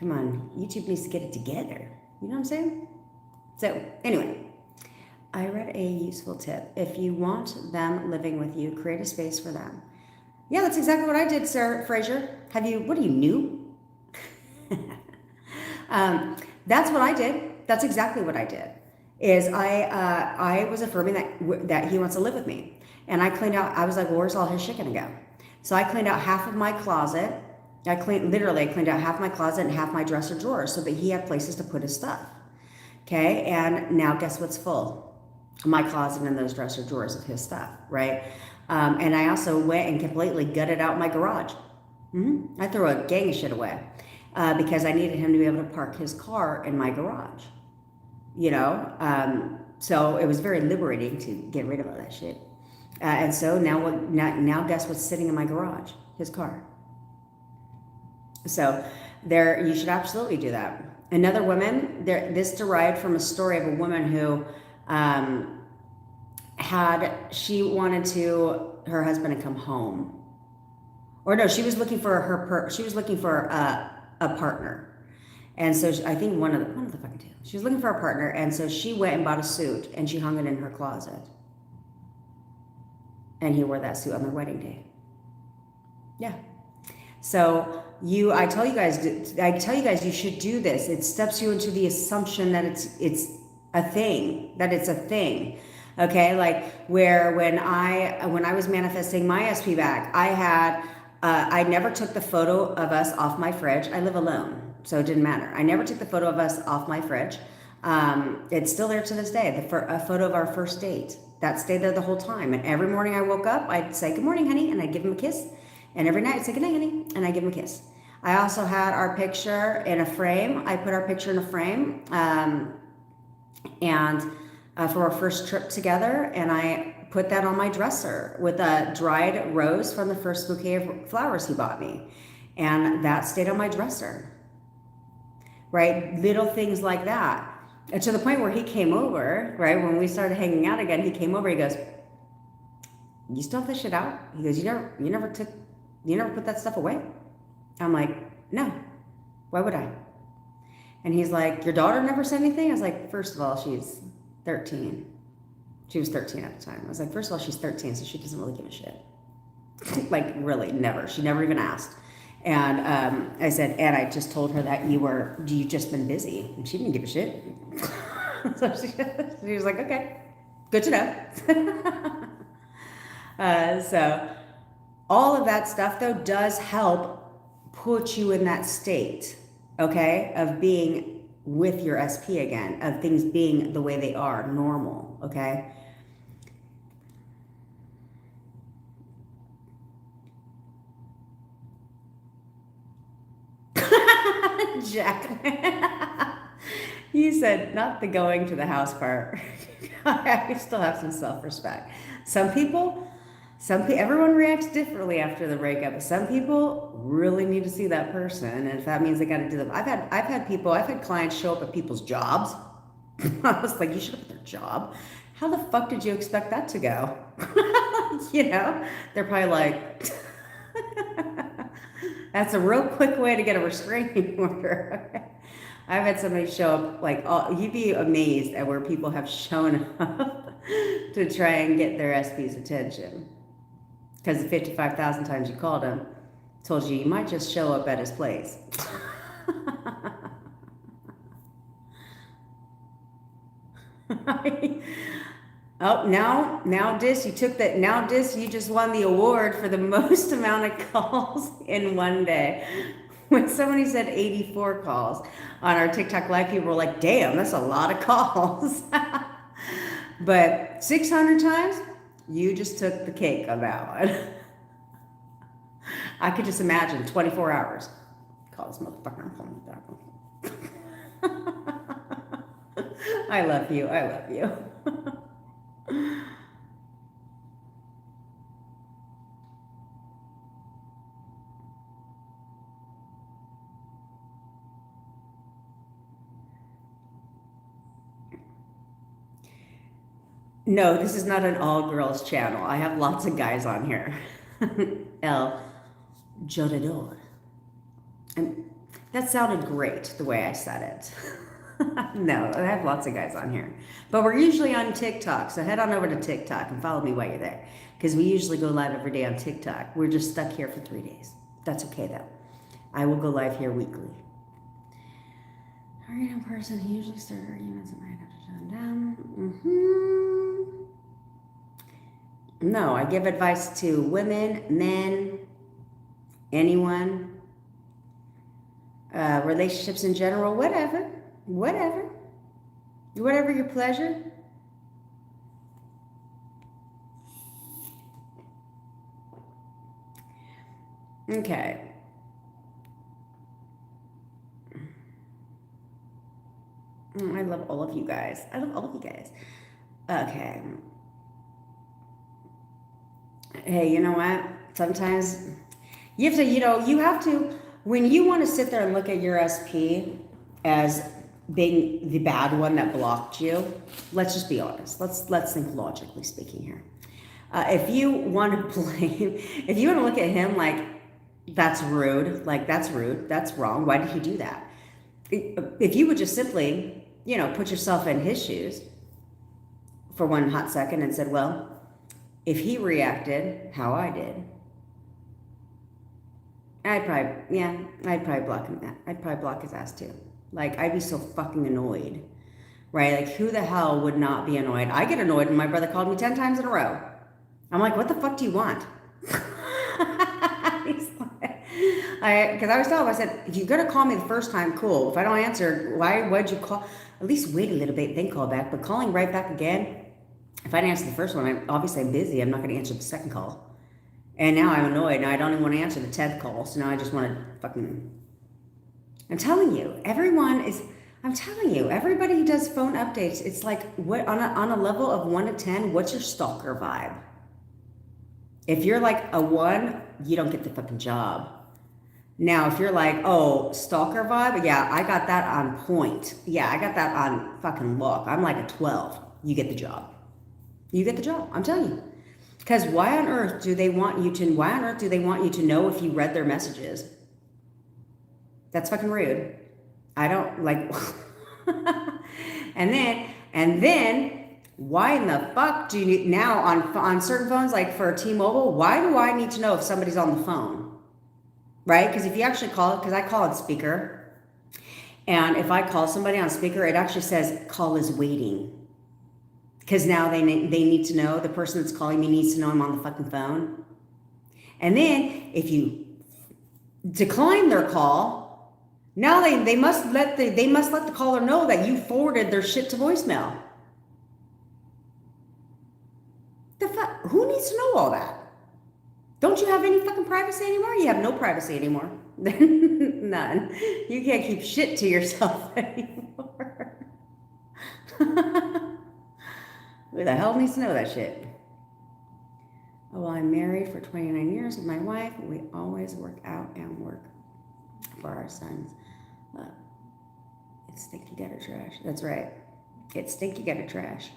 Come on, YouTube needs to get it together. You know what I'm saying? So, anyway, I read a useful tip. If you want them living with you, create a space for them. Yeah, that's exactly what I did, Sir Fraser. What are you, new? That's what I did. That's exactly what I did. Is I was affirming that he wants to live with me. And I cleaned out, I was like, well, where's all his shit gonna go? So I cleaned out half of my closet. I cleaned out half my closet and half my dresser drawers so that he had places to put his stuff. Okay, and now guess what's full? My closet and those dresser drawers of his stuff, right? And I also went and completely gutted out my garage. I threw a gang of shit away because I needed him to be able to park his car in my garage. So it was very liberating to get rid of all that shit. And so now guess what's sitting in my garage? His car. So you should absolutely do that. Another woman, this derived from a story of a woman who she wanted her husband to come home. Or no, she was looking for a partner. And so I think one of the fucking two. She was looking for a partner, and so she went and bought a suit, and she hung it in her closet. And he wore that suit on their wedding day. Yeah. So I tell you guys, you should do this. It steps you into the assumption that it's a thing, Okay, like when I was manifesting my SP back, I never took the photo of us off my fridge. I live alone, so it didn't matter. I never took the photo of us off my fridge. It's still there to this day. A photo of our first date that stayed there the whole time. And every morning I woke up, I'd say, "Good morning, honey," and I'd give him a kiss. And every night I'd say, "Good night, honey," and I'd give him a kiss. I also had our picture in a frame. I put our picture in a frame, and for our first trip together, and I put that on my dresser with a dried rose from the first bouquet of flowers he bought me, and that stayed on my dresser. Right, little things like that, and to the point where he came over. Right, when we started hanging out again, he came over. He goes, "You still have this shit out?" He goes, You never put that stuff away?" I'm like, "No, why would I?" And he's like, "Your daughter never said anything?" I was like, "First of all, she's 13. She was 13 at the time." I was like, "First of all, she's 13, so she doesn't really give a shit." Like, really, never. She never even asked. And I said, "And I just told her that you've just been busy." And she didn't give a shit. So she was like, "Okay, good to know." So all of that stuff, though, does help put you in that state, okay, of being with your SP again, of things being the way they are, normal, okay? Jack, you said not the going to the house part. I still have some self-respect. Everyone reacts differently after the breakup. Some people really need to see that person, and if that means they got to do them. I've had clients show up at people's jobs. I was like, "You should have their job. How the fuck did you expect that to go?" They're probably like, "That's a real quick way to get a restraining order." I've had somebody show up, like, you'd be amazed at where people have shown up to try and get their SP's attention. Because the 55,000 times you called him told you might just show up at his place. Oh, now Dis, you just won the award for the most amount of calls in one day. When somebody said 84 calls on our TikTok live, people were like, "Damn, that's a lot of calls." But 600 times, you just took the cake on that one. I could just imagine 24 hours. Call this motherfucker. I'm calling you back. I love you. No, this is not an all-girls channel. I have lots of guys on here. El Jorador. And that sounded great, the way I said it. No, I have lots of guys on here. But we're usually on TikTok, so head on over to TikTok and follow me while you're there. Because we usually go live every day on TikTok. We're just stuck here for 3 days. That's okay, though. I will go live here weekly. A random person who usually start arguments and I have to shut them down. No, I give advice to women, men, anyone, relationships in general, whatever your pleasure. Okay. I love all of you guys. Okay. Hey, you know what? Sometimes you have to, when you want to sit there and look at your SP as being the bad one that blocked you, let's just be honest. Let's think logically speaking here. If you want to look at him like, that's rude, that's wrong, why did he do that? If you would just simply, put yourself in his shoes for one hot second and said, well, if he reacted how I did, I'd probably block him. I'd probably block his ass too. Like, I'd be so fucking annoyed, right? Like, who the hell would not be annoyed? I get annoyed when my brother called me 10 times in a row. I'm like, what the fuck do you want? Because I was telling him, I said, if you're going to call me the first time, cool. If I don't answer, why'd you call? At least wait a little bit, then call back. But calling right back again, if I didn't answer the first one, I'm busy. I'm not going to answer the second call. And now I'm annoyed. Now I don't even want to answer the 10th call. So now I just want to fucking... I'm telling you, everybody who does phone updates, it's like, what on a level of 1 to 10, what's your stalker vibe? If you're like a 1, you don't get the fucking job. Now, if you're like, oh, stalker vibe, yeah, I got that on point. Yeah, I got that on fucking lock. I'm like a 12. You get the job. You get the job. I'm telling you. Because why on earth do they want you to know if you read their messages? That's fucking rude. I don't like. and then why in the fuck do you now on certain phones, like for T-Mobile, why do I need to know if somebody's on the phone? Right? Because if you actually call it, because I call it speaker, and if I call somebody on speaker, it actually says call is waiting. Because now they need to know, the person that's calling me needs to know I'm on the fucking phone. And then if you decline their call, now they must let the caller know that you forwarded their shit to voicemail. The fuck? Who needs to know all that? Don't you have any fucking privacy anymore? You have no privacy anymore. None. You can't keep shit to yourself anymore. Who the hell needs to know that shit? Oh, well, I'm married for 29 years with my wife. We always work out and work for our sons. It's stinky gutter trash. That's right. It's stinky gutter trash.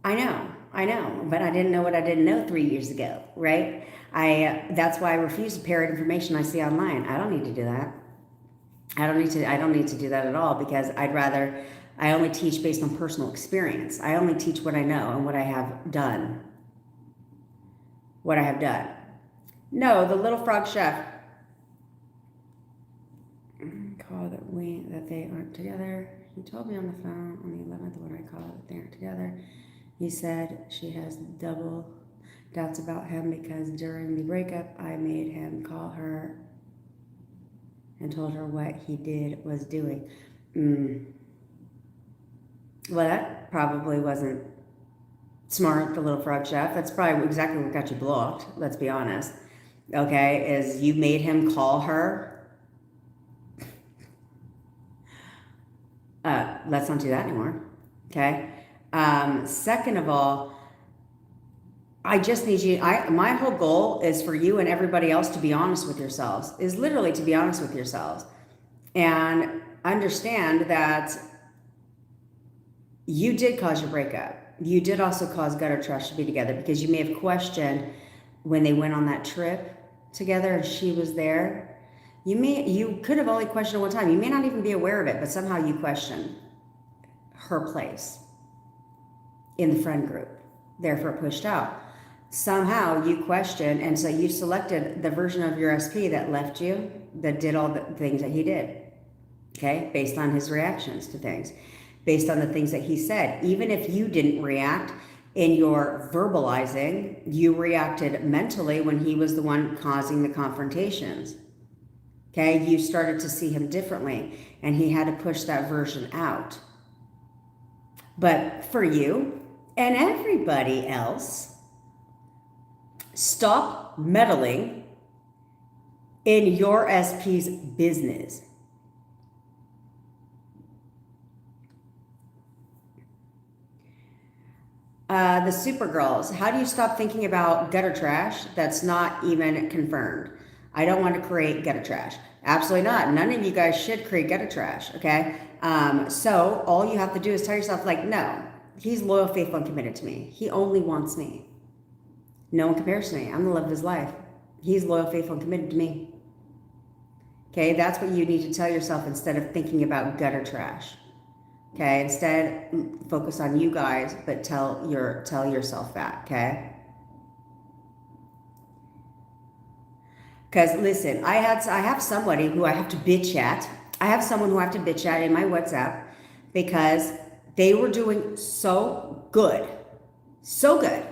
I know, but I didn't know what I didn't know 3 years ago, right? That's why I refuse to parrot information I see online. I don't need to do that. I don't need to do that at all, because I only teach based on personal experience. I only teach what I know and what I have done. No, the Little Frog Chef called that they aren't together. He told me on the phone on the 11th when I called that they aren't together. He said she has double doubts about him because during the breakup, I made him call her and told her what he was doing. Well, that probably wasn't smart, the Little Frog Chef. That's probably exactly what got you blocked, let's be honest. Okay, is you made him call her. Let's not do that anymore, okay? Second of all, I just need you, my whole goal is for you and everybody else to be honest with yourselves, is literally to be honest with yourselves and understand that you did cause your breakup. You did also cause gutter trash to be together, because you may have questioned when they went on that trip together and she was there. You could have only questioned one time. You may not even be aware of it, but somehow you questioned her place in the friend group, therefore pushed out. Somehow you questioned, and so you selected the version of your SP that left you, that did all the things that he did, okay, based on his reactions to things, based on the things that he said. Even if you didn't react in your verbalizing, you reacted mentally when he was the one causing the confrontations, okay? You started to see him differently, and he had to push that version out. But for you and everybody else, stop meddling in your SP's business. The Supergirls, how do you stop thinking about gutter trash that's not even confirmed? I don't want to create gutter trash. Absolutely not. None of you guys should create gutter trash, okay? So all you have to do is tell yourself, like, no, he's loyal, faithful, and committed to me. He only wants me. No one compares to me. I'm the love of his life. He's loyal, faithful, and committed to me. Okay, that's what you need to tell yourself instead of thinking about gutter trash. Okay, instead focus on you guys, but tell yourself that. Okay. Because listen, I have somebody who I have to bitch at. I have someone who I have to bitch at in my WhatsApp because they were doing so good, so good.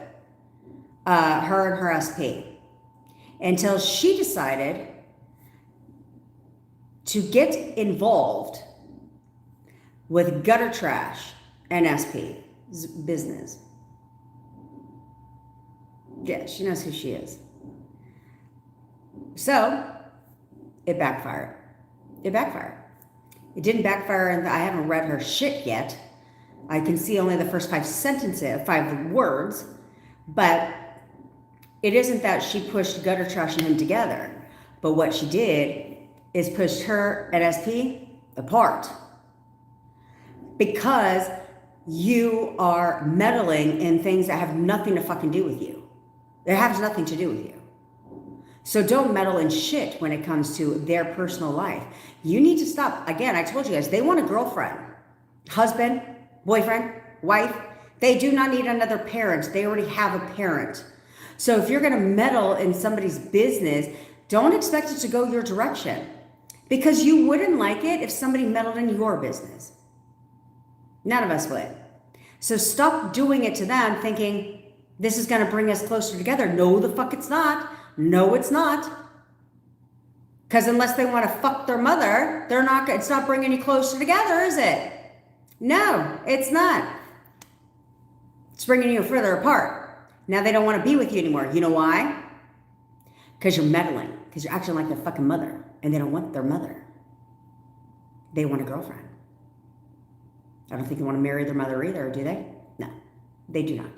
Her and her SP, until she decided to get involved with gutter trash and SP's business. Yeah, she knows who she is. So it backfired. It backfired. It didn't backfire, and I haven't read her shit yet. I can see only the first 5 words, but it isn't that she pushed gutter trash and him together, but what she did is pushed her and SP apart because you are meddling in things that have nothing to fucking do with you. It has nothing to do with you. So don't meddle in shit when it comes to their personal life. You need to stop. Again, I told you guys, they want a girlfriend, husband, boyfriend, wife. They do not need another parent. They already have a parent. So if you're going to meddle in somebody's business, don't expect it to go your direction because you wouldn't like it if somebody meddled in your business. None of us would. So stop doing it to them thinking this is going to bring us closer together. No, the fuck it's not. No, it's not. Because unless they want to fuck their mother, it's not bringing you closer together, is it? No, it's not. It's bringing you further apart. Now they don't want to be with you anymore. You know why? Because you're meddling. Because you're acting like their fucking mother. And they don't want their mother. They want a girlfriend. I don't think they want to marry their mother either, do they? No, they do not.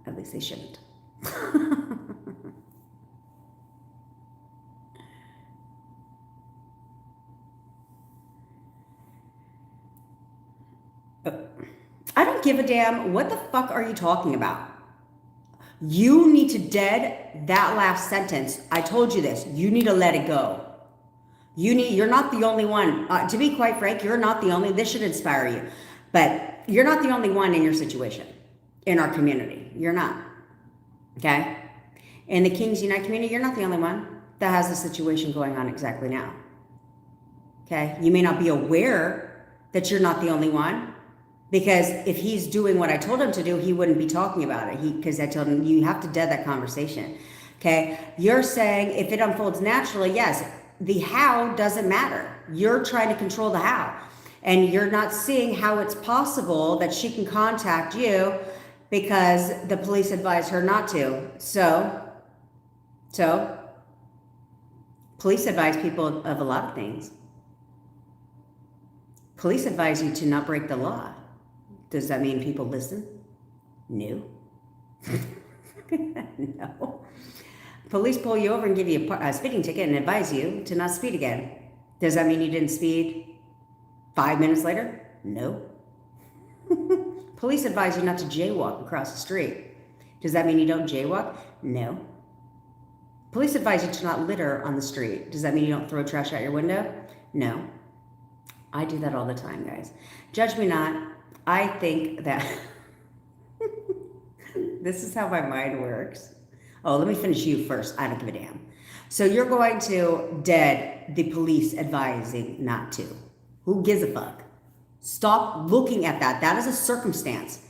At least they shouldn't. I don't give a damn. What the fuck are you talking about? You need to dead that last sentence. I told you this. You need to let it go. You're not the only one. To be quite frank, you're not the only. This should inspire you. But you're not the only one in your situation, in our community. You're not. Okay? In the Kings Unite community, you're not the only one that has the situation going on exactly now. Okay? You may not be aware that you're not the only one. Because if he's doing what I told him to do, he wouldn't be talking about it. Because I told him, you have to dead that conversation. Okay? You're saying if it unfolds naturally, yes, the how doesn't matter. You're trying to control the how. And you're not seeing how it's possible that she can contact you because the police advised her not to. So police advise people of a lot of things. Police advise you to not break the law. Does that mean people listen? No. No. Police pull you over and give you a speeding ticket and advise you to not speed again. Does that mean you didn't speed 5 minutes later? No. Police advise you not to jaywalk across the street. Does that mean you don't jaywalk? No. Police advise you to not litter on the street. Does that mean you don't throw trash out your window? No. I do that all the time, guys. Judge me not. I think that this is how my mind works. Oh, let me finish you first. I don't give a damn. So you're going to dead the police advising not to. Who gives a fuck? Stop looking at that. That is a circumstance.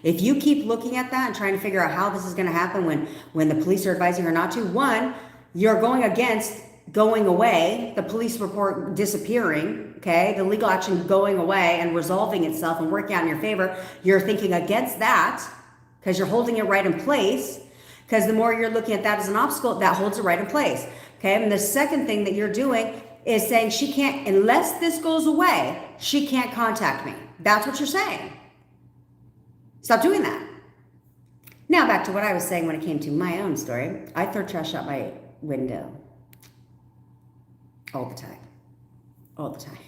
If you keep looking at that and trying to figure out how this is going to happen when the police are advising her not to, one, you're going against going away, the police report disappearing, okay, the legal action going away and resolving itself and working out in your favor. You're thinking against that because you're holding it right in place, because the more you're looking at that as an obstacle, that holds it right in place, okay? And the second thing that you're doing is saying she can't, unless this goes away, she can't contact me. That's what you're saying. Stop doing that. Now back to what I was saying when it came to my own story. I throw trash out my window. All the time. All the time.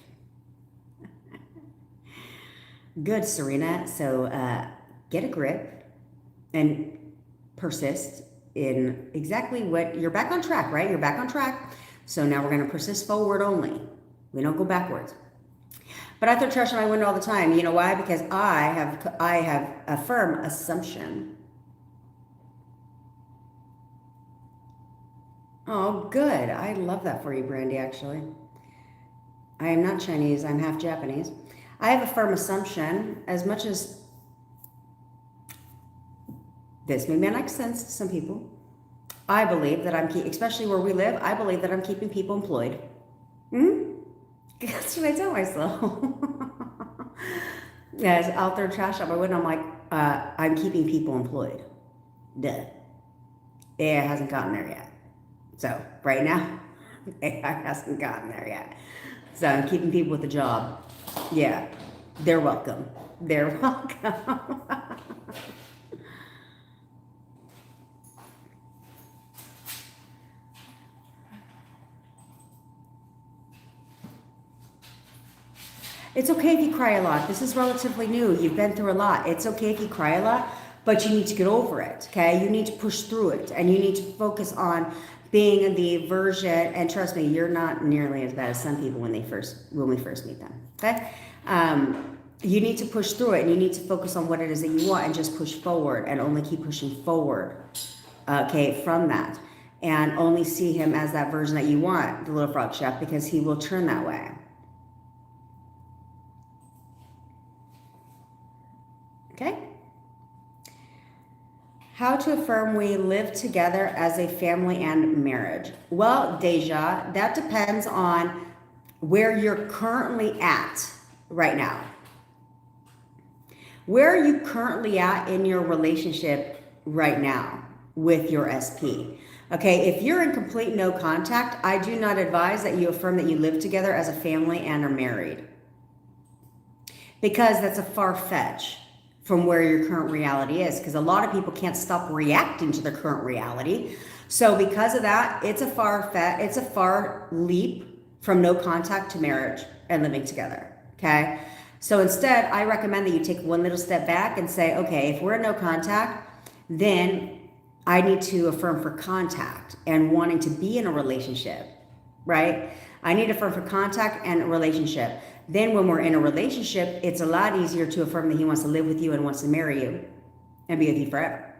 Good, Serena. So get a grip. And persist in exactly what you're back on track, right? You're back on track. So now we're going to persist forward only. We don't go backwards. But I throw trash on my window all the time. You know why? Because I have a firm assumption. Oh, good. I love that for you, Brandy, actually. I am not Chinese. I'm half Japanese. I have a firm assumption, as much as this may make sense to some people. I believe that especially where we live, I believe that I'm keeping people employed. That's what I tell myself. Yes, out there trash out my window, I'm like, I'm keeping people employed. Duh. AI hasn't gotten there yet. So right now, AI hasn't gotten there yet. So I'm keeping people with a job. Yeah, they're welcome. They're welcome. It's okay if you cry a lot. This is relatively new. You've been through a lot. It's okay if you cry a lot, but you need to get over it, okay? You need to push through it, and you need to focus on being the version, and trust me, you're not nearly as bad as some people when we first meet them, okay? You need to push through it, and you need to focus on what it is that you want and just push forward and only keep pushing forward, okay, from that. And only see him as that version that you want, the little frog chef, because he will turn that way. Okay? How to affirm we live together as a family and marriage. Well, Deja, that depends on where you're currently at right now. Where are you currently at in your relationship right now with your SP? Okay, if you're in complete no contact, I do not advise that you affirm that you live together as a family and are married, because that's a far fetch from where your current reality is, because a lot of people can't stop reacting to their current reality. So because of that, it's a far leap from no contact to marriage and living together, okay? So instead, I recommend that you take one little step back and say, okay, if we're in no contact, then I need to affirm for contact and wanting to be in a relationship, right? I need to affirm for contact and a relationship. Then when we're in a relationship, it's a lot easier to affirm that he wants to live with you and wants to marry you and be with you forever.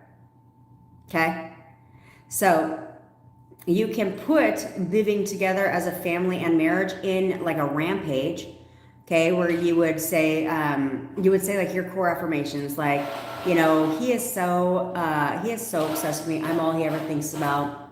Okay? So you can put living together as a family and marriage in like a rampage, okay, where you would say like your core affirmations, like, you know, he is so obsessed with me. I'm all he ever thinks about.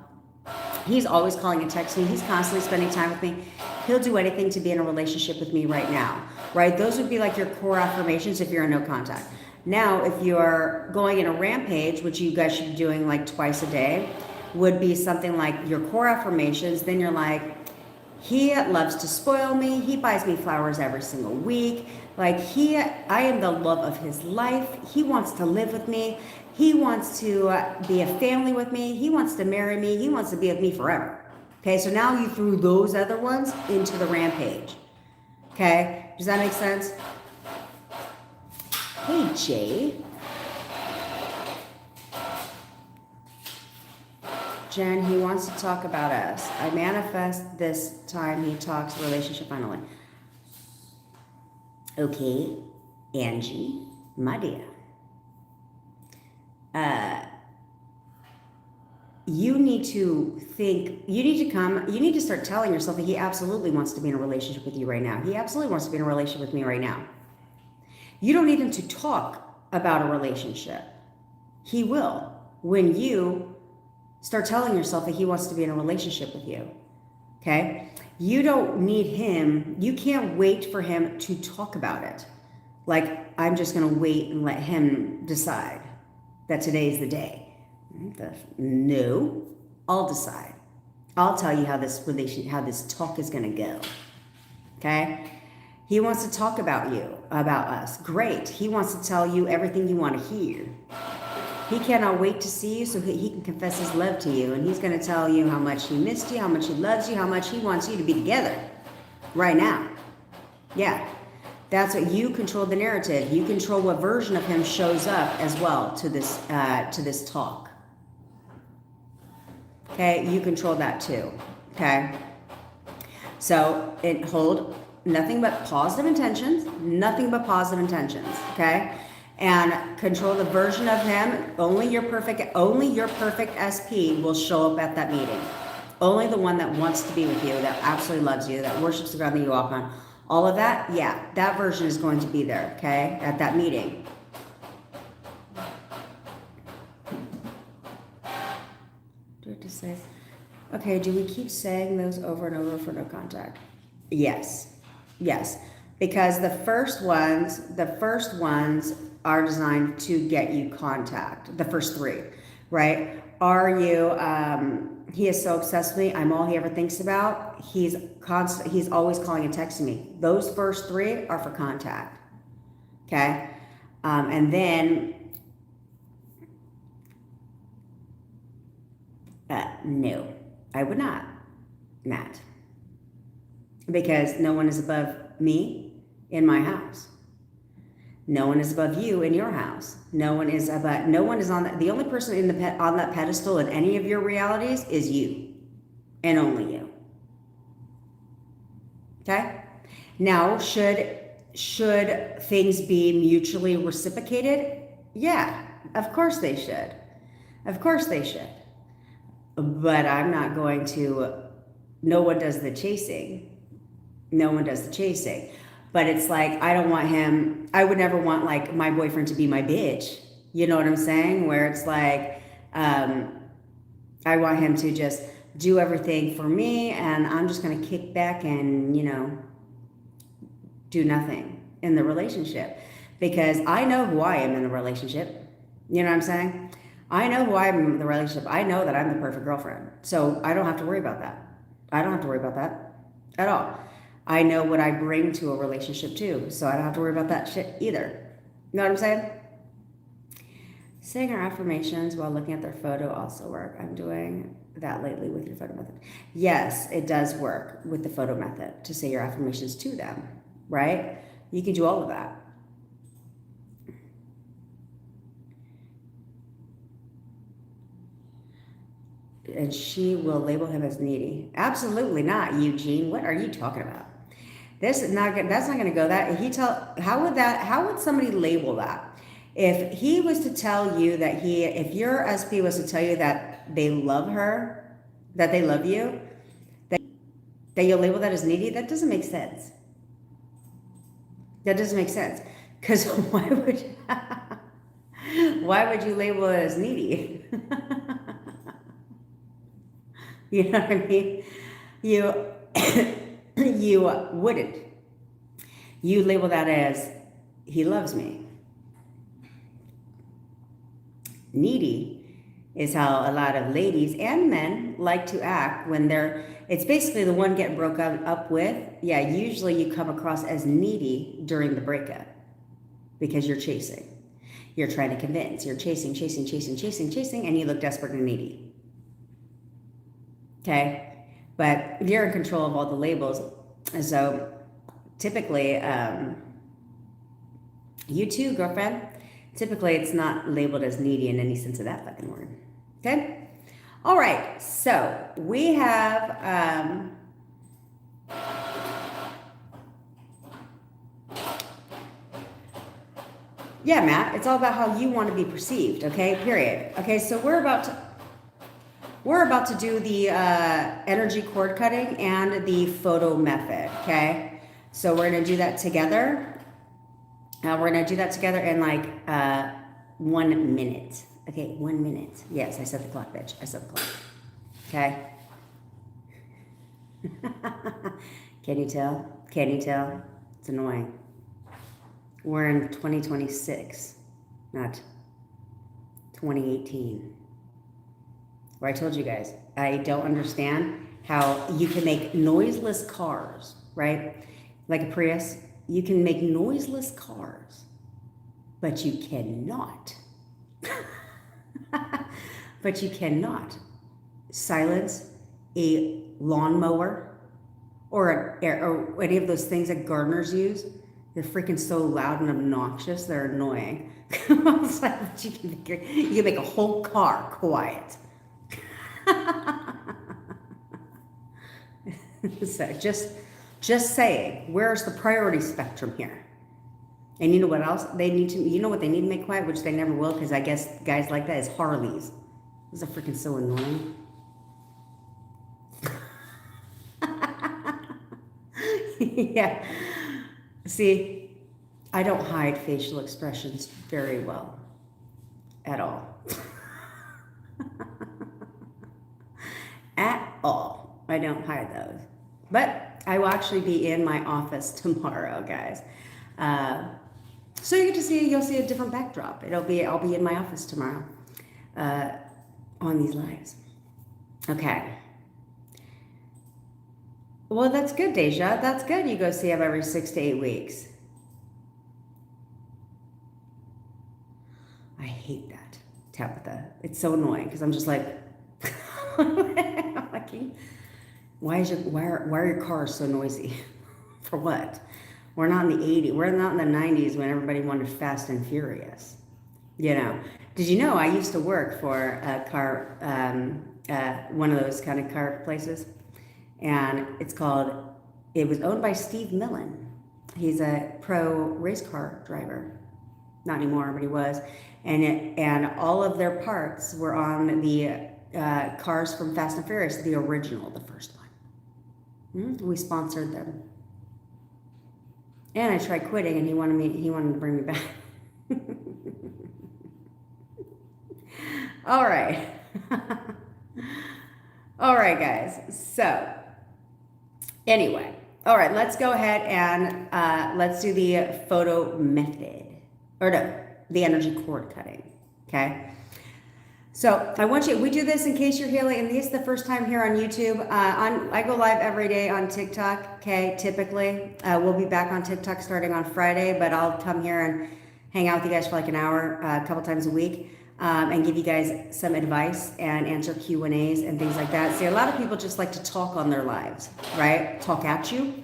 He's always calling and texting me. He's constantly spending time with me. He'll do anything to be in a relationship with me right now, right? Those would be like your core affirmations if you're in no contact. Now, if you're going in a rampage, which you guys should be doing like twice a day, would be something like your core affirmations. Then you're like, he loves to spoil me. He buys me flowers every single week. Like I am the love of his life. He wants to live with me. He wants to be a family with me. He wants to marry me. He wants to be with me forever. Okay, so now you threw those other ones into the rampage. Okay, does that make sense? Hey, Jay. Jen, he wants to talk about us. I manifest this time he talks relationship finally. Okay, Angie, my dear. You need to start telling yourself that he absolutely wants to be in a relationship with you right now. He absolutely wants to be in a relationship with me right now. You don't need him to talk about a relationship. He will when you start telling yourself that he wants to be in a relationship with you. Okay? You don't need him. You can't wait for him to talk about it. Like, I'm just going to wait and let him decide that today's the day. No, I'll decide. I'll tell you how this talk is going to go. Okay? He wants to talk about you, about us. Great. He wants to tell you everything you want to hear. He cannot wait to see you so he can confess his love to you. And he's going to tell you how much he missed you, how much he loves you, how much he wants you to be together right now. Yeah. That's what you control the narrative. You control what version of him shows up as well to this talk. Okay, you control that too. Okay, so hold nothing but positive intentions, nothing but positive intentions. Okay, and control the version of him. Only your perfect SP will show up at that meeting. Only the one that wants to be with you, that absolutely loves you, that worships the ground that you walk on. All of that, yeah, that version is going to be there, okay, at that meeting. Do it to say, okay, do we keep saying those over and over for no contact? Yes, yes, because the first ones are designed to get you contact. The first three, right? Are you? He is so obsessed with me. I'm all he ever thinks about. He's constant. He's always calling and texting me. Those first three are for contact. Okay, and then no, I would not, Matt, because no one is above me in my house. No one is above you in your house. No one is above. No one is on that. The only person in on that pedestal in any of your realities is you, and only you. Okay. Now, should things be mutually reciprocated? Yeah, of course they should. Of course they should. But I'm not going to. No one does the chasing. No one does the chasing. But it's like, I don't want him, I would never want like my boyfriend to be my bitch. You know what I'm saying? Where it's like, I want him to just do everything for me and I'm just going to kick back and, do nothing in the relationship. Because I know who I am in the relationship. You know what I'm saying? I know who I am in the relationship. I know that I'm the perfect girlfriend. So I don't have to worry about that. I don't have to worry about that at all. I know what I bring to a relationship too, so I don't have to worry about that shit either. You know what I'm saying? Saying our affirmations while looking at their photo also work. I'm doing that lately with your photo method. Yes, it does work with the photo method to say your affirmations to them, right? You can do all of that. And she will label him as needy. Absolutely not, Eugene. What are you talking about? This is not good. That's not going to go. How would somebody label that? If he was to tell you that if your SP was to tell you that they love her, that they love you, that you'll label that as needy, that doesn't make sense. That doesn't make sense. Because why would you label it as needy? You know what I mean? You wouldn't. You label that as, he loves me. Needy is how a lot of ladies and men like to act when it's basically the one getting broken up with. Yeah, usually you come across as needy during the breakup because you're chasing. You're trying to convince. You're chasing, and you look desperate and needy. Okay? But you're in control of all the labels. And so typically, you too, girlfriend, typically it's not labeled as needy in any sense of that fucking word. Okay? All right. So we have, yeah, Matt, it's all about how you want to be perceived. Okay? Period. Okay. So we're about to do the energy cord cutting and the photo method, okay? So we're gonna do that together. We're gonna do that together in like 1 minute. Okay, 1 minute. Yes, I set the clock, bitch. I set the clock. Okay? Can you tell? Can you tell? It's annoying. We're in 2026, not 2018. Where I told you guys, I don't understand how you can make noiseless cars, right? Like a Prius, you can make noiseless cars, but you cannot, silence a lawnmower or any of those things that gardeners use. They're freaking so loud and obnoxious, they're annoying. It's like, you can make a whole car quiet. So just saying, where's the priority spectrum here? And you know what else they need to, you know what they need to make quiet, which they never will, because I guess guys like that, is Harleys. Those are freaking so annoying. Yeah. See, I don't hide facial expressions very well at all. At all. I don't hide those. But I will actually be in my office tomorrow, guys. So you get to see, you'll see a different backdrop. I'll be in my office tomorrow on these lives. Okay. Well, that's good, Deja. That's good. You go see him every 6 to 8 weeks. I hate that, Tabitha. It's so annoying because I'm just like, why are your cars so noisy? For what? We're not in the 80s. We're not in the 90s when everybody wanted Fast and Furious. You know, did you know I used to work for a car, one of those kind of car places? And it was owned by Steve Millen. He's a pro race car driver. Not anymore, but he was. And all of their parts were on the cars from Fast and Furious, the original, the first one. We sponsored them. And I tried quitting, and he wanted to bring me back. All right. All right, guys. So, anyway. All right, let's go ahead and let's do the photo method. Or no, the energy cord cutting. Okay? So we do this in case you're healing, and this is the first time here on YouTube. I go live every day on TikTok, okay, typically. We'll be back on TikTok starting on Friday, but I'll come here and hang out with you guys for like an hour, a couple times a week, and give you guys some advice and answer Q&As and things like that. See, a lot of people just like to talk on their lives, right? Talk at you.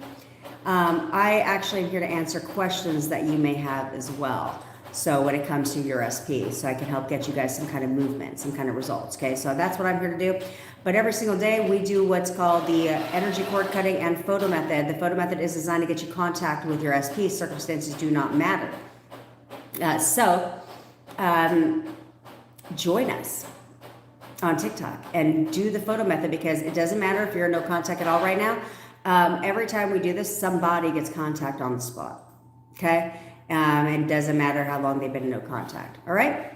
I actually am here to answer questions that you may have as well. So when it comes to your SP, so I can help get you guys some kind of movement, some kind of results, okay? So that's what I'm here to do. But every single day we do what's called the energy cord cutting and photo method. The photo method is designed to get you contact with your SP. Circumstances do not matter. Join us on TikTok and do the photo method, because it doesn't matter if you're in no contact at all right now. Every time we do this, somebody gets contact on the spot, okay? It doesn't matter how long they've been in no contact. All right?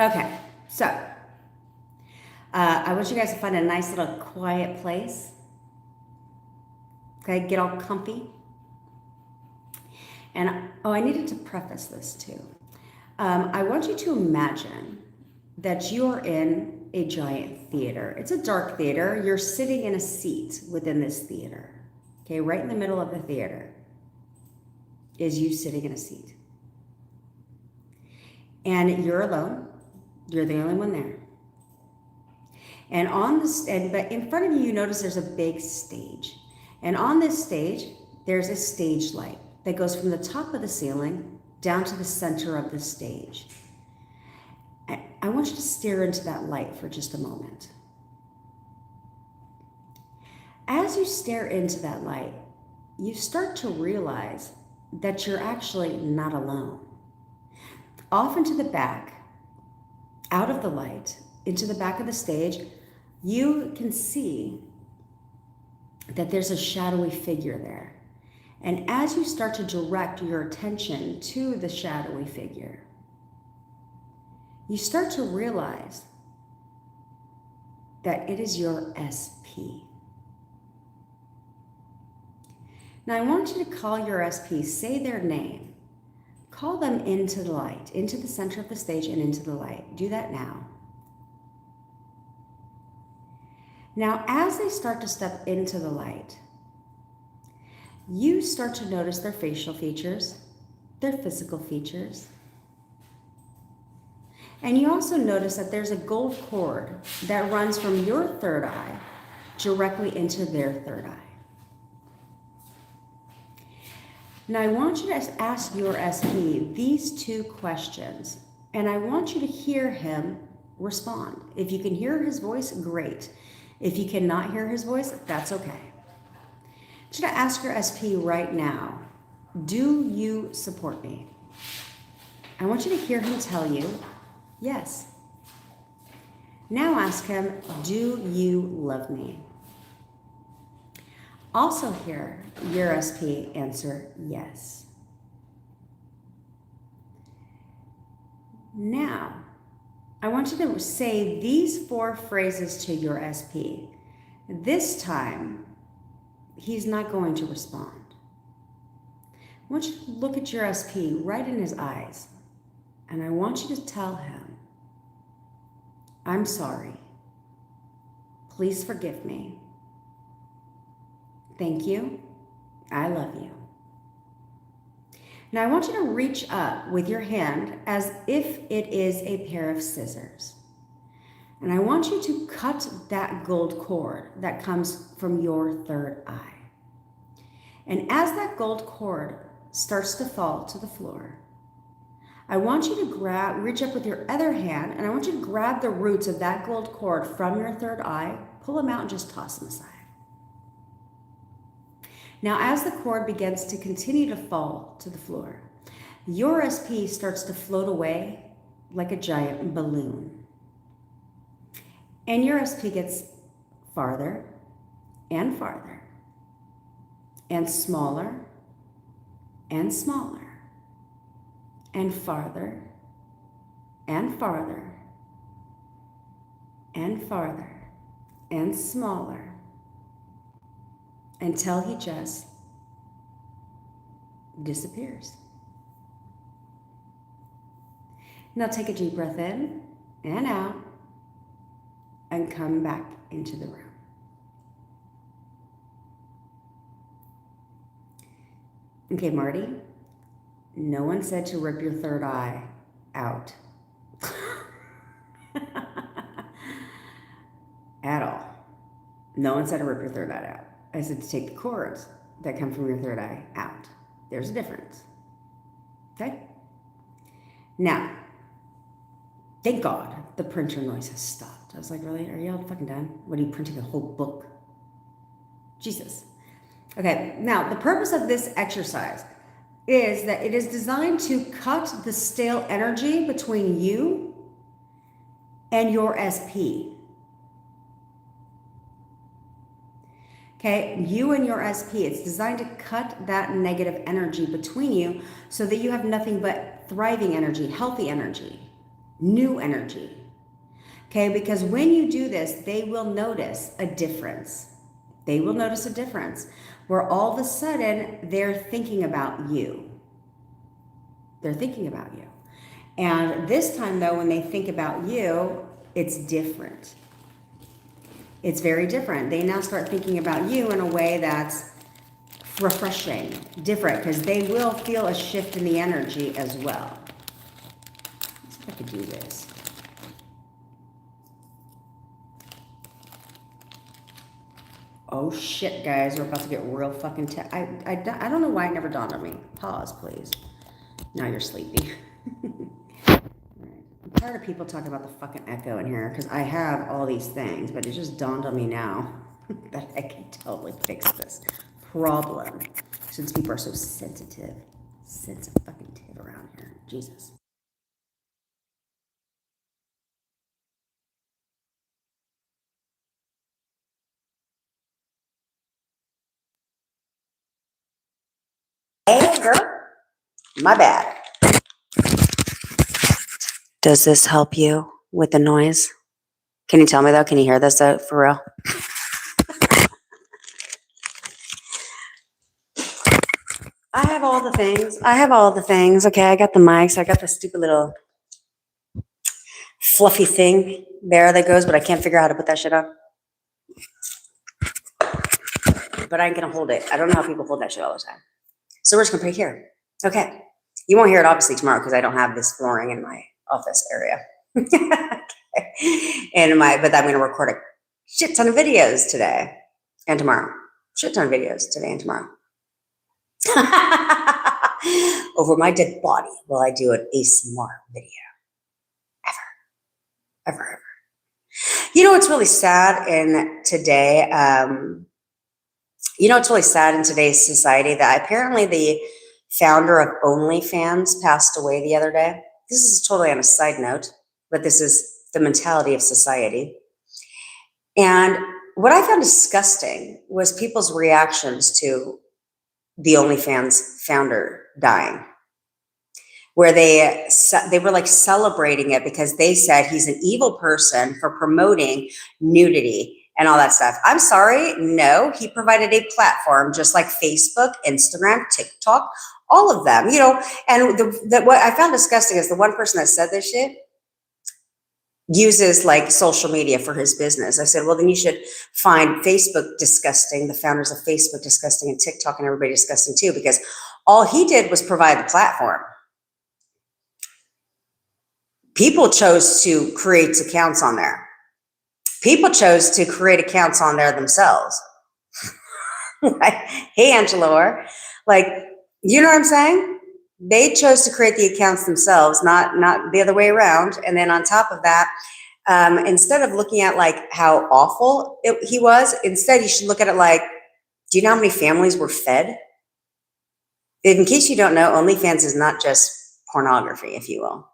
Okay. So, I want you guys to find a nice little quiet place. Okay? Get all comfy. And, I needed to preface this too. I want you to imagine that you're in a giant theater. It's a dark theater. You're sitting in a seat within this theater. Okay? Right in the middle of the theater is you sitting in a seat. And you're alone. You're the only one there. And but in front of you, you notice there's a big stage. And on this stage, there's a stage light that goes from the top of the ceiling down to the center of the stage. I want you to stare into that light for just a moment. As you stare into that light, you start to realize that you're actually not alone. Off into the back, out of the light, into the back of the stage, you can see that there's a shadowy figure there. And as you start to direct your attention to the shadowy figure, you start to realize that it is your SP. Now, I want you to call your SP, say their name. Call them into the light, into the center of the stage and into the light. Do that now. Now, as they start to step into the light, you start to notice their facial features, their physical features. And you also notice that there's a gold cord that runs from your third eye directly into their third eye. Now, I want you to ask your SP these two questions, and I want you to hear him respond. If you can hear his voice, great. If you cannot hear his voice, that's okay. I want you to ask your SP right now, do you support me? I want you to hear him tell you, yes. Now ask him, do you love me? Also hear your SP answer, yes. Now, I want you to say these 4 phrases to your SP. This time, he's not going to respond. I want you to look at your SP right in his eyes, and I want you to tell him, I'm sorry. Please forgive me. Thank you. I love you. Now I want you to reach up with your hand as if it is a pair of scissors. And I want you to cut that gold cord that comes from your third eye. And as that gold cord starts to fall to the floor, I want you to reach up with your other hand, and I want you to grab the roots of that gold cord from your third eye, pull them out and just toss them aside. Now, as the cord begins to continue to fall to the floor, your SP starts to float away like a giant balloon. And your SP gets farther and farther, and smaller and smaller, and farther and farther, and farther and smaller, until he just disappears. Now take a deep breath in and out and come back into the room. Okay, Marty, no one said to rip your third eye out. At all. No one said to rip your third eye out. I said to take the cords that come from your third eye out. There's a difference. Okay? Now, thank God the printer noise has stopped. I was like, really? Are you all fucking done? What are you printing a whole book? Jesus. Okay, now the purpose of this exercise is that it is designed to cut the stale energy between you and your SP. Okay, you and your SP, it's designed to cut that negative energy between you so that you have nothing but thriving energy, healthy energy, new energy. Okay, because when you do this, they will notice a difference. They will notice a difference where all of a sudden they're thinking about you. They're thinking about you. And this time though, when they think about you, it's different. It's very different. They now start thinking about you in a way that's refreshing, different, because they will feel a shift in the energy as well. Let's see if I could do this. Oh shit, guys, we're about to get real fucking I don't know why it never dawned on me. Pause, please. Now you're sleepy. I'm tired of people talking about the fucking echo in here because I have all these things, but it just dawned on me now that I can totally fix this problem since people are so sensitive around here. Jesus. Hey, girl. My bad. Does this help you with the noise? Can you tell me though? Can you hear this though, for real? I have all the things. Okay, I got the mics. I got the stupid little fluffy thing there that goes, but I can't figure out how to put that shit on. But I ain't gonna hold it. I don't know how people hold that shit all the time. So we're just gonna put it here. Okay. You won't hear it obviously tomorrow because I don't have this flooring in my office area. But I'm gonna record a shit ton of videos today and tomorrow. Shit ton of videos today and tomorrow. Over my dead body while I do an ASMR video. Ever. You know what's really sad in today? You know what's really sad in today's society? That apparently the founder of OnlyFans passed away the other day. This is totally on a side note, but this is the mentality of society. And what I found disgusting was people's reactions to the OnlyFans founder dying, where they were like celebrating it because they said he's an evil person for promoting nudity and all that stuff. I'm sorry, no, he provided a platform just like Facebook, Instagram, TikTok, all of them, you know. And what I found disgusting is the one person that said this shit uses like social media for his business. I said, well, then you should find Facebook disgusting, the founders of Facebook disgusting, and TikTok and everybody disgusting too, because all he did was provide the platform. People chose to create accounts on there. People chose to create accounts on there themselves. Like, hey, Angela, like, you know what I'm saying? They chose to create the accounts themselves, not the other way around. And then on top of that, instead of looking at like how awful he was, instead you should look at it like, do you know how many families were fed? In case you don't know, OnlyFans is not just pornography, if you will.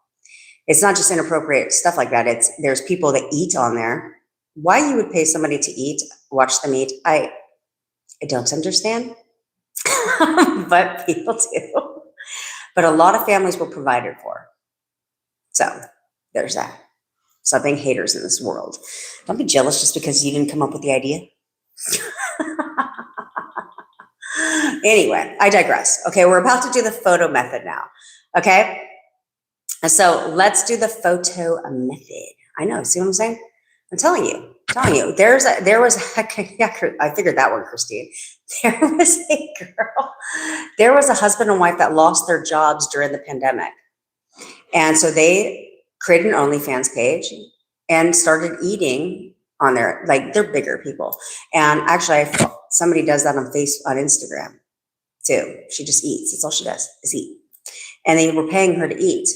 It's not just inappropriate stuff like that. There's people that eat on there. Why you would pay somebody to eat, watch them eat, I don't understand, but people do. But a lot of families were provided for. So there's that. Stop being haters in this world. Don't be jealous just because you didn't come up with the idea. Anyway, I digress. Okay, we're about to do the photo method now. Okay, so let's do the photo method. I know, see what I'm saying? I'm telling you. There was I figured that one, Christine. There was a husband and wife that lost their jobs during the pandemic. And so they created an OnlyFans page and started eating on there. Like, they're bigger people. And actually, somebody does that on Instagram too. She just eats. That's all she does is eat. And they were paying her to eat.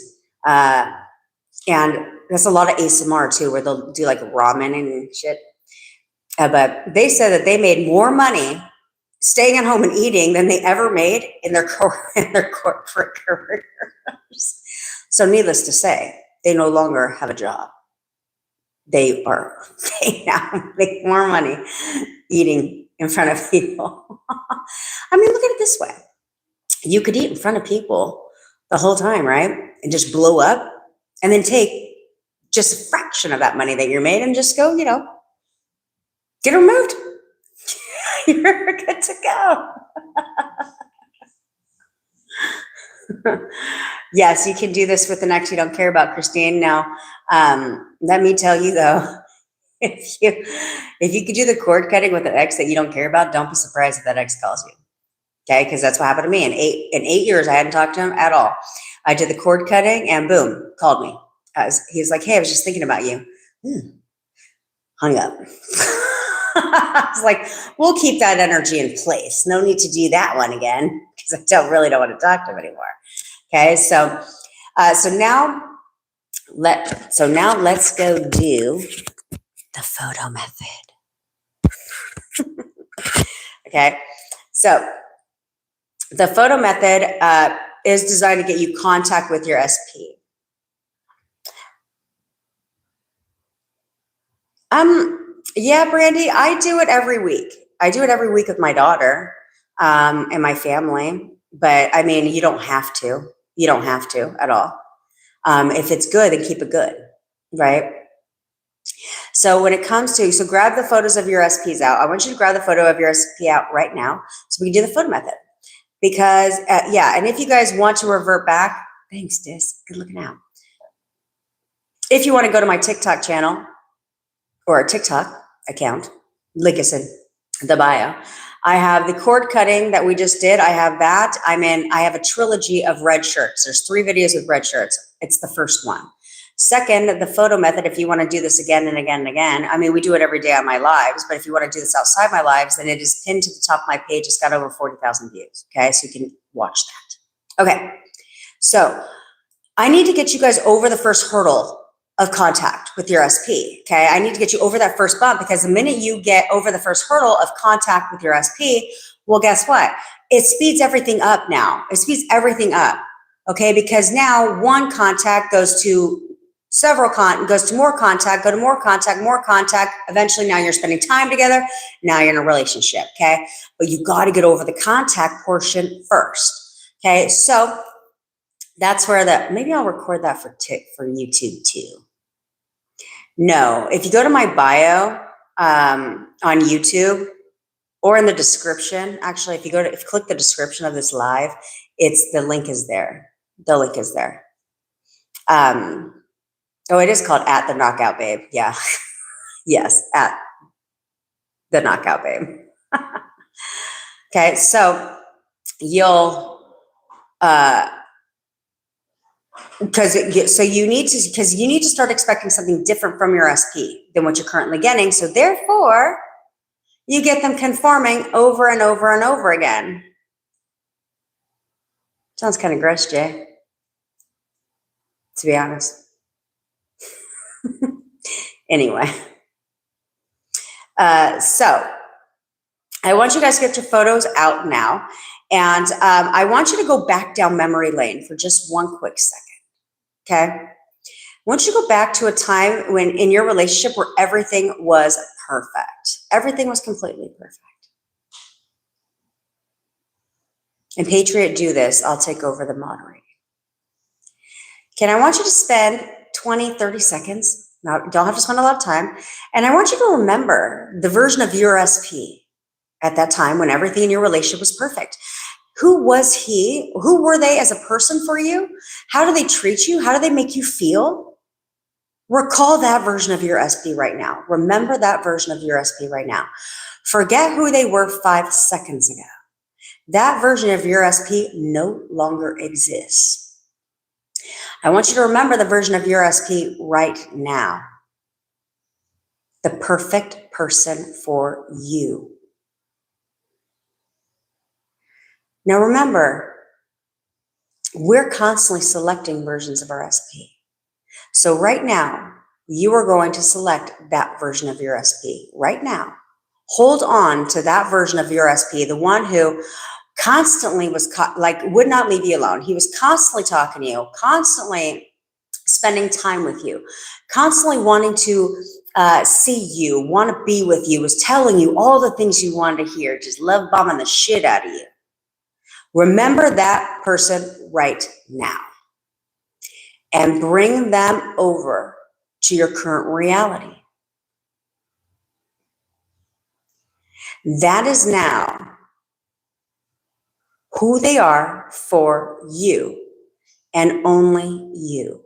And that's a lot of ASMR too, where they'll do like ramen and shit. But they said that they made more money staying at home and eating than they ever made in their corporate careers. So needless to say, they no longer have a job. They now make more money eating in front of people. I mean, look at it this way. You could eat in front of people the whole time, right? And just blow up and then take just a fraction of that money that you made and just go, get removed. You're good to go. Yes, you can do this with an ex you don't care about, Christine. Now, let me tell you though, if you could do the cord cutting with an ex that you don't care about, don't be surprised if that ex calls you. Okay, because that's what happened to me. In 8 years, I hadn't talked to him at all. I did the cord cutting and boom, called me. He was like, hey, I was just thinking about you. Hung up. I was like, we'll keep that energy in place. No need to do that one again because I really don't want to talk to him anymore. Okay, so now let's go do the photo method. Okay, so the photo method is designed to get you contact with your SP. Yeah, Brandy, I do it every week. I do it every week with my daughter and my family. But I mean, you don't have to. You don't have to at all. If it's good, then keep it good, right? So when it comes to, so grab the photos of your SPs out. I want you to grab the photo of your SP out right now so we can do the photo method. Because, yeah, and if you guys want to revert back, thanks, Dis, good looking out. If you want to go to my TikTok channel or a TikTok account, link is in the bio. I have the cord cutting that we just did. I have that. I have a trilogy of red shirts. There's 3 videos with red shirts. It's the first one. Second, the photo method, if you want to do this again and again and again, I mean, we do it every day on my lives, but if you want to do this outside my lives, then it is pinned to the top of my page. It's got over 40,000 views. Okay, so you can watch that. Okay, so I need to get you guys over the first hurdle of contact with your SP. Okay. I need to get you over that first bump, because the minute you get over the first hurdle of contact with your SP, well, guess what? It speeds everything up now. It speeds everything up. Okay. Because now one contact goes to goes to more contact, go to more contact. Eventually now you're spending time together. Now you're in a relationship. Okay. But you got to get over the contact portion first. Okay. So that's where maybe I'll record that for YouTube too. No, if you go to my bio on YouTube or in the description, actually, if you click the description of this live, the link is there. The link is there. Oh, it is called At the Knockout Babe. Yeah. Yes, At the Knockout Babe. Okay, so you'll because you need to start expecting something different from your SP than what you're currently getting. So therefore, you get them conforming over and over and over again. Sounds kind of gross, Jay, to be honest. Anyway, so I want you guys to get your photos out now, and I want you to go back down memory lane for just one quick second. Okay. I want you to go back to a time when in your relationship where everything was perfect. Everything was completely perfect. And Patriot, do this. I'll take over the moderating. Okay, I want you to spend 20, 30 seconds. Now, you don't have to spend a lot of time. And I want you to remember the version of your SP at that time when everything in your relationship was perfect. Who was he? Who were they as a person for you? How do they treat you? How do they make you feel? Recall that version of your SP right now. Remember that version of your SP right now. Forget who they were 5 seconds ago. That version of your SP no longer exists. I want you to remember the version of your SP right now. The perfect person for you. Now remember, we're constantly selecting versions of our SP. So right now, you are going to select that version of your SP right now. Hold on to that version of your SP, the one who constantly would not leave you alone. He was constantly talking to you, constantly spending time with you, constantly wanting to see you, want to be with you, was telling you all the things you wanted to hear, just love bombing the shit out of you. Remember that person right now and bring them over to your current reality. That is now who they are for you and only you.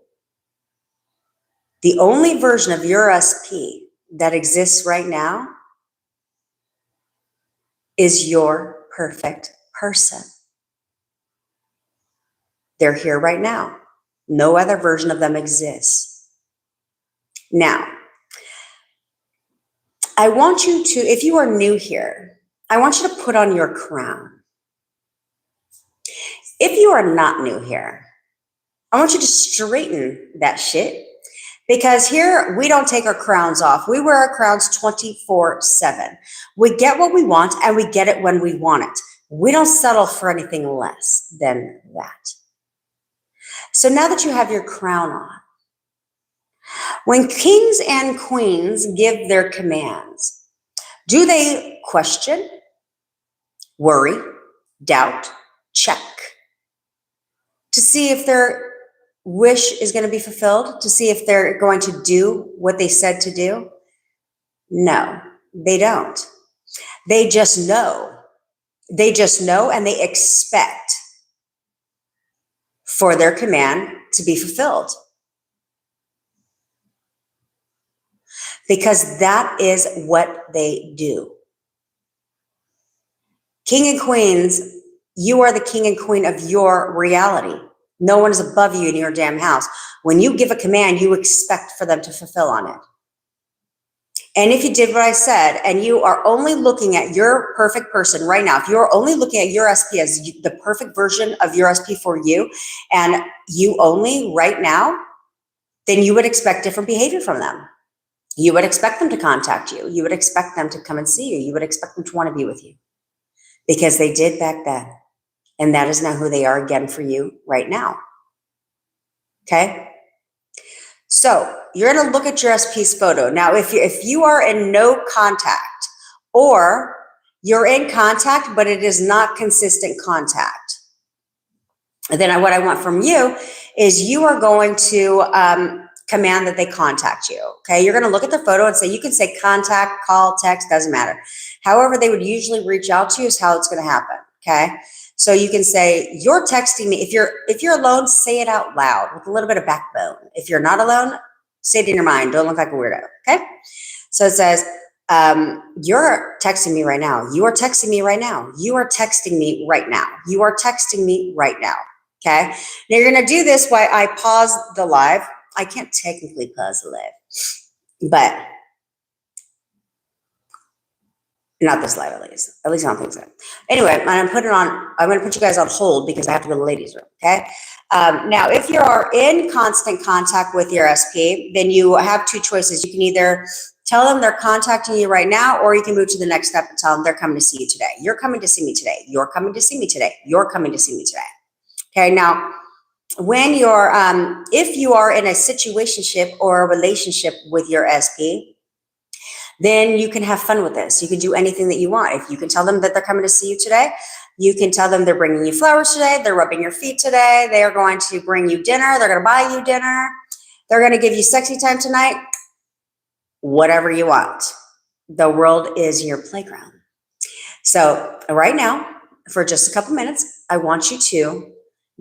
The only version of your SP that exists right now is your perfect person. They're here right now. No other version of them exists. Now, I want you to, if you are new here, I want you to put on your crown. If you are not new here, I want you to straighten that shit, because here we don't take our crowns off. We wear our crowns 24/7. We get what we want and we get it when we want it. We don't settle for anything less than that. So now that you have your crown on, when kings and queens give their commands, do they question, worry, doubt, check to see if their wish is going to be fulfilled, to see if they're going to do what they said to do? No, they don't. They just know. They just know, and they expect for their command to be fulfilled. Because that is what they do. King and queens, you are the king and queen of your reality. No one is above you in your damn house. When you give a command, you expect for them to fulfill on it. And if you did what I said, and you are only looking at your perfect person right now, if you're only looking at your SP as the perfect version of your SP for you, and you only right now then you would expect different behavior from them. You would expect them to contact you. You would expect them to come and see you. You would expect them to want to be with you because they did back then. And that is not who they are again for you right now. Okay? So you're going to look at your SP's photo. Now, if you are in no contact or you're in contact, but it is not consistent contact, then what I want from you is you are going to command that they contact you. Okay. You're going to look at the photo and say, you can say contact, call, text, doesn't matter. However, they would usually reach out to you is how it's going to happen. Okay. So you can say, you're texting me. If you're alone, say it out loud with a little bit of backbone. If you're not alone, say it in your mind. Don't look like a weirdo. Okay. So it says, you're texting me right now. You are texting me right now. You are texting me right now. You are texting me right now. Okay. Now you're going to do this while I pause the live. I can't technically pause the live, but not this live, at least. At least I don't think so. Anyway, I'm going to put you guys on hold because I have to go to the ladies' room. Okay. Now, if you are in constant contact with your SP, then you have two choices. You can either tell them they're contacting you right now, or you can move to the next step and tell them they're coming to see you today. You're coming to see me today. You're coming to see me today. You're coming to see me today. Okay. Now, when you're, if you are in a situationship or a relationship with your SP, then you can have fun with this. You can do anything that you want. If you can tell them that they're coming to see you today, you can tell them they're bringing you flowers today, they're rubbing your feet today, they are going to bring you dinner, they're going to buy you dinner, they're going to give you sexy time tonight, whatever you want. The world is your playground. So right now, for just a couple minutes, I want you to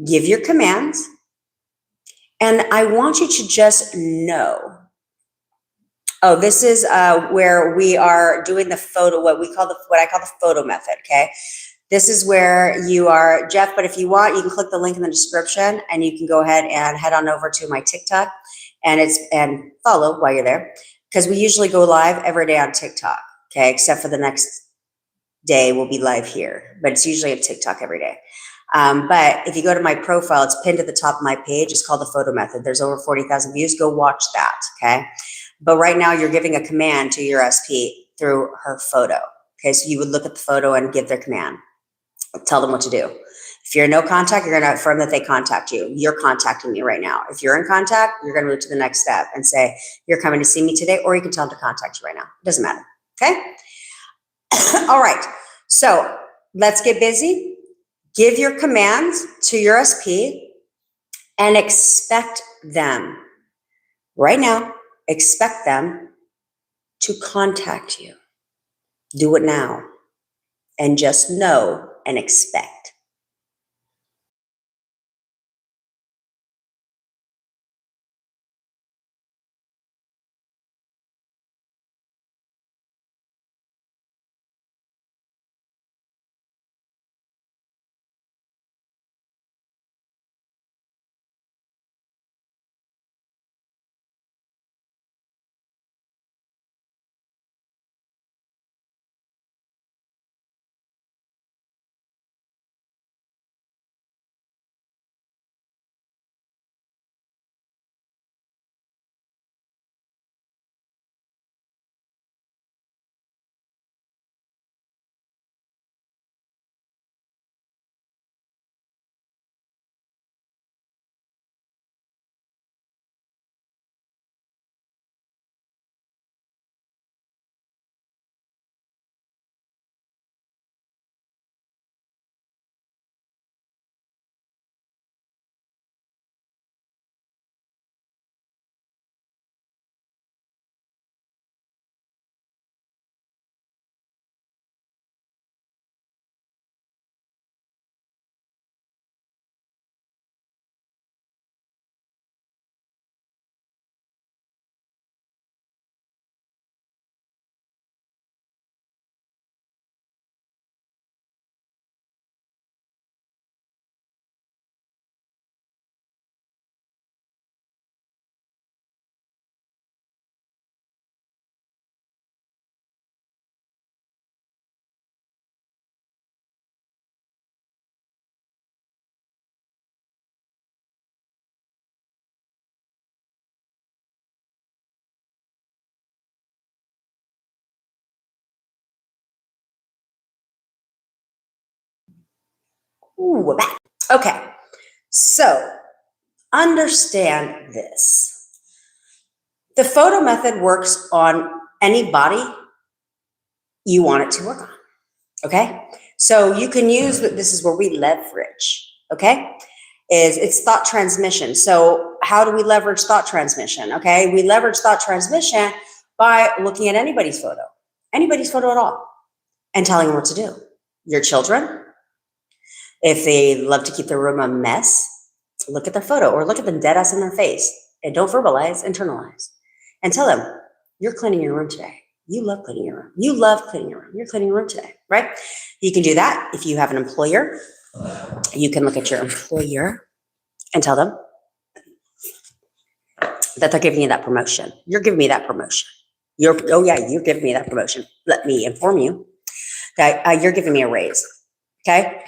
give your commands, and I want you to just know. Oh, this is where we are doing the photo, what I call the photo method. Okay. This is where you are, Jeff, but if you want, you can click the link in the description and you can go ahead and head on over to my TikTok and follow while you're there. Because we usually go live every day on TikTok. Okay. Except for the next day, we'll be live here, but it's usually on TikTok every day. But if you go to my profile, it's pinned at the top of my page. It's called the photo method. There's over 40,000 views. Go watch that. Okay. But right now you're giving a command to your SP through her photo. Okay. So you would look at the photo and give their command. Tell them what to do. If you're in no contact, you're going to affirm that they contact you. You're contacting me right now. If you're in contact, you're going to move to the next step and say, you're coming to see me today, or you can tell them to contact you right now. It doesn't matter. Okay. All right. So let's get busy. Give your commands to your SP and expect them right now. Expect them to contact you. Do it now and just know and expect. Ooh, we're back. Okay, so understand this. The photo method works on any body you want it to work on, okay? So you can use, this is where we leverage, okay? It's thought transmission. So how do we leverage thought transmission, okay? We leverage thought transmission by looking at anybody's photo at all, and telling them what to do. Your children, if they love to keep their room a mess, look at their photo or look at them dead ass in their face and don't verbalize, internalize, and tell them, you're cleaning your room today. You love cleaning your room. You love cleaning your room. You're cleaning your room today, right? You can do that. If you have an employer, you can look at your employer and tell them that they're giving you that promotion. You're giving me that promotion. You're giving me that promotion. Let me inform you that you're giving me a raise, okay?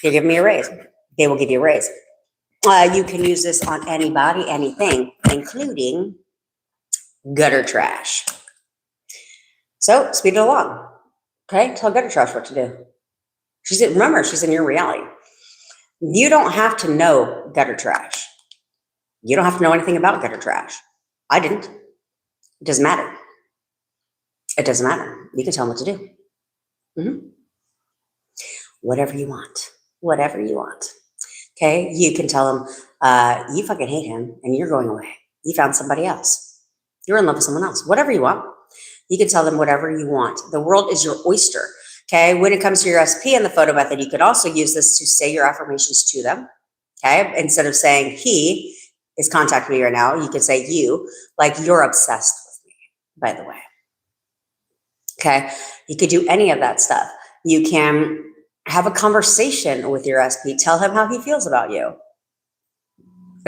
You're giving me a raise. They will give you a raise. You can use this on anybody, anything, including gutter trash. So speed it along, okay? Tell gutter trash what to do. Remember, she's in your reality. You don't have to know gutter trash. You don't have to know anything about gutter trash. I didn't. It doesn't matter. It doesn't matter. You can tell them what to do. Mm-hmm. Whatever you want. Whatever you want. Okay? You can tell them, you fucking hate him and you're going away. You found somebody else. You're in love with someone else. Whatever you want. You can tell them whatever you want. The world is your oyster. Okay? When it comes to your SP and the photo method, you could also use this to say your affirmations to them. Okay? Instead of saying he is contacting me right now, you could say you, like you're obsessed with me, by the way. Okay? You could do any of that stuff. You can have a conversation with your SP. Tell him how he feels about you.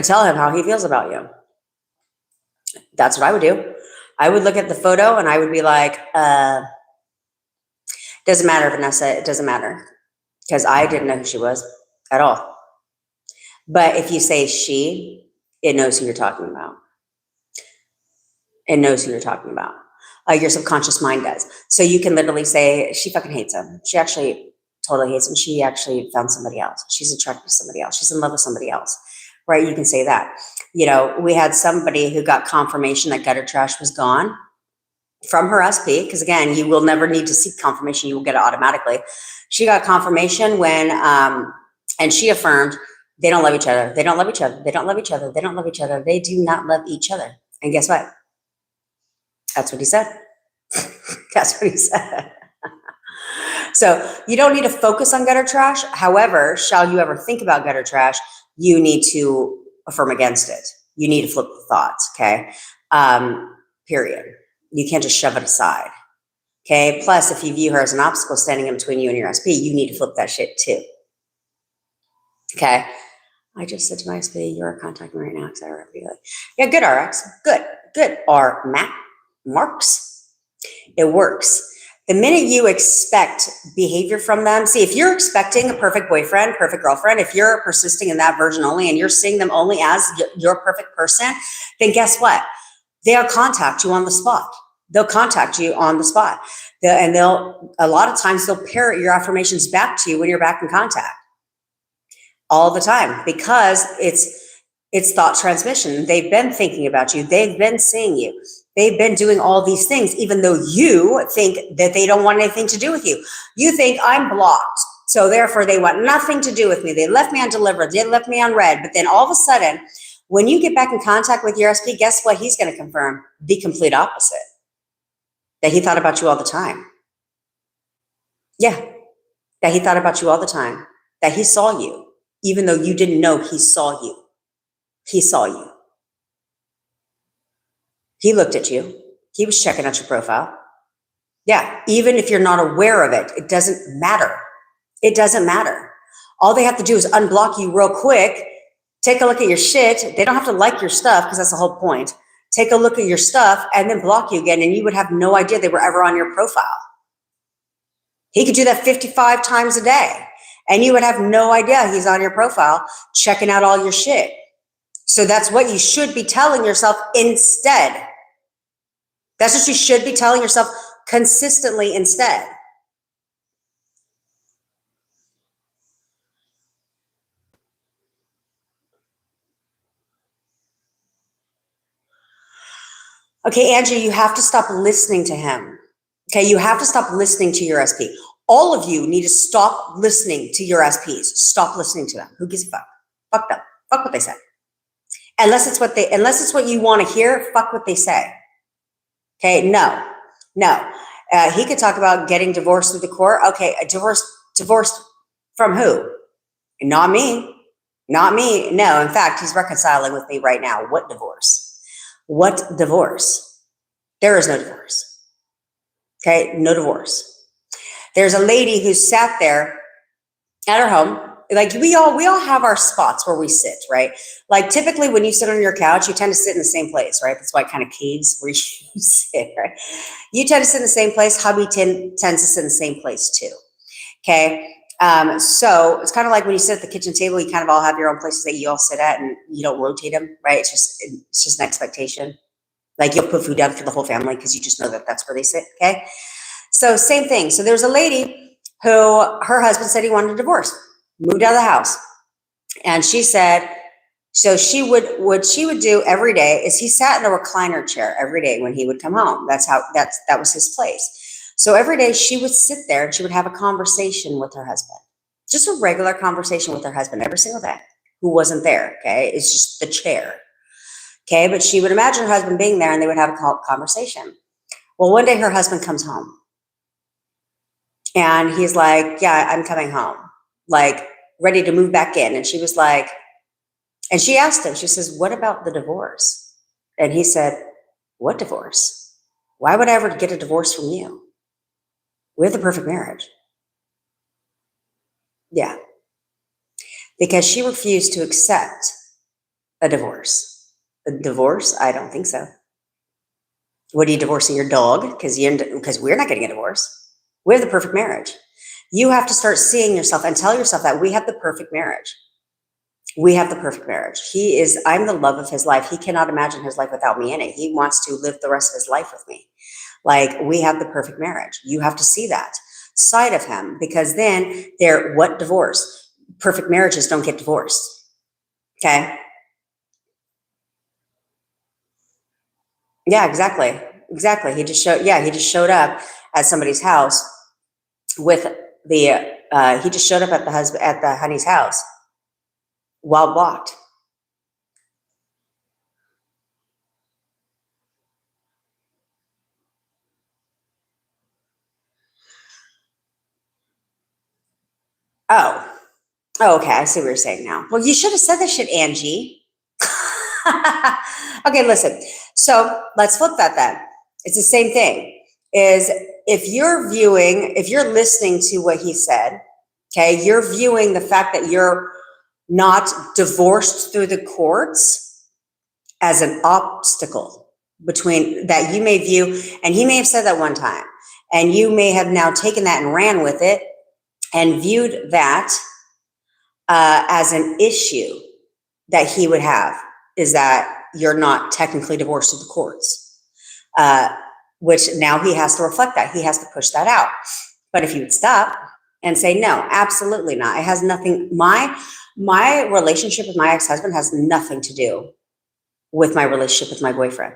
Tell him how he feels about you. That's what I would do. I would look at the photo and I would be like, doesn't matter, Vanessa, it doesn't matter. Because I didn't know who she was at all. But if you say she, it knows who you're talking about. It knows who you're talking about. Your subconscious mind does. So you can literally say, she fucking hates him. She actually totally hates him. She actually found somebody else. She's attracted to somebody else. She's in love with somebody else, right? You can say that. You know, we had somebody who got confirmation that gutter trash was gone from her SP, because again, you will never need to seek confirmation. You will get it automatically. She got confirmation when, and she affirmed, they don't love each other. They don't love each other. They don't love each other. They don't love each other. They do not love each other. And guess what? That's what he said. That's what he said. So you don't need to focus on gutter trash. However, shall you ever think about gutter trash, you need to affirm against it. You need to flip the thoughts, okay? Period. You can't just shove it aside, okay? Plus, if you view her as an obstacle standing in between you and your SP, you need to flip that shit too, okay? I just said to my SP, you're contacting me right now, etc. Yeah, good RX, good R marks. It works. The minute you expect behavior from them, see, if you're expecting a perfect boyfriend, perfect girlfriend, if you're persisting in that version only and you're seeing them only as your perfect person, then guess what? They'll contact you on the spot. They'll contact you on the spot. A lot of times they'll parrot your affirmations back to you when you're back in contact. All the time, because it's thought transmission. They've been thinking about you. They've been seeing you. They've been doing all these things, even though you think that they don't want anything to do with you. You think I'm blocked, so therefore they want nothing to do with me. They left me undelivered. They left me unread. But then all of a sudden, when you get back in contact with your SP, guess what he's going to confirm? The complete opposite. That he thought about you all the time. Yeah, that he thought about you all the time. That he saw you, even though you didn't know he saw you. He saw you. He looked at you. He was checking out your profile. Yeah, even if you're not aware of it, it doesn't matter. It doesn't matter. All they have to do is unblock you real quick, take a look at your shit. They don't have to like your stuff because that's the whole point. Take a look at your stuff and then block you again, and you would have no idea they were ever on your profile. He could do that 55 times a day, and you would have no idea he's on your profile checking out all your shit. So that's what you should be telling yourself instead. That's what you should be telling yourself consistently instead. Okay, Angie, you have to stop listening to him. Okay, you have to stop listening to your SP. All of you need to stop listening to your SPs. Stop listening to them. Who gives a fuck? Fuck them. Fuck what they say. Unless it's what you want to hear, fuck what they say. Okay, no. He could talk about getting divorced through the court. Okay, divorced from who? Not me. Not me. No, in fact, he's reconciling with me right now. What divorce? What divorce? There is no divorce. Okay, no divorce. There's a lady who sat there at her home. Like we all have our spots where we sit, right? Like typically when you sit on your couch, you tend to sit in the same place, right? That's why it kind of caves where you sit, right? You tend to sit in the same place. Hubby tends to sit in the same place too. Okay. So it's kind of like when you sit at the kitchen table, you kind of all have your own places that you all sit at and you don't rotate them, right? It's just an expectation. Like you'll put food down for the whole family because you just know that that's where they sit. Okay. So same thing. So there's a lady who her husband said he wanted a divorce, moved out of the house. And she said, so what she would do every day is he sat in a recliner chair every day when he would come home. That was his place. So every day she would sit there and she would have a conversation with her husband, just a regular conversation with her husband every single day who wasn't there. Okay. It's just the chair. Okay. But she would imagine her husband being there and they would have a conversation. Well, one day her husband comes home and he's like, yeah, I'm coming home, like ready to move back in. And she was like, and she asked him, she says, what about the divorce? And he said, what divorce? Why would I ever get a divorce from you? We have the perfect marriage. Yeah. Because she refused to accept a divorce. A divorce? I don't think so. What are you divorcing your dog? Because we're not getting a divorce. We have the perfect marriage. You have to start seeing yourself and tell yourself that we have the perfect marriage. We have the perfect marriage. I'm the love of his life. He cannot imagine his life without me in it. He wants to live the rest of his life with me. Like we have the perfect marriage. You have to see that side of him because then what divorce? Perfect marriages don't get divorced. Okay. Yeah, exactly. Exactly. He just showed up at somebody's house with he just showed up at the honey's house while blocked. Oh, okay. I see what you're saying now. Well, you should have said that shit, Angie. Okay, listen. So let's flip that then. It's the same thing. Is if you're listening to what he said, okay, you're viewing the fact that you're not divorced through the courts as an obstacle between that you may view, and he may have said that one time, and you may have now taken that and ran with it and viewed that as an issue that he would have, is that you're not technically divorced through the courts, which now he has to reflect that. He has to push that out. But if you would stop and say, no, absolutely not. It has nothing, my relationship with my ex-husband has nothing to do with my relationship with my boyfriend.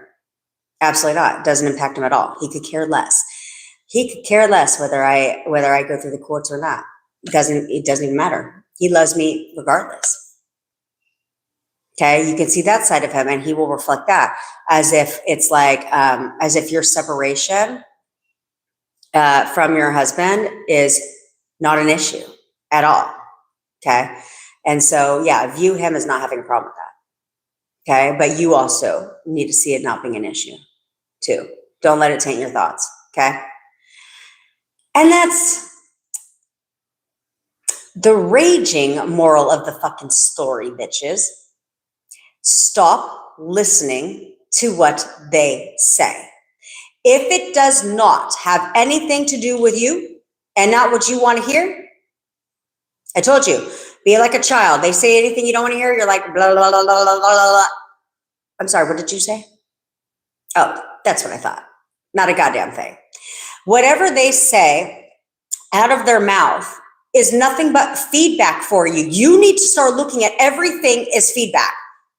Absolutely not. It doesn't impact him at all. He could care less. He could care less whether I go through the courts or not. It doesn't even matter. He loves me regardless. Okay, you can see that side of him, and he will reflect that as if it's like, as if your separation from your husband is not an issue at all. Okay, and so yeah, view him as not having a problem with that. Okay, but you also need to see it not being an issue too. Don't let it taint your thoughts. Okay, and that's the raging moral of the fucking story, bitches. Stop listening to what they say. If it does not have anything to do with you and not what you want to hear, I told you, be like a child. They say anything you don't want to hear, you're like, blah, blah, blah, blah, blah, blah. I'm sorry, what did you say? Oh, that's what I thought. Not a goddamn thing. Whatever they say out of their mouth is nothing but feedback for you. You need to start looking at everything as feedback.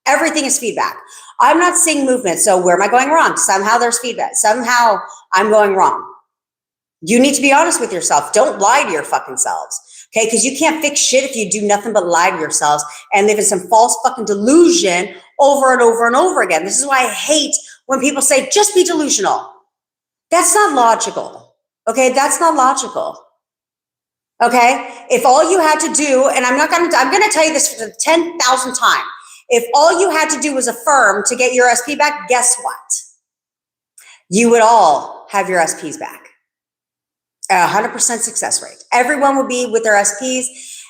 Everything is feedback. I'm not seeing movement. So where am I going wrong? Somehow there's feedback. Somehow I'm going wrong. You need to be honest with yourself. Don't lie to your fucking selves. Okay, because you can't fix shit if you do nothing but lie to yourselves and live in some false fucking delusion over and over and over again. This is why I hate when people say, just be delusional. That's not logical. Okay, that's not logical. Okay, if all you had to do, and I'm going to tell you this for the 10,000th time. If all you had to do was affirm to get your SP back, guess what? You would all have your SPs back. 100% success rate. Everyone would be with their SPs.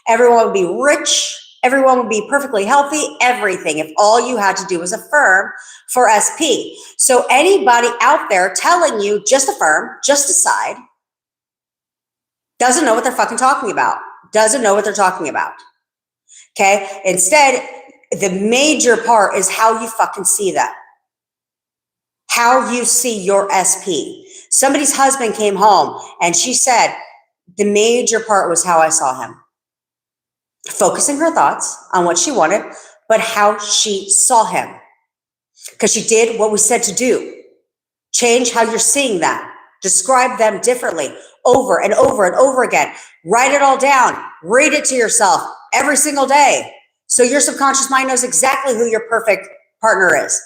Everyone would be rich. Everyone would be perfectly healthy. Everything. If all you had to do was affirm for SP. So anybody out there telling you just affirm, just decide, doesn't know what they're fucking talking about. Doesn't know what they're talking about. Okay. Instead, the major part is how you fucking see them. How you see your SP. Somebody's husband came home and she said, the major part was how I saw him. Focusing her thoughts on what she wanted, but how she saw him. Because she did what we said to do. Change how you're seeing them. Describe them differently over and over and over again. Write it all down. Read it to yourself every single day. So your subconscious mind knows exactly who your perfect partner is.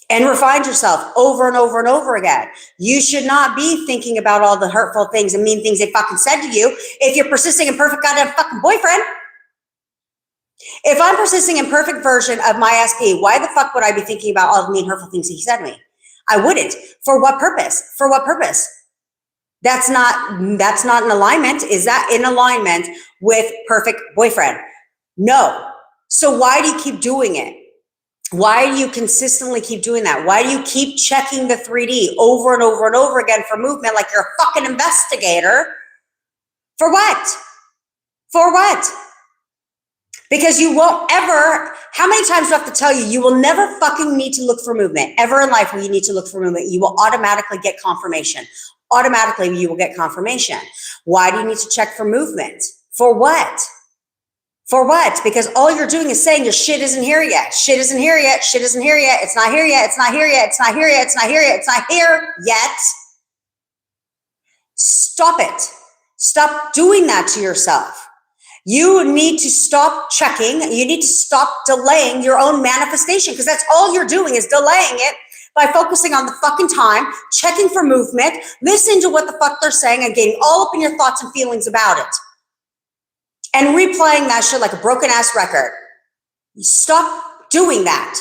And refine yourself over and over and over again. You should not be thinking about all the hurtful things and mean things they fucking said to you if you're persisting in perfect goddamn fucking boyfriend. If I'm persisting in perfect version of my SP, why the fuck would I be thinking about all the mean hurtful things he said to me? I wouldn't. For what purpose? For what purpose? That's not in alignment. Is that in alignment with perfect boyfriend? No. So why do you keep doing it? Why do you consistently keep doing that? Why do you keep checking the 3D over and over and over again for movement like you're a fucking investigator? For what? For what? Because you won't ever, how many times do I have to tell you, you will never fucking need to look for movement. Ever in life will you need to look for movement. You will automatically get confirmation. Automatically you will get confirmation. Why do you need to check for movement? For what? For what? Because all you're doing is saying your shit isn't here yet. Shit isn't here yet. Shit isn't here yet. It's not here yet. It's not here yet. It's not here yet. It's not here yet. It's not here yet. Stop it. Stop doing that to yourself. You need to stop checking. You need to stop delaying your own manifestation because that's all you're doing is delaying it by focusing on the fucking time, checking for movement, listening to what the fuck they're saying and getting all up in your thoughts and feelings about it. And replaying that shit like a broken ass record. Stop doing that.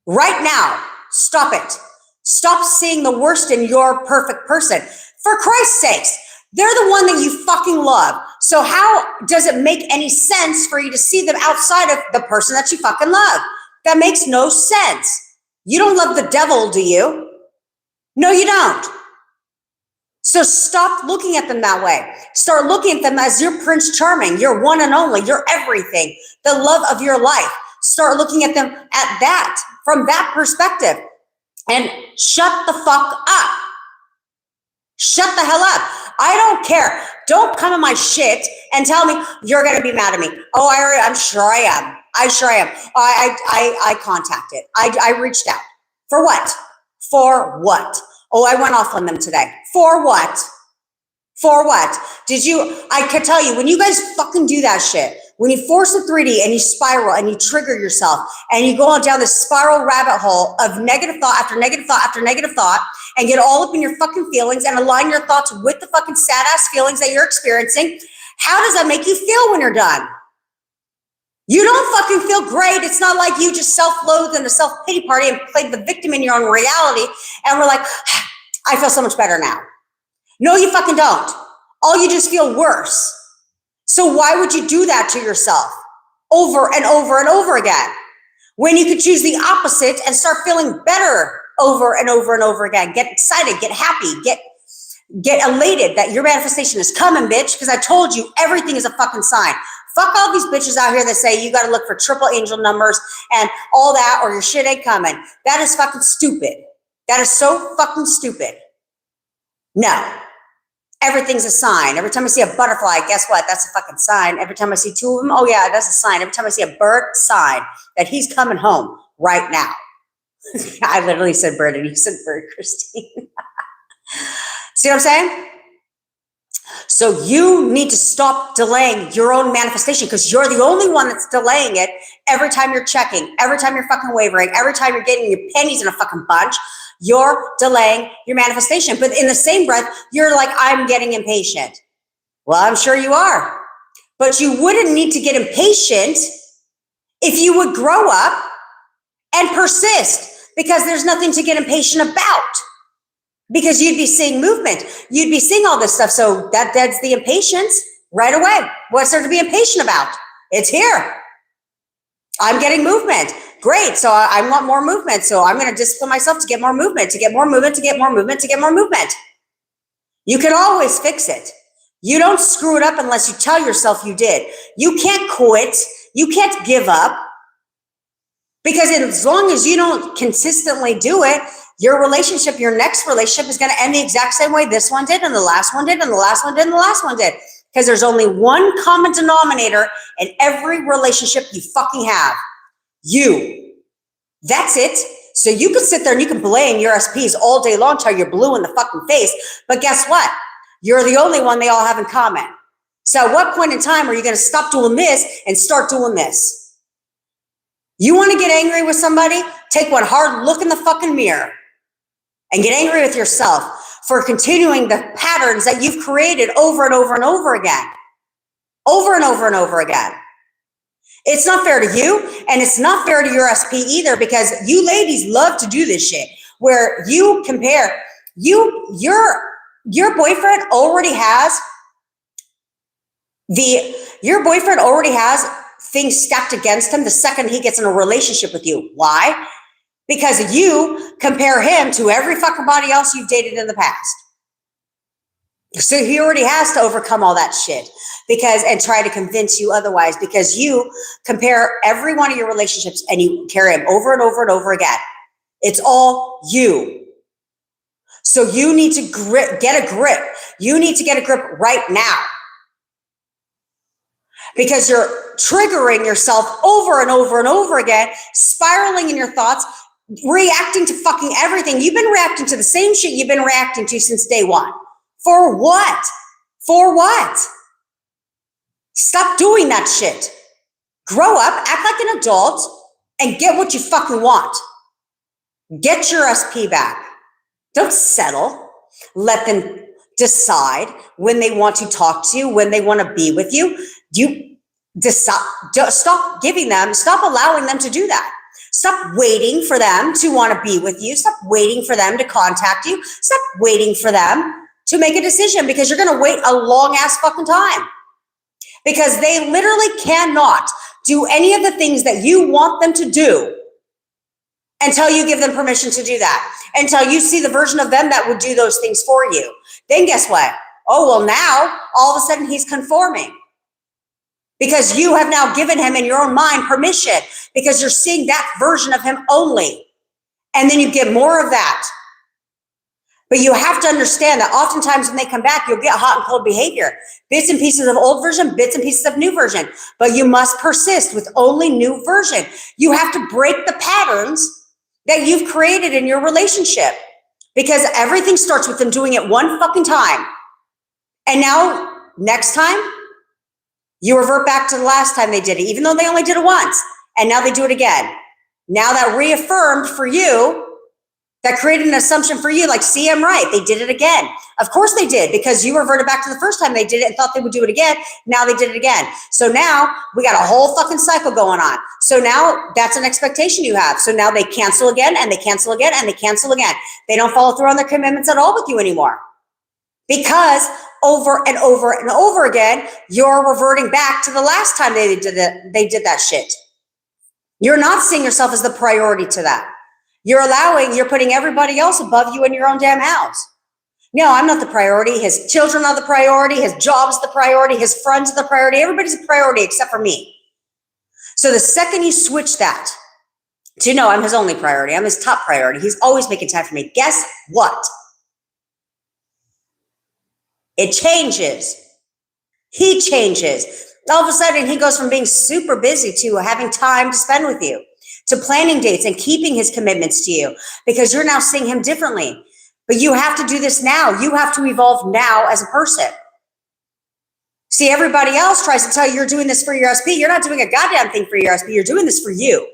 Right now, stop it. Stop seeing the worst in your perfect person. For Christ's sakes, they're the one that you fucking love. So how does it make any sense for you to see them outside of the person that you fucking love? That makes no sense. You don't love the devil, do you? No, you don't. So stop looking at them that way. Start looking at them as your Prince Charming, your one and only, your everything, the love of your life. Start looking at them at that, from that perspective. And shut the fuck up. Shut the hell up. I don't care. Don't come in my shit and tell me you're going to be mad at me. Oh, I'm sure I am. I sure I am. I contacted. I reached out. For what? For what? Oh, I went off on them today. For what? For what? I could tell you, when you guys fucking do that shit, when you force the 3D and you spiral and you trigger yourself and you go on down this spiral rabbit hole of negative thought after negative thought after negative thought and get all up in your fucking feelings and align your thoughts with the fucking sad ass feelings that you're experiencing, how does that make you feel when you're done? You don't fucking feel great. It's not like you just self-loathe in a self-pity party and played the victim in your own reality and we're like, I feel so much better now. No, you fucking don't. All you just feel worse. So why would you do that to yourself over and over and over again when you could choose the opposite and start feeling better over and over and over again? Get excited, get happy, get elated that your manifestation is coming, bitch, because I told you everything is a fucking sign. Fuck all these bitches out here that say you got to look for triple angel numbers and all that or your shit ain't coming. That is fucking stupid. That is so fucking stupid. No. everything's a sign. Every time I see a butterfly, guess what? That's a fucking sign. Every time I see two of them, oh yeah, that's a sign. Every time I see a bird, sign that he's coming home right now. I literally said bird and you said bird, Christine. See what I'm saying? So you need to stop delaying your own manifestation because you're the only one that's delaying it every time you're checking, every time you're fucking wavering, every time you're getting your pennies in a fucking bunch, you're delaying your manifestation. But in the same breath, you're like, I'm getting impatient. Well, I'm sure you are. But you wouldn't need to get impatient if you would grow up and persist because there's nothing to get impatient about. Because you'd be seeing movement. You'd be seeing all this stuff. So that's the impatience right away. What's there to be impatient about? It's here. I'm getting movement. Great. So I want more movement. So I'm going to discipline myself to get more movement, to get more movement, to get more movement, to get more movement. You can always fix it. You don't screw it up unless you tell yourself you did. You can't quit. You can't give up. Because as long as you don't consistently do it, your relationship, your next relationship is going to end the exact same way this one did, and the last one did, and the last one did, and the last one did. Because there's only one common denominator in every relationship you fucking have. You. That's it. So you can sit there and you can blame your SPs all day long till you're blue in the fucking face. But guess what? You're the only one they all have in common. So at what point in time are you going to stop doing this and start doing this? You want to get angry with somebody? Take one hard look in the fucking mirror and get angry with yourself for continuing the patterns that you've created over and over and over again. Over and over and over again. It's not fair to you, and it's not fair to your SP either, because you ladies love to do this shit where you compare your boyfriend already has things stacked against him the second he gets in a relationship with you. Why? Because you compare him to every fucking body else you've dated in the past. So he already has to overcome all that shit and try to convince you otherwise, because you compare every one of your relationships and you carry him over and over and over again. It's all you. So you need to get a grip. You need to get a grip right now, because you're triggering yourself over and over and over again, spiraling in your thoughts, reacting to fucking everything. You've been reacting to the same shit you've been reacting to since day one. For what? For what? Stop doing that shit. Grow up, act like an adult, and get what you fucking want. Get your SP back. Don't settle. Let them decide when they want to talk to you, when they want to be with you. You decide. Stop allowing them to do that. Stop waiting for them to want to be with you. Stop waiting for them to contact you. Stop waiting for them to make a decision, because you're going to wait a long ass fucking time, because they literally cannot do any of the things that you want them to do until you give them permission to do that, until you see the version of them that would do those things for you. Then guess what? Oh, well, now all of a sudden he's conforming, because you have now given him in your own mind permission, because you're seeing that version of him only. And then you get more of that. But you have to understand that oftentimes when they come back, you'll get hot and cold behavior. Bits and pieces of old version, bits and pieces of new version. But you must persist with only new version. You have to break the patterns that you've created in your relationship, because everything starts with them doing it one fucking time. And now, next time, you revert back to the last time they did it, even though they only did it once. And now they do it again. Now that reaffirmed for you, that created an assumption for you, like, see, I'm right. They did it again. Of course they did, because you reverted back to the first time they did it and thought they would do it again. Now they did it again. So now we got a whole fucking cycle going on. So now that's an expectation you have. So now they cancel again, and they cancel again, and they cancel again. They don't follow through on their commitments at all with you anymore, because over and over and over again, you're reverting back to the last time they did that shit. You're not seeing yourself as the priority to that. You're putting everybody else above you in your own damn house. No, I'm not the priority. His children are the priority. His job's the priority. His friends are the priority. Everybody's a priority except for me. So the second you switch that to, no, I'm his only priority, I'm his top priority, he's always making time for me, guess what? It changes. He changes. All of a sudden, he goes from being super busy to having time to spend with you, to planning dates and keeping his commitments to you, because you're now seeing him differently. But you have to do this now. You have to evolve now as a person. See, everybody else tries to tell you you're doing this for your SP. You're not doing a goddamn thing for your SP. You're doing this for you.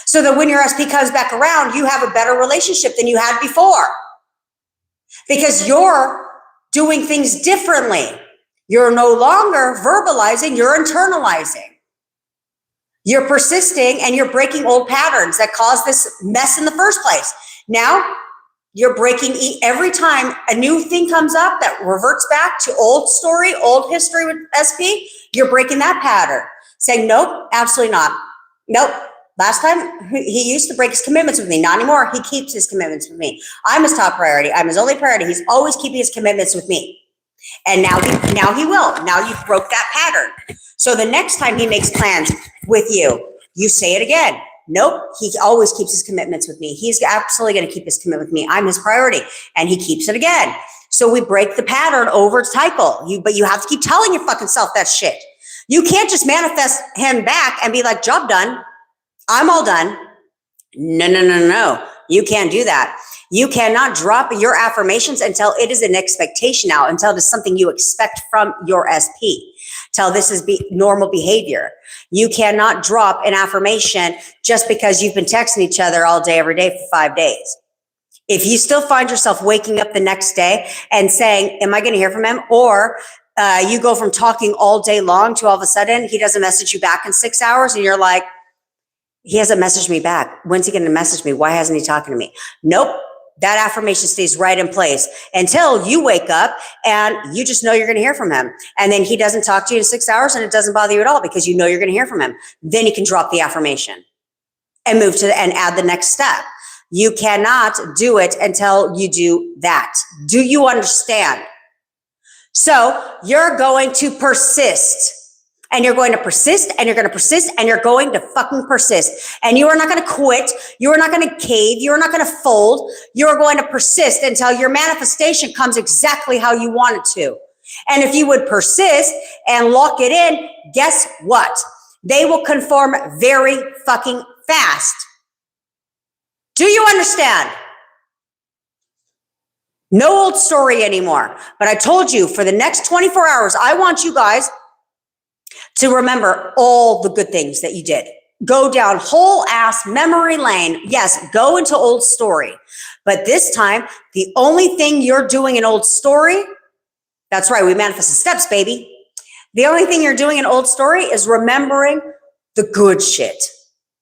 So that when your SP comes back around, you have a better relationship than you had before. Because you're doing things differently. You're no longer verbalizing, you're internalizing. You're persisting and you're breaking old patterns that caused this mess in the first place. Now, you're breaking every time a new thing comes up that reverts back to old story, old history with SP, you're breaking that pattern. Saying, nope, absolutely not. Nope. Last time he used to break his commitments with me. Not anymore. He keeps his commitments with me. I'm his top priority. I'm his only priority. He's always keeping his commitments with me. And now he will. Now you've broke that pattern. So the next time he makes plans with you, you say it again. Nope, he always keeps his commitments with me. He's absolutely going to keep his commitment with me. I'm his priority. And he keeps it again. So we break the pattern over cycle. But you have to keep telling your fucking self that shit. You can't just manifest him back and be like, job done. I'm all done. No. You can't do that. You cannot drop your affirmations until it is an expectation now, until it is something you expect from your SP, till this is normal behavior. You cannot drop an affirmation just because you've been texting each other all day, every day for 5 days. If you still find yourself waking up the next day and saying, am I going to hear from him? Or you go from talking all day long to all of a sudden he doesn't message you back in 6 hours and you're like, he hasn't messaged me back. When's he going to message me? Why hasn't he talking to me? Nope. That affirmation stays right in place until you wake up and you just know you're going to hear from him. And then he doesn't talk to you in 6 hours and it doesn't bother you at all because you know you're going to hear from him. Then you can drop the affirmation and move to and add the next step. You cannot do it until you do that. Do you understand? So you're going to persist. And you're going to persist and you're going to persist and you're going to fucking persist. And you are not going to quit. You are not going to cave. You are not going to fold. You are going to persist until your manifestation comes exactly how you want it to. And if you would persist and lock it in, guess what? They will conform very fucking fast. Do you understand? No old story anymore. But I told you for the next 24 hours, I want you guys to remember all the good things that you did. Go down whole ass memory lane. Yes, go into old story. But this time, the only thing you're doing in old story, that's right, we manifest the steps, baby. The only thing you're doing in old story is remembering the good shit.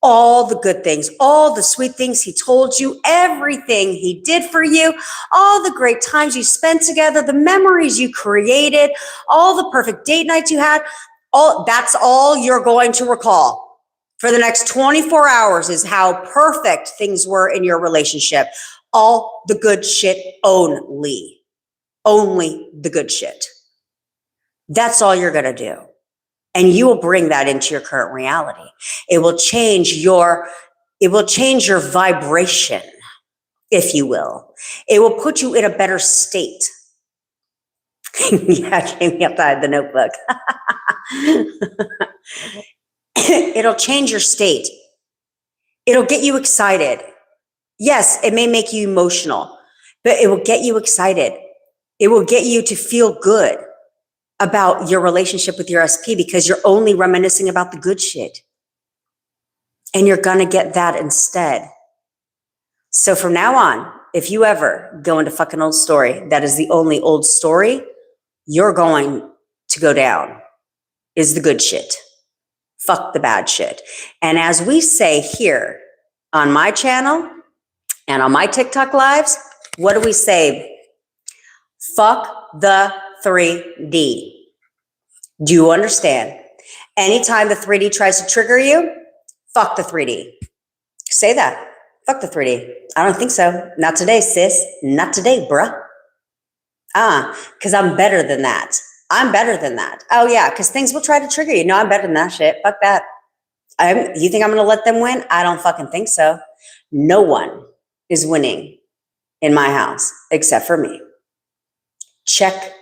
All the good things, all the sweet things he told you, everything he did for you, all the great times you spent together, the memories you created, all the perfect date nights you had. That's all you're going to recall for the next 24 hours is how perfect things were in your relationship. All the good shit only the good shit. That's all you're going to do. And you will bring that into your current reality. It will change your vibration, if you will. It will put you in a better state. Yeah, Jamie outside the notebook. It'll change your state. It'll get you excited. Yes, it may make you emotional, but it will get you excited. It will get you to feel good about your relationship with your SP because you're only reminiscing about the good shit. And you're going to get that instead. So from now on, if you ever go into fucking old story, that is the only old story you're going to go down is the good shit. Fuck the bad shit. And as we say here on my channel and on my TikTok lives, what do we say? Fuck the 3D. Do you understand? Anytime the 3D tries to trigger you, fuck the 3D. Say that. Fuck the 3D. I don't think so. Not today, sis. Not today, bruh. Because I'm better than that. I'm better than that. Oh, yeah, because things will try to trigger you. No, I'm better than that shit. Fuck that. You think I'm going to let them win? I don't fucking think so. No one is winning in my house except for me. Check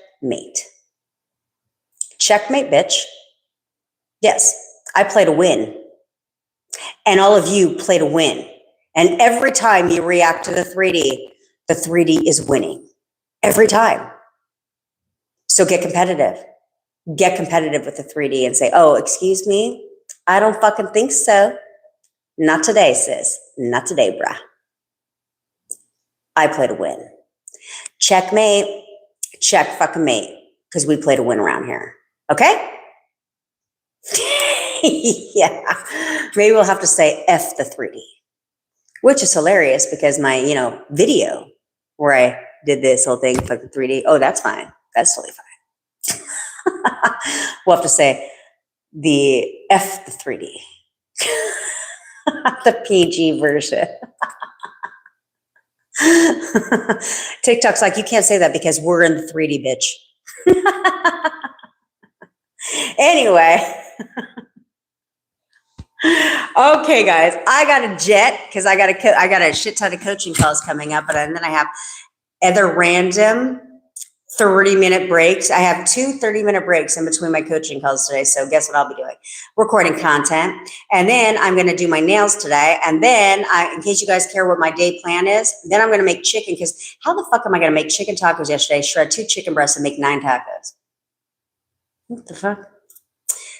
Checkmate, bitch. Yes, I play to win. And all of you play to win. And every time you react to the 3D is winning. Every time. So get competitive. Get competitive with the 3D and say, oh, excuse me, I don't fucking think so. Not today, sis. Not today, bruh. I play to win. Checkmate, check fucking mate, because we play to win around here. Okay? Yeah. Maybe we'll have to say F the 3D, which is hilarious because my, video where I did this whole thing for the 3D. Oh, that's fine. That's totally fine. We'll have to say the F the 3D. The PG version. TikTok's like, you can't say that because we're in the 3D, bitch. Anyway. Okay, guys, I got a jet because I got a shit ton of coaching calls coming up, and then I have other random 30-minute breaks. I have 2 30-minute breaks in between my coaching calls today. So guess what I'll be doing? Recording content. And then I'm going to do my nails today. And then in case you guys care what my day plan is, then I'm going to make chicken, because how the fuck am I going to make chicken tacos yesterday? Shred 2 chicken breasts and make 9 tacos. What the fuck?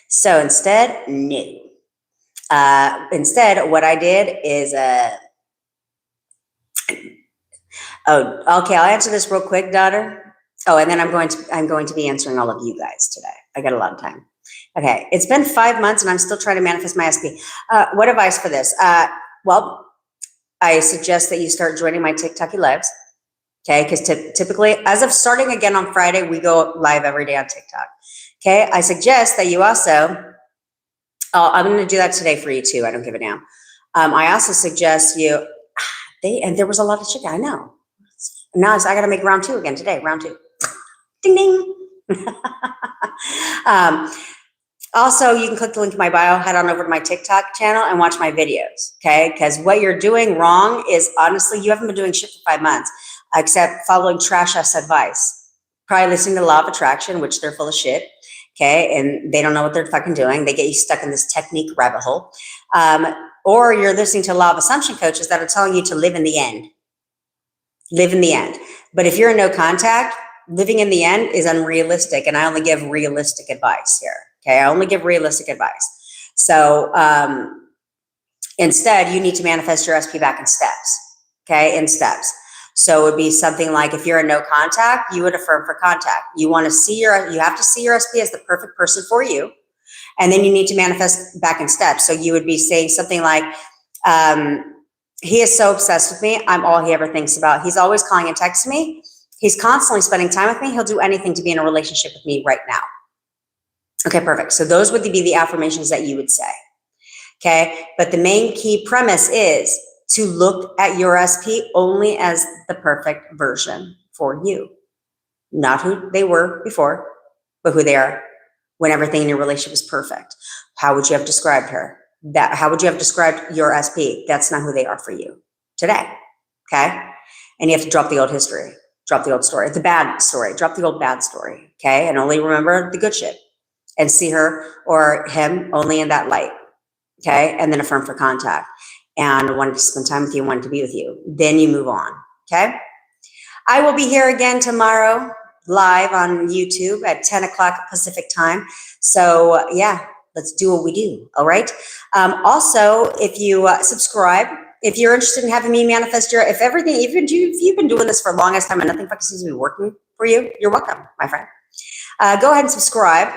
So instead, no. Instead, what I did is, oh, okay, I'll answer this real quick, daughter. Oh, and then I'm going to be answering all of you guys today. I got a lot of time. Okay, it's been 5 months and I'm still trying to manifest my SP. What advice for this? Well, I suggest that you start joining my TikTok lives. Okay, because typically, as of starting again on Friday, we go live every day on TikTok. Okay, I suggest that you also, I'm going to do that today for you too. I don't give a damn. I also suggest you, and there was a lot of chicken, I know. Now I got to make round 2 again today, round 2. Ding, ding. Also, you can click the link in my bio, head on over to my TikTok channel and watch my videos, okay? Because what you're doing wrong is, honestly, you haven't been doing shit for 5 months, except following trash-ass advice. Probably listening to Law of Attraction, which they're full of shit, okay? And they don't know what they're fucking doing. They get you stuck in this technique rabbit hole. Or you're listening to Law of Assumption coaches that are telling you to live in the end. Live in the end. But if you're in no contact, living in the end is unrealistic, and I only give realistic advice here. Okay, I only give realistic advice. So instead, you need to manifest your SP back in steps. Okay, in steps. So it would be something like, if you're in no contact, you would affirm for contact. You have to see your SP as the perfect person for you, and then you need to manifest back in steps. So you would be saying something like, he is so obsessed with me. I'm all he ever thinks about. He's always calling and texting me. He's constantly spending time with me. He'll do anything to be in a relationship with me right now. Okay, perfect. So those would be the affirmations that you would say. Okay, but the main key premise is to look at your SP only as the perfect version for you. Not who they were before, but who they are when everything in your relationship is perfect. How would you have described her? How would you have described your SP? That's not who they are for you today. Okay, and you have to drop the old history. Drop the old story, the bad story, drop the old bad story, okay? And only remember the good shit and see her or him only in that light, okay? And then affirm for contact and wanted to spend time with you, wanted to be with you. Then you move on, okay? I will be here again tomorrow live on YouTube at 10 o'clock Pacific time. So yeah, let's do what we do, all right? Also, if you subscribe, if you're interested in having me manifest if you've been doing this for the longest time and nothing fucking seems to be working for you, you're welcome, my friend. Go ahead and subscribe.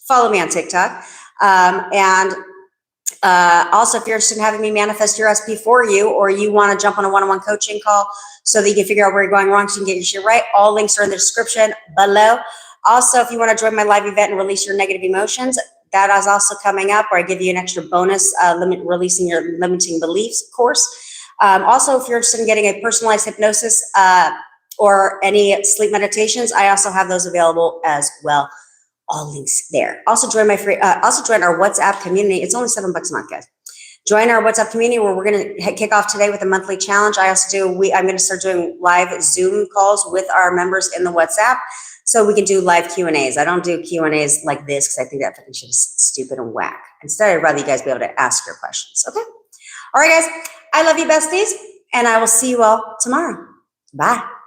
Follow me on TikTok. And also, if you're interested in having me manifest your SP for you, or you want to jump on a one-on-one coaching call so that you can figure out where you're going wrong so you can get your shit right, all links are in the description below. Also, if you want to join my live event and release your negative emotions, that is also coming up, where I give you an extra bonus releasing your limiting beliefs course. Also, if you're interested in getting a personalized hypnosis or any sleep meditations, I also have those available as well. All links there. Also join my free. Also join our WhatsApp community. It's only $7 a month, guys. Join our WhatsApp community where we're going to kick off today with a monthly challenge. I also do, I'm going to start doing live Zoom calls with our members in the WhatsApp so we can do live Q&As. I don't do Q&As like this because I think that fucking shit is stupid and whack. Instead, I'd rather you guys be able to ask your questions, okay? All right, guys. I love you, besties, and I will see you all tomorrow. Bye.